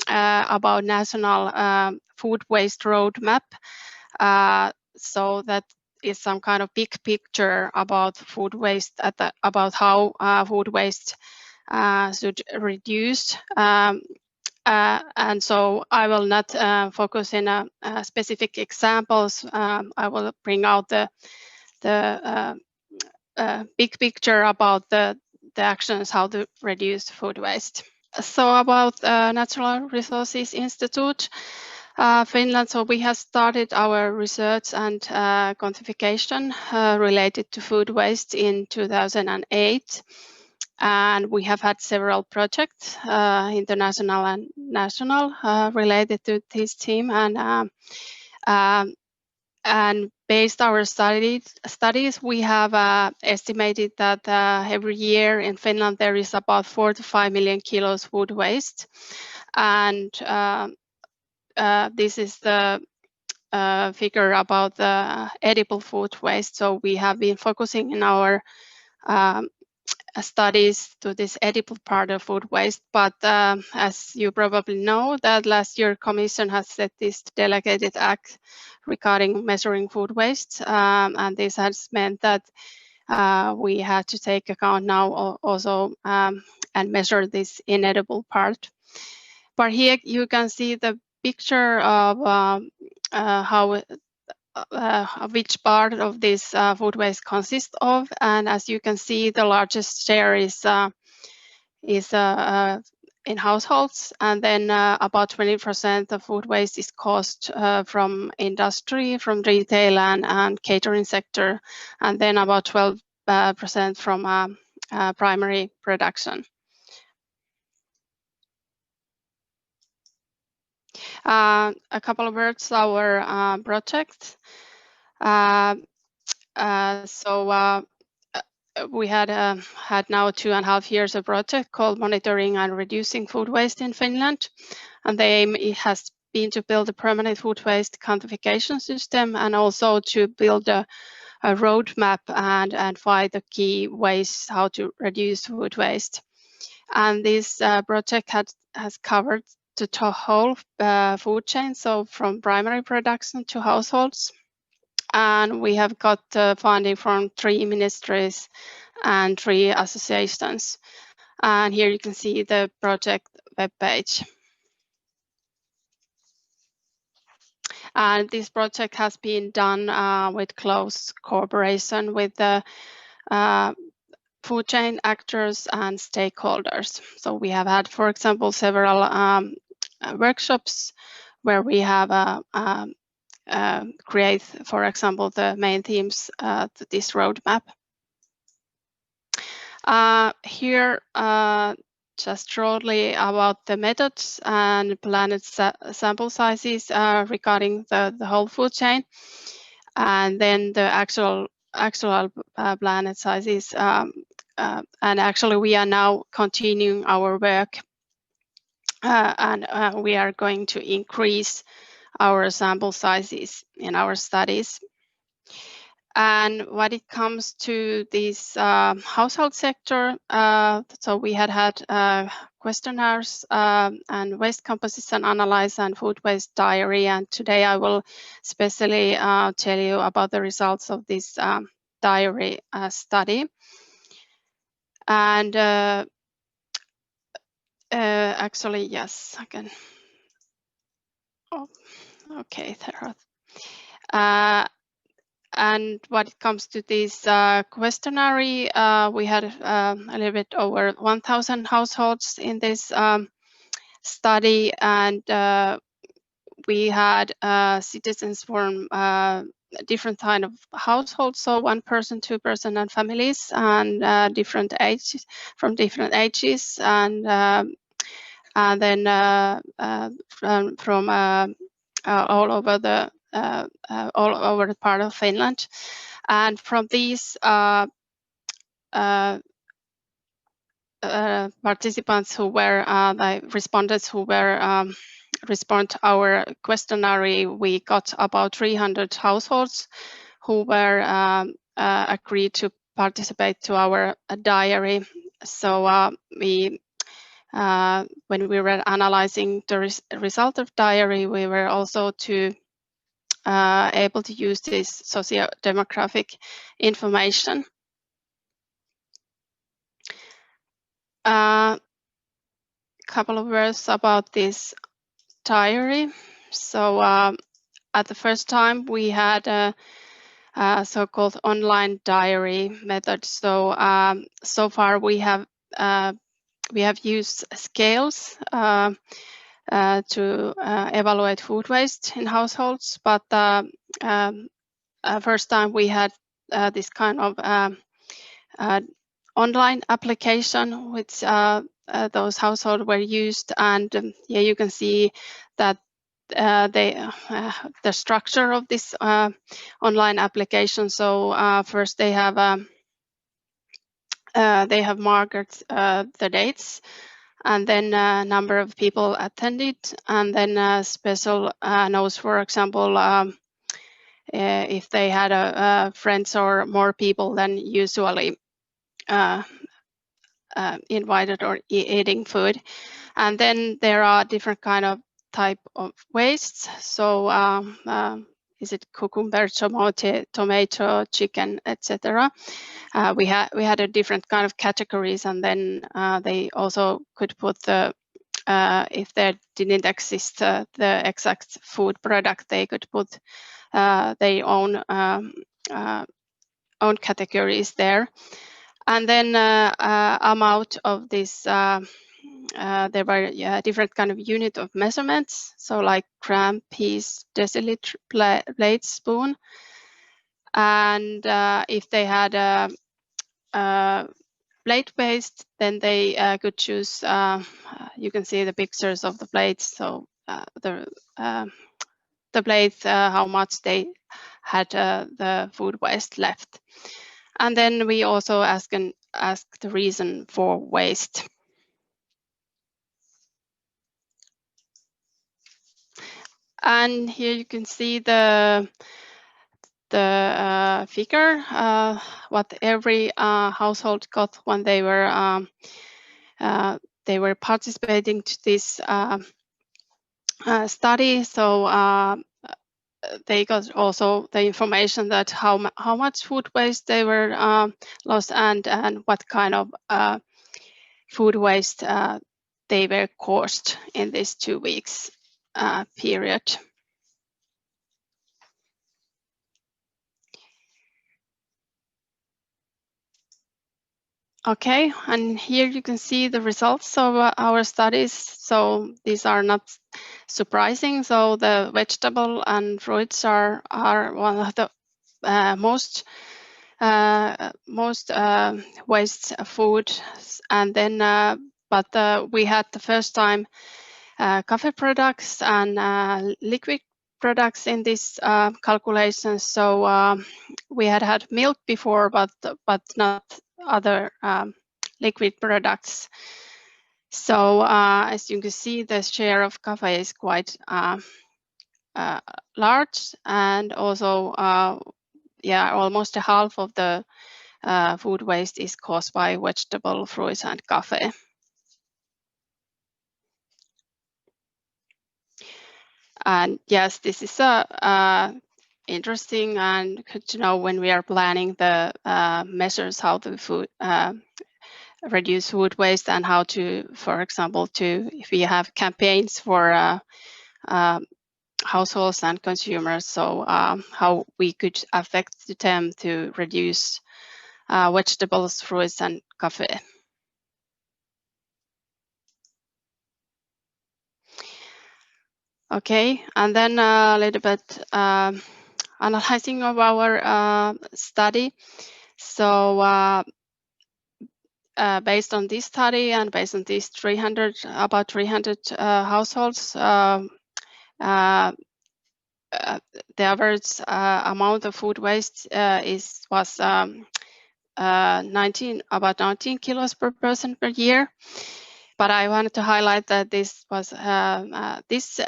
about national food waste roadmap. So that is some kind of big picture about food waste, about how food waste should reduce. And so I will not focus in specific examples. I will bring out the big picture about the actions, how to reduce food waste. So about Natural Resources Institute, Finland. So we have started our research and quantification related to food waste in 2008. And we have had several projects, international and national, related to this theme. And based our studies, we have estimated that every year in Finland there is about 4 to 5 million kilos food waste. And this is the figure about the edible food waste. So we have been focusing in our studies to this edible part of food waste, but as you probably know, that last year Commission has set this delegated act regarding measuring food waste, and this has meant that we had to take account now also and measure this inedible part. But here you can see the picture of how which part of this food waste consists of, and as you can see, the largest share is in households, and then about 20% of food waste is caused from industry, from retail and catering sector, and then about 12% from primary production. A couple of words our project. We had now 2.5 years of project called Monitoring and Reducing Food Waste in Finland, and the aim has been to build a permanent food waste quantification system and also to build a roadmap and find the key ways how to reduce food waste. And this project has covered the whole food chain, so from primary production to households. And we have got funding from 3 ministries and 3 associations. And here you can see the project webpage. And this project has been done with close cooperation with the food chain actors and stakeholders. So we have had, for example, several workshops where we have create, for example, the main themes to this roadmap. Here, just shortly about the methods and planned sample sizes regarding the whole food chain, and then the actual planned sizes. And actually, we are now continuing our work, and we are going to increase our sample sizes in our studies. And when it comes to this household sector, so we had questionnaires and waste composition analysis and food waste diary. And today I will especially tell you about the results of this diary study. And actually, yes, I can. Oh, okay, there are. And when it comes to this questionnaire, we had a little bit over 1,000 households in this study, and we had citizens from different kind of households, so 1 person, 2 person, and families, and different ages, from different ages, and then from all over the part of Finland. And from these participants who were the respondents who were respond to our questionnaire, we got about 300 households who were agreed to participate to our diary. So we when we were analyzing the result of diary, we were also able to use this socio-demographic information. Couple of words about this diary. So at the first time we had a so-called online diary method. So so far we have used scales to evaluate food waste in households, but first time we had this kind of online application which those households were used, and yeah, you can see that the structure of this online application. So first they have marked the dates, and then number of people attended, and then special notes, for example, if they had friends or more people than usually invited or eating food. And then there are different kind of type of wastes. So is it cucumber, tomato, chicken, etc. We had a different kind of categories, and then they also could put the if there didn't exist the exact food product, they could put their own categories there. And then amount of this, there were different kind of unit of measurements. So like gram, piece, deciliter, plate, spoon. And if they had a plate waste, then they could choose, you can see the pictures of the plates. So the plates, how much they had the food waste left. And then we also ask the reason for waste. And here you can see the figure, what every household got when they were participating to this study. So they got also the information that how much food waste they were lost, and what kind of food waste they were caused in this 2 weeks period. Okay, and here you can see the results of our studies. So these are not surprising. So the vegetable and fruits are one of the most waste food, and then but we had the first time coffee products and liquid products in this calculation. So we had milk before, but not other liquid products. So as you can see, the share of coffee is quite large, and also almost a half of the food waste is caused by vegetable, fruits, and coffee. And yes, this is interesting and good to know when we are planning the measures how to reduce food waste, and how to, for example, if we have campaigns for households and consumers. So how we could affect them to reduce vegetables, fruits, and coffee. Okay, and then a little bit analyzing of our study. So based on this study and based on these about 300 households, the average amount of food waste was about 19 kilos per person per year. But I wanted to highlight that this was this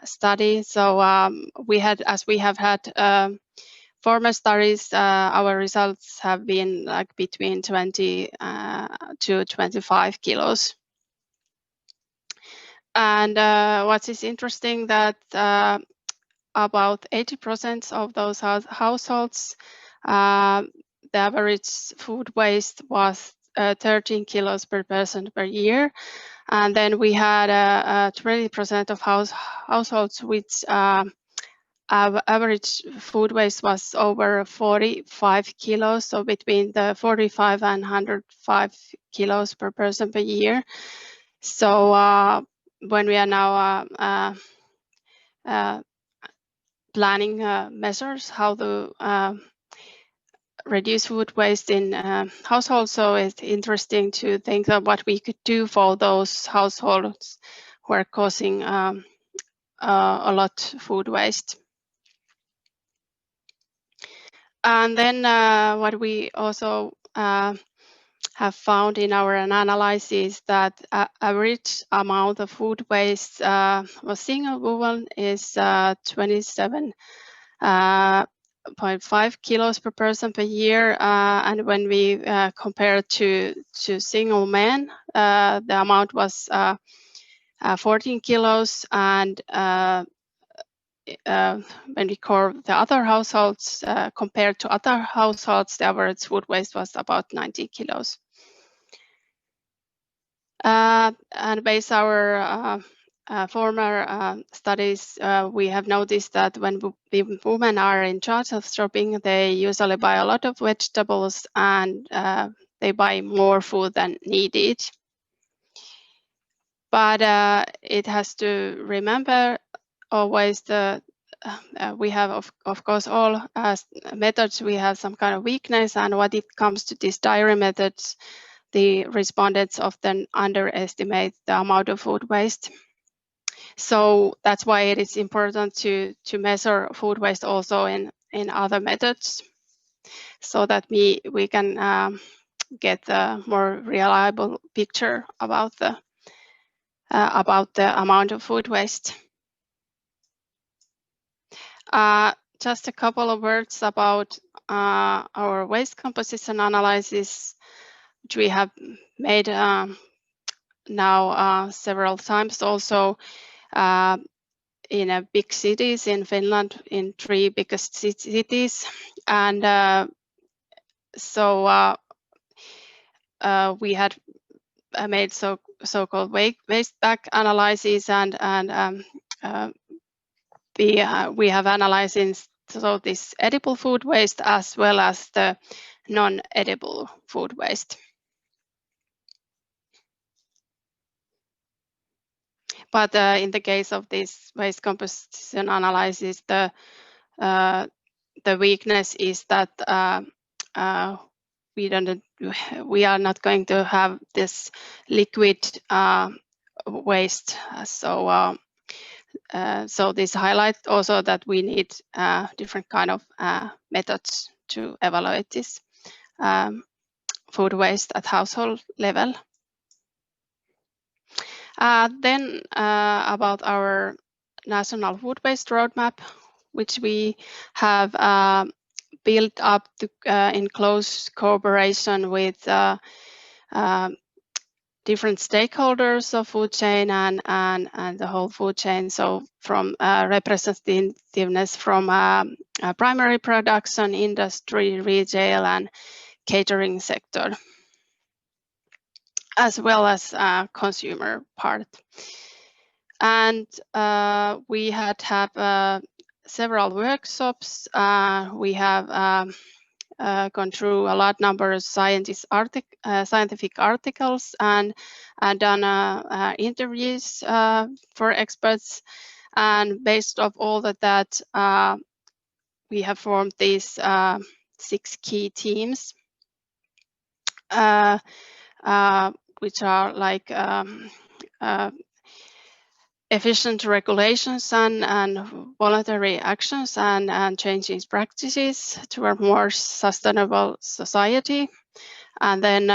study. So as we have had former studies, our results have been like between 20 to 25 kilos. And what is interesting that about 80% of those households, the average food waste was 13 kilos per person per year. And then we had 20% of households which average food waste was over 45 kilos, so between the 45 and 105 kilos per person per year. So when we are now planning measures how to reduce food waste in households, so it's interesting to think of what we could do for those households who are causing a lot of food waste. And then what we also have found in our analysis that average amount of food waste for single woman is 27.5 kilos per person per year. And when we compare to single men, the amount was 14 kilos. And when we compare the other households, compared to other households, the average food waste was about 90 kilos. And based on our former studies, we have noticed that when women are in charge of shopping, they usually buy a lot of vegetables and they buy more food than needed. But it has to remember always we have, of course, all methods, we have some kind of weakness. And when it comes to these diary methods, the respondents often underestimate the amount of food waste. So that's why it is important to measure food waste also in other methods, so that we can get a more reliable picture about the amount of food waste. Just a couple of words about our waste composition analysis, which we have made now several times also in big cities in Finland, in 3 biggest cities. And so we had made so-called waste bag analysis, and we have analyzed this edible food waste as well as the non-edible food waste. But in the case of this waste composition analysis, the weakness is that we are not going to have this liquid waste. So this highlights also that we need different kind of methods to evaluate this food waste at household level. Then about our national food waste roadmap, which we have built up in close cooperation with different stakeholders of food chain and the whole food chain. So from representativeness from primary production, industry, retail, and catering sector, as well as consumer part. And we had several workshops. We have gone through a large number of scientific articles and done interviews for experts. And based off all of that, we have formed these 6 key teams, which are like efficient regulations and voluntary actions and changing practices to a more sustainable society. And then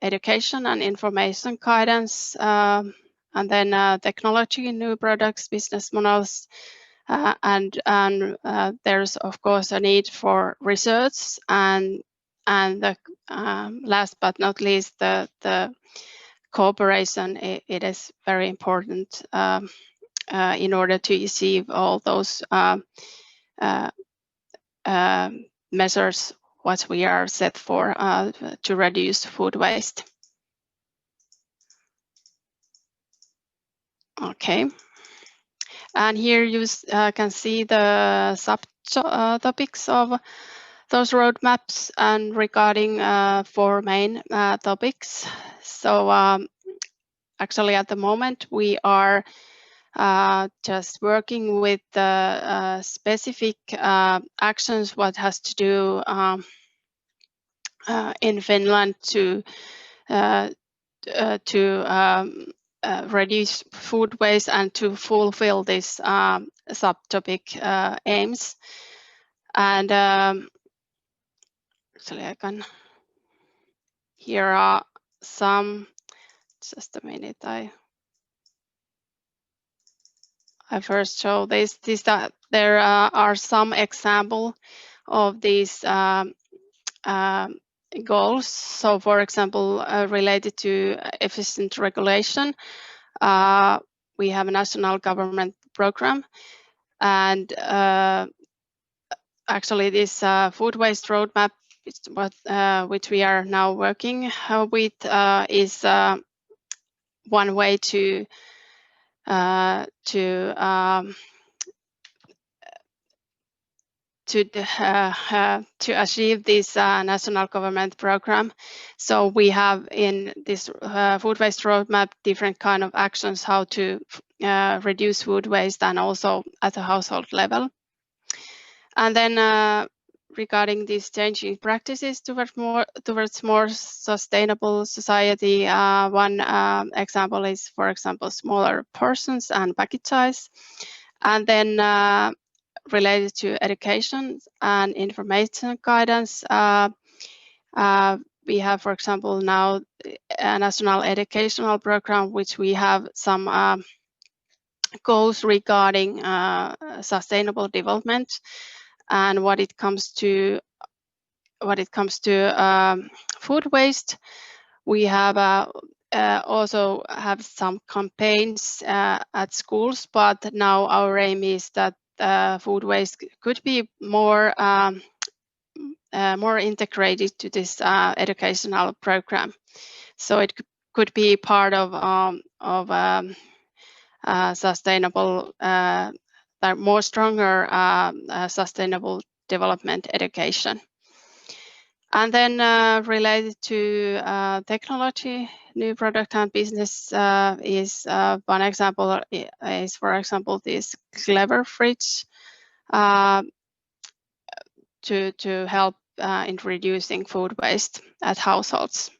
education and information guidance, and then technology, new products, business models, and there's of course a need for research and the last but not least the cooperation. It is very important in order to achieve all those measures what we are set for to reduce food waste. Okay, and here you can see the subtopics of those roadmaps and regarding 4 main topics. So actually at the moment we are just working with the specific actions what has to do in Finland to reduce food waste and to fulfill this subtopic aims. And actually I can, here are some, just a minute, I first show this that there are some example of these goals. So for example, related to efficient regulation, we have a national government program, and actually this food waste roadmap, which we are now working with, is one way to achieve this national government program. So we have in this food waste roadmap different kind of actions how to reduce food waste, and also at a household level. And then regarding these changing practices towards more sustainable society, one example is, for example, smaller portions and package size. And then related to education and information guidance, we have, for example, now a national educational program, which we have some goals regarding sustainable development. And when it comes to food waste, we have also have some campaigns at schools, but now our aim is that food waste could be more integrated to this educational program. So it could be part of sustainable, more stronger sustainable development education. And then related to technology, new product and business is one example. Is, for example, this clever fridge to help in reducing food waste at households.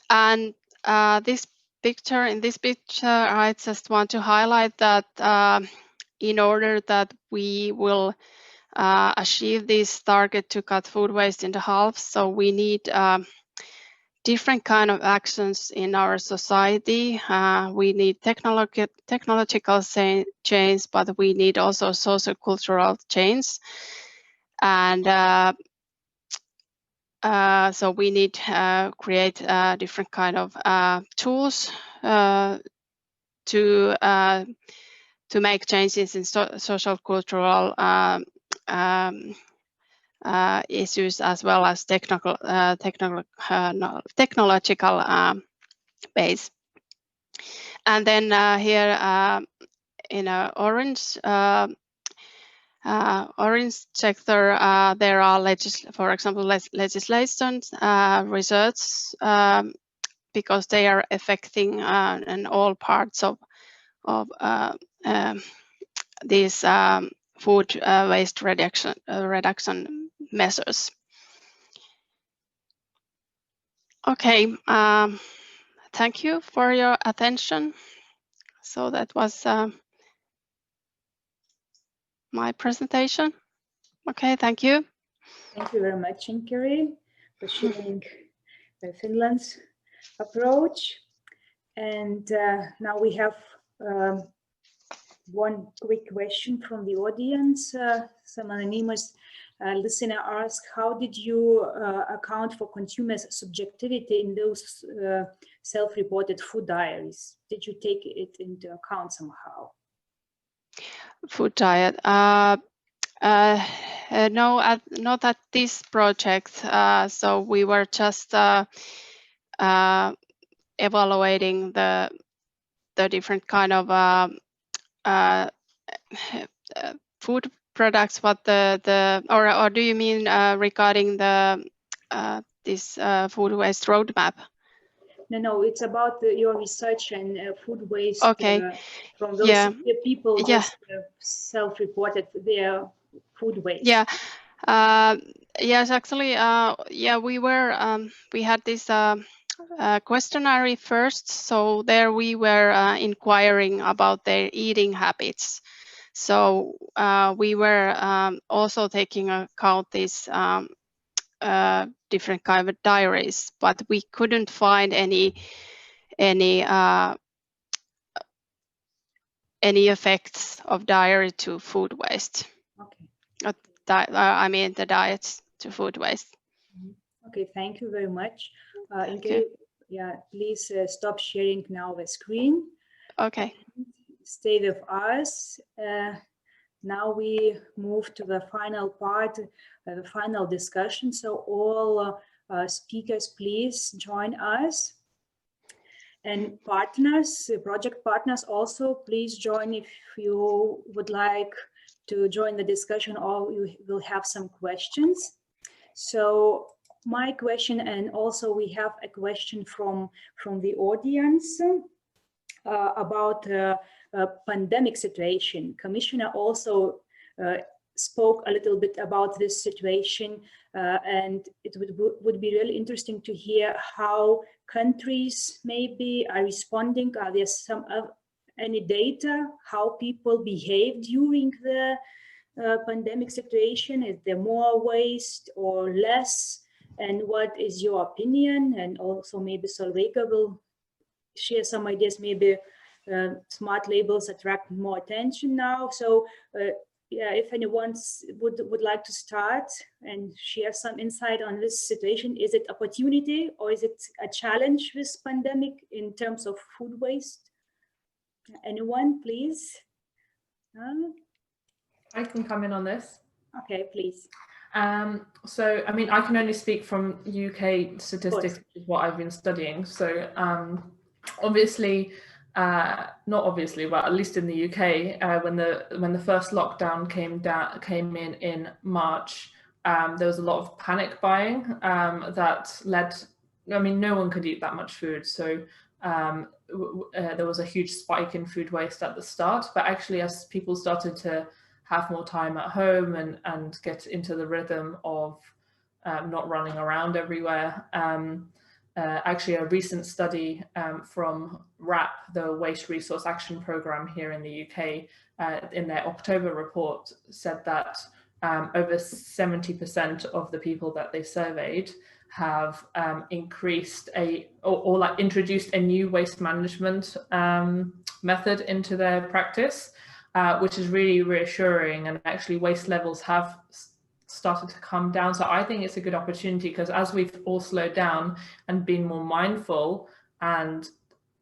And in this picture, I just want to highlight that in order that we will achieve this target to cut food waste into half, so we need different kind of actions in our society. We need technological change, but we need also socio-cultural change. And so we need to create different kind of tools to make changes in social cultural issues, as well as technological base. And then here in orange sector, there are for example, legislations, research, because they are affecting in all parts of these food waste reduction measures. Okay, thank you for your attention. So that was my presentation. Okay, thank you. Thank you very much, Inkeri, for sharing Finland's approach. And now we have one quick question from the audience. Some anonymous listener asked, how did you account for consumers' subjectivity in those self-reported food diaries? Did you take it into account somehow? Food diet. No, not at this project. So we were just evaluating the different kind of food products. What or do you mean regarding the this food waste roadmap? No, it's about your research and food waste. Okay. From those people who self-reported their food waste. Yeah. Yes, actually, yeah, we had this questionnaire first. So there we were inquiring about their eating habits. So we were also taking account these different kind of diaries, but we couldn't find any effects of diary to food waste. Okay. I mean the diets to food waste. Okay, thank you very much. Yeah, please stop sharing now the screen. Okay. Stay with us. Now we move to the final part, the final discussion. So all speakers, please join us. And partners, project partners also, please join if you would like to join the discussion or you will have some questions. So my question, and also we have a question from the audience about the pandemic situation. Commissioner also spoke a little bit about this situation, and it would be really interesting to hear how countries maybe are responding. Are there any data how people behave during the pandemic situation? Is there more waste or less? And what is your opinion? And also maybe Solveiga will share some ideas. Maybe smart labels attract more attention now. So yeah, if anyone would like to start and share some insight on this situation, is it opportunity or is it a challenge with pandemic in terms of food waste? Anyone, please? I can come in on this. Okay, please. So, I mean, I can only speak from UK statistics, which is what I've been studying. So, obviously, not obviously, but at least in the UK, when the first lockdown came in March, there was a lot of panic buying that led. I mean, no one could eat that much food, so there was a huge spike in food waste at the start. But actually, as people started to have more time at home and get into the rhythm of not running around everywhere. Actually, a recent study from WRAP, the Waste Resource Action Programme here in the UK, in their October report said that over 70% of the people that they surveyed have increased or like introduced a new waste management method into their practice. Which is really reassuring, and actually waste levels have started to come down. So I think it's a good opportunity, because as we've all slowed down and been more mindful, and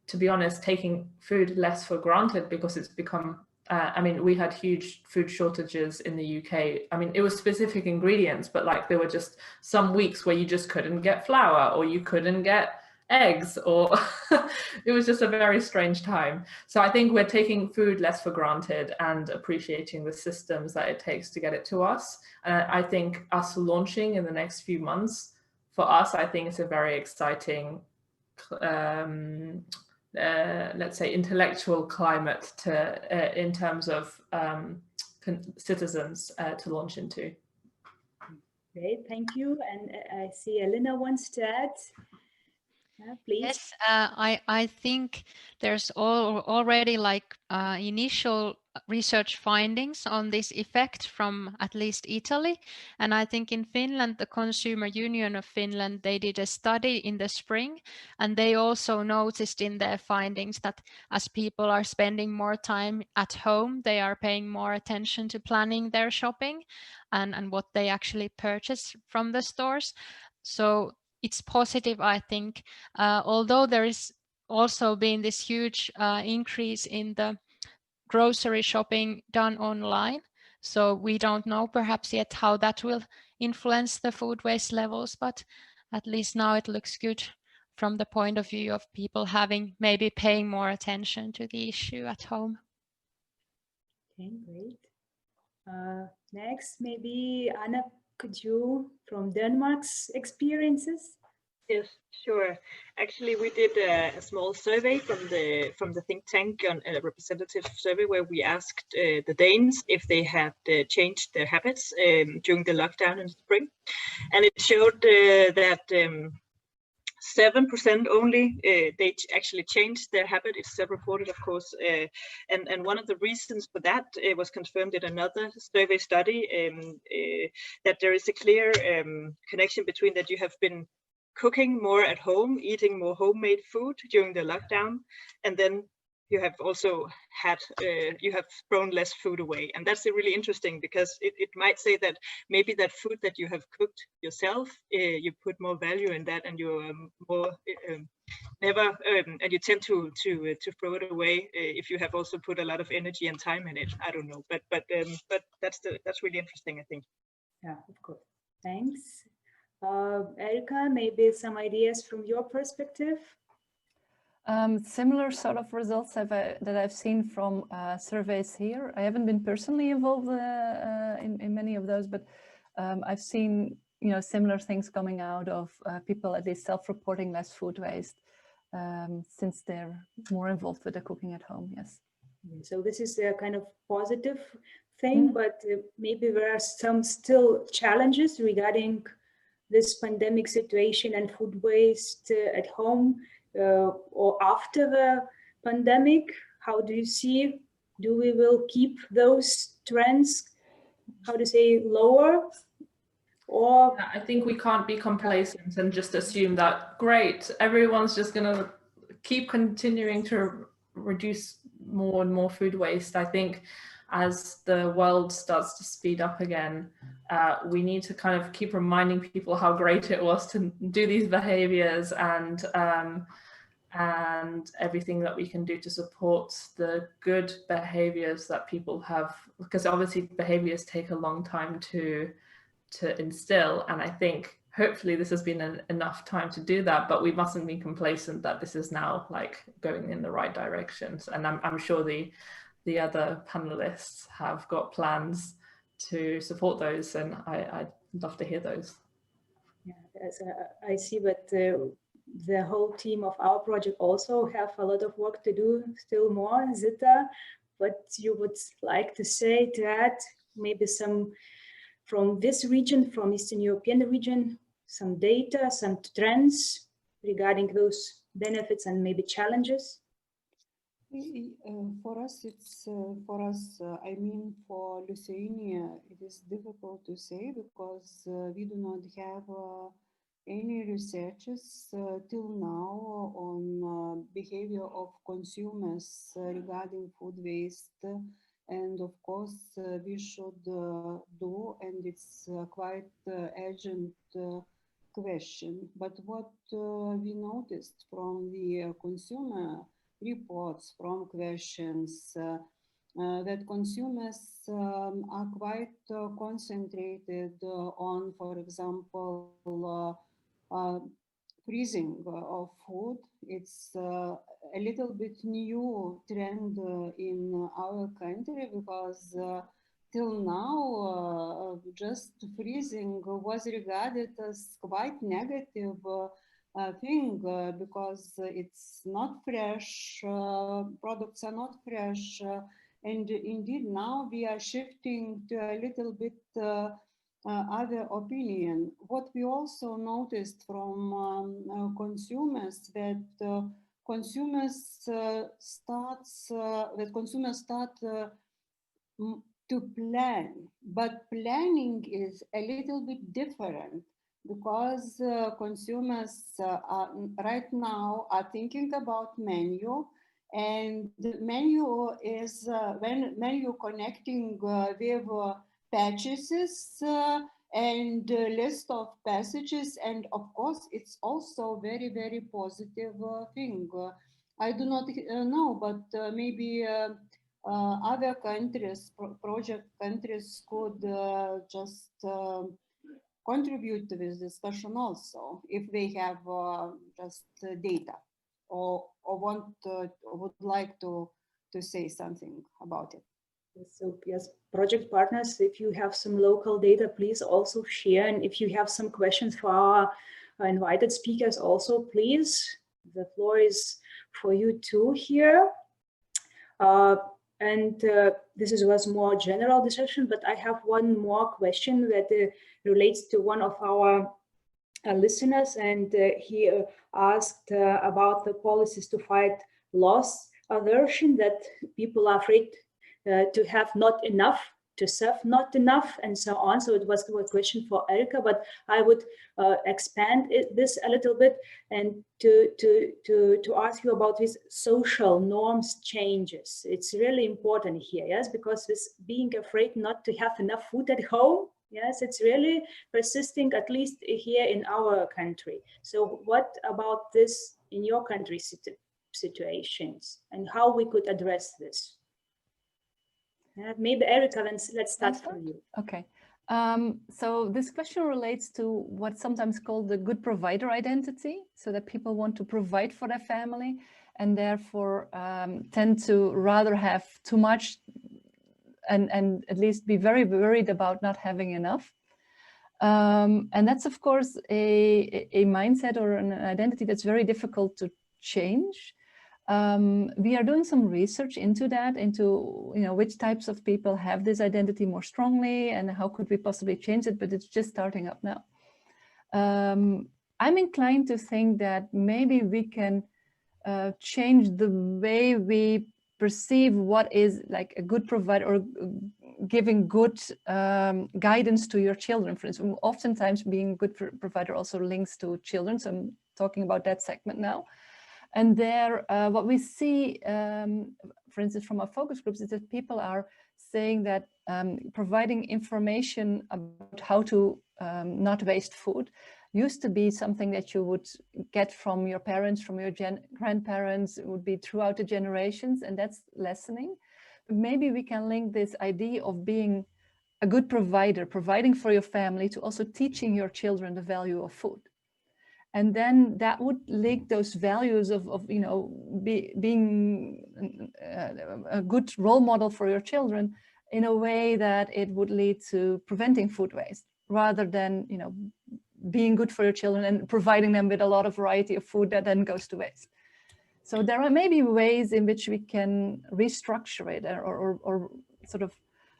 to be honest, taking food less for granted, because it's become, I mean, we had huge food shortages in the UK. I mean, it was specific ingredients, but like there were just some weeks where you just couldn't get flour, or you couldn't get eggs, or it was just a very strange time. So I think we're taking food less for granted and appreciating the systems that it takes to get it to us. And I think us launching in the next few months, for us, I think it's a very exciting, let's say, intellectual climate to in terms of citizens to launch into. Great, thank you. And I see Elena wants to add. Please. Yes, I think there's already like initial research findings on this effect from at least Italy. And I think in Finland, the Consumer Union of Finland, they did a study in the spring, and they also noticed in their findings that as people are spending more time at home, they are paying more attention to planning their shopping and what they actually purchase from the stores. So it's positive, I think, although there is also been this huge increase in the grocery shopping done online. So we don't know perhaps yet how that will influence the food waste levels, but at least now it looks good from the point of view of people maybe paying more attention to the issue at home. Okay, great. Next, maybe Anna, could you, from Denmark's experiences? Yes, sure. Actually, we did a small survey from the think tank, on a representative survey, where we asked the Danes if they had changed their habits during the lockdown in the spring, and it showed that 7% only they actually changed their habit. It's self-reported, of course, and one of the reasons for that was confirmed in another survey study, that there is a clear connection between that you have been cooking more at home, eating more homemade food during the lockdown, and then you have also had you have thrown less food away. And that's really interesting, because it might say that maybe that food that you have cooked yourself, you put more value in that, and you're more never and you tend to throw it away if you have also put a lot of energy and time in it. I don't know, but that's really interesting, I think. Yeah, of course. Thanks. Erica, maybe some ideas from your perspective? Similar sort of results that I've seen from surveys here. I haven't been personally involved in many of those, but I've seen, you know, similar things coming out of people at least self-reporting less food waste since they're more involved with the cooking at home. Yes. So this is a kind of positive thing, but maybe there are some still challenges regarding this pandemic situation and food waste at home or after the pandemic. How do you see, do we will keep those trends, how to say, lower? Or I think we can't be complacent and just assume that, great, everyone's just going to keep continuing to reduce more and more food waste. I think as the world starts to speed up again, we need to kind of keep reminding people how great it was to do these behaviors, and everything that we can do to support the good behaviors that people have, because obviously behaviors take a long time to instill. And I think hopefully this has been enough time to do that, but we mustn't be complacent that this is now like going in the right directions. And I'm sure the other panelists have got plans to support those, and I'd love to hear those. Yeah, as I see that the whole team of our project also have a lot of work to do, still more. Zita, what you would like to say to add? Maybe some from this region, from Eastern European region, some data, some trends regarding those benefits and maybe challenges? For us, I mean, for Lithuania, it is difficult to say, because we do not have any researches till now on behavior of consumers regarding food waste. And of course, we should do, and it's quite urgent question. But what we noticed from the consumer reports, from questions, that consumers are quite concentrated on, for example, freezing of food. It's a little bit new trend in our country, because till now just freezing was regarded as quite negative thing, because it's not fresh, products are not fresh, and indeed now we are shifting to a little bit other opinion. What we also noticed from consumers, that consumers start to plan, but planning is a little bit different, because consumers right now are thinking about menu, and the menu is when menu connecting with purchases and list of passages, and of course it's also very, very positive thing. I do not know, but maybe other countries, project countries, could just contribute to this discussion also, if they have just data, or would like to say something about it. So yes, project partners, if you have some local data, please also share. And if you have some questions for our invited speakers also, please, the floor is for you too here. This was more general discussion, but I have one more question that relates to one of our listeners, and he asked about the policies to fight loss aversion, that people are afraid to have not enough, to serve not enough, and so on. So it was a question for Erika, but I would expand this a little bit, and to ask you about these social norms changes. It's really important here, yes, because this being afraid not to have enough food at home, yes, it's really persisting, at least here in our country. So what about this in your country situations, and how we could address this? Maybe Erika, let's start from you. Okay. So this question relates to what's sometimes called the good provider identity, so that people want to provide for their family and therefore tend to rather have too much and at least be very worried about not having enough. And that's, of course, a mindset or an identity that's very difficult to change. We are doing some research into that, into which types of people have this identity more strongly and how could we possibly change it, but it's just starting up now. I'm inclined to think that maybe we can change the way we perceive what is like a good provider, or giving good guidance to your children, for instance. Oftentimes being a good provider also links to children, so I'm talking about that segment now. And there, what we see, for instance, from our focus groups, is that people are saying that providing information about how to not waste food used to be something that you would get from your parents, from your grandparents. It would be throughout the generations, and that's lessening. But maybe we can link this idea of being a good provider, providing for your family, to also teaching your children the value of food. And then that would link those values of being a good role model for your children in a way that it would lead to preventing food waste, rather than being good for your children and providing them with a lot of variety of food that then goes to waste. So there are maybe ways in which we can restructure it, or sort of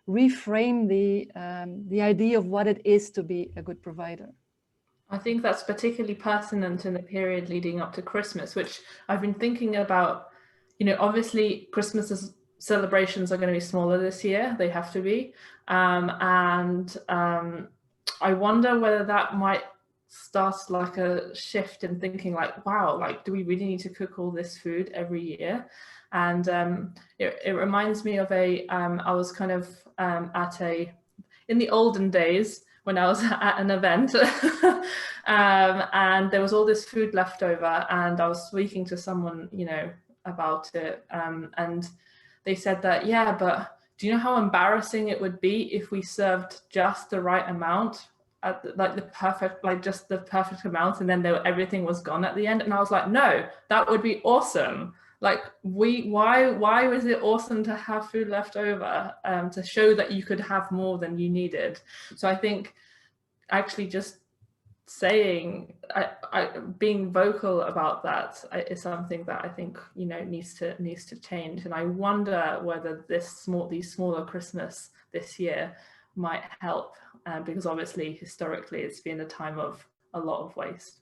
reframe the idea of what it is to be a good provider. I think that's particularly pertinent in the period leading up to Christmas, which I've been thinking about. Obviously Christmas celebrations are going to be smaller this year. They have to be. I wonder whether that might start like a shift in thinking, like, wow, like, do we really need to cook all this food every year? And it reminds me of I was kind of in the olden days, when I was at an event and there was all this food left over, and I was speaking to someone, about it. And they said that, yeah, but do you know how embarrassing it would be if we served just the right amount like the perfect, like just the perfect amount, and then everything was gone at the end. And I was like, no, that would be awesome. Like why was it awesome to have food left over, to show that you could have more than you needed? So I think actually just saying, being vocal about that is something that I think, you know, needs to change. And I wonder whether these smaller Christmas this year might help, because obviously historically it's been a time of a lot of waste.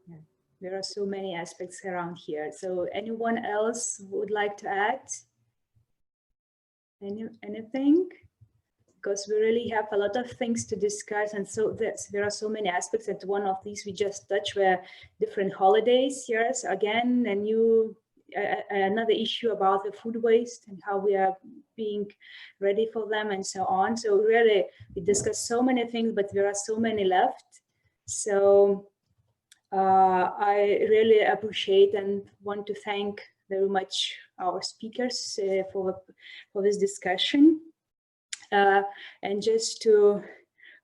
Yeah. There are so many aspects around here. So anyone else would like to add anything? Because we really have a lot of things to discuss, and so there are so many aspects, and one of these we just touched were different holidays. Yes, again, another issue about the food waste and how we are being ready for them and so on. So really, we discussed so many things, but there are so many left. So I really appreciate and want to thank very much our speakers for this discussion. And just to,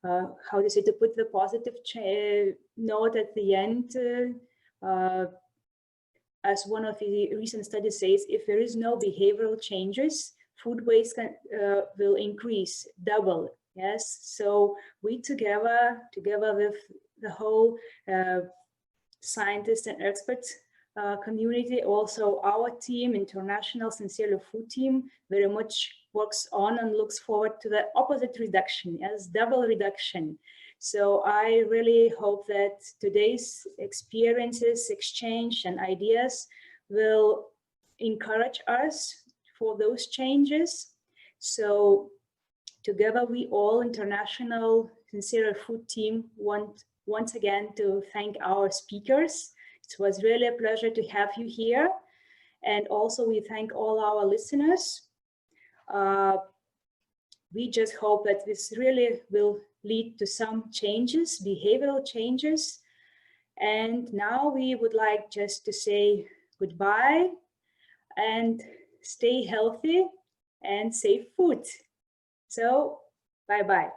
how to say, to put the positive note at the end, as one of the recent studies says, if there is no behavioral changes, food waste will increase, double. Yes, so we together with the whole scientists and experts community, also our team, International Sincerely Food team, very much works on and looks forward to the opposite reduction, as double reduction. So I really hope that today's experiences, exchange, and ideas will encourage us for those changes. So together, we all, International Sincerely Food team, want once again to thank our speakers. It was really a pleasure to have you here. And also we thank all our listeners. We just hope that this really will lead to some changes, behavioral changes. And now we would like just to say goodbye and stay healthy and save food. So bye-bye.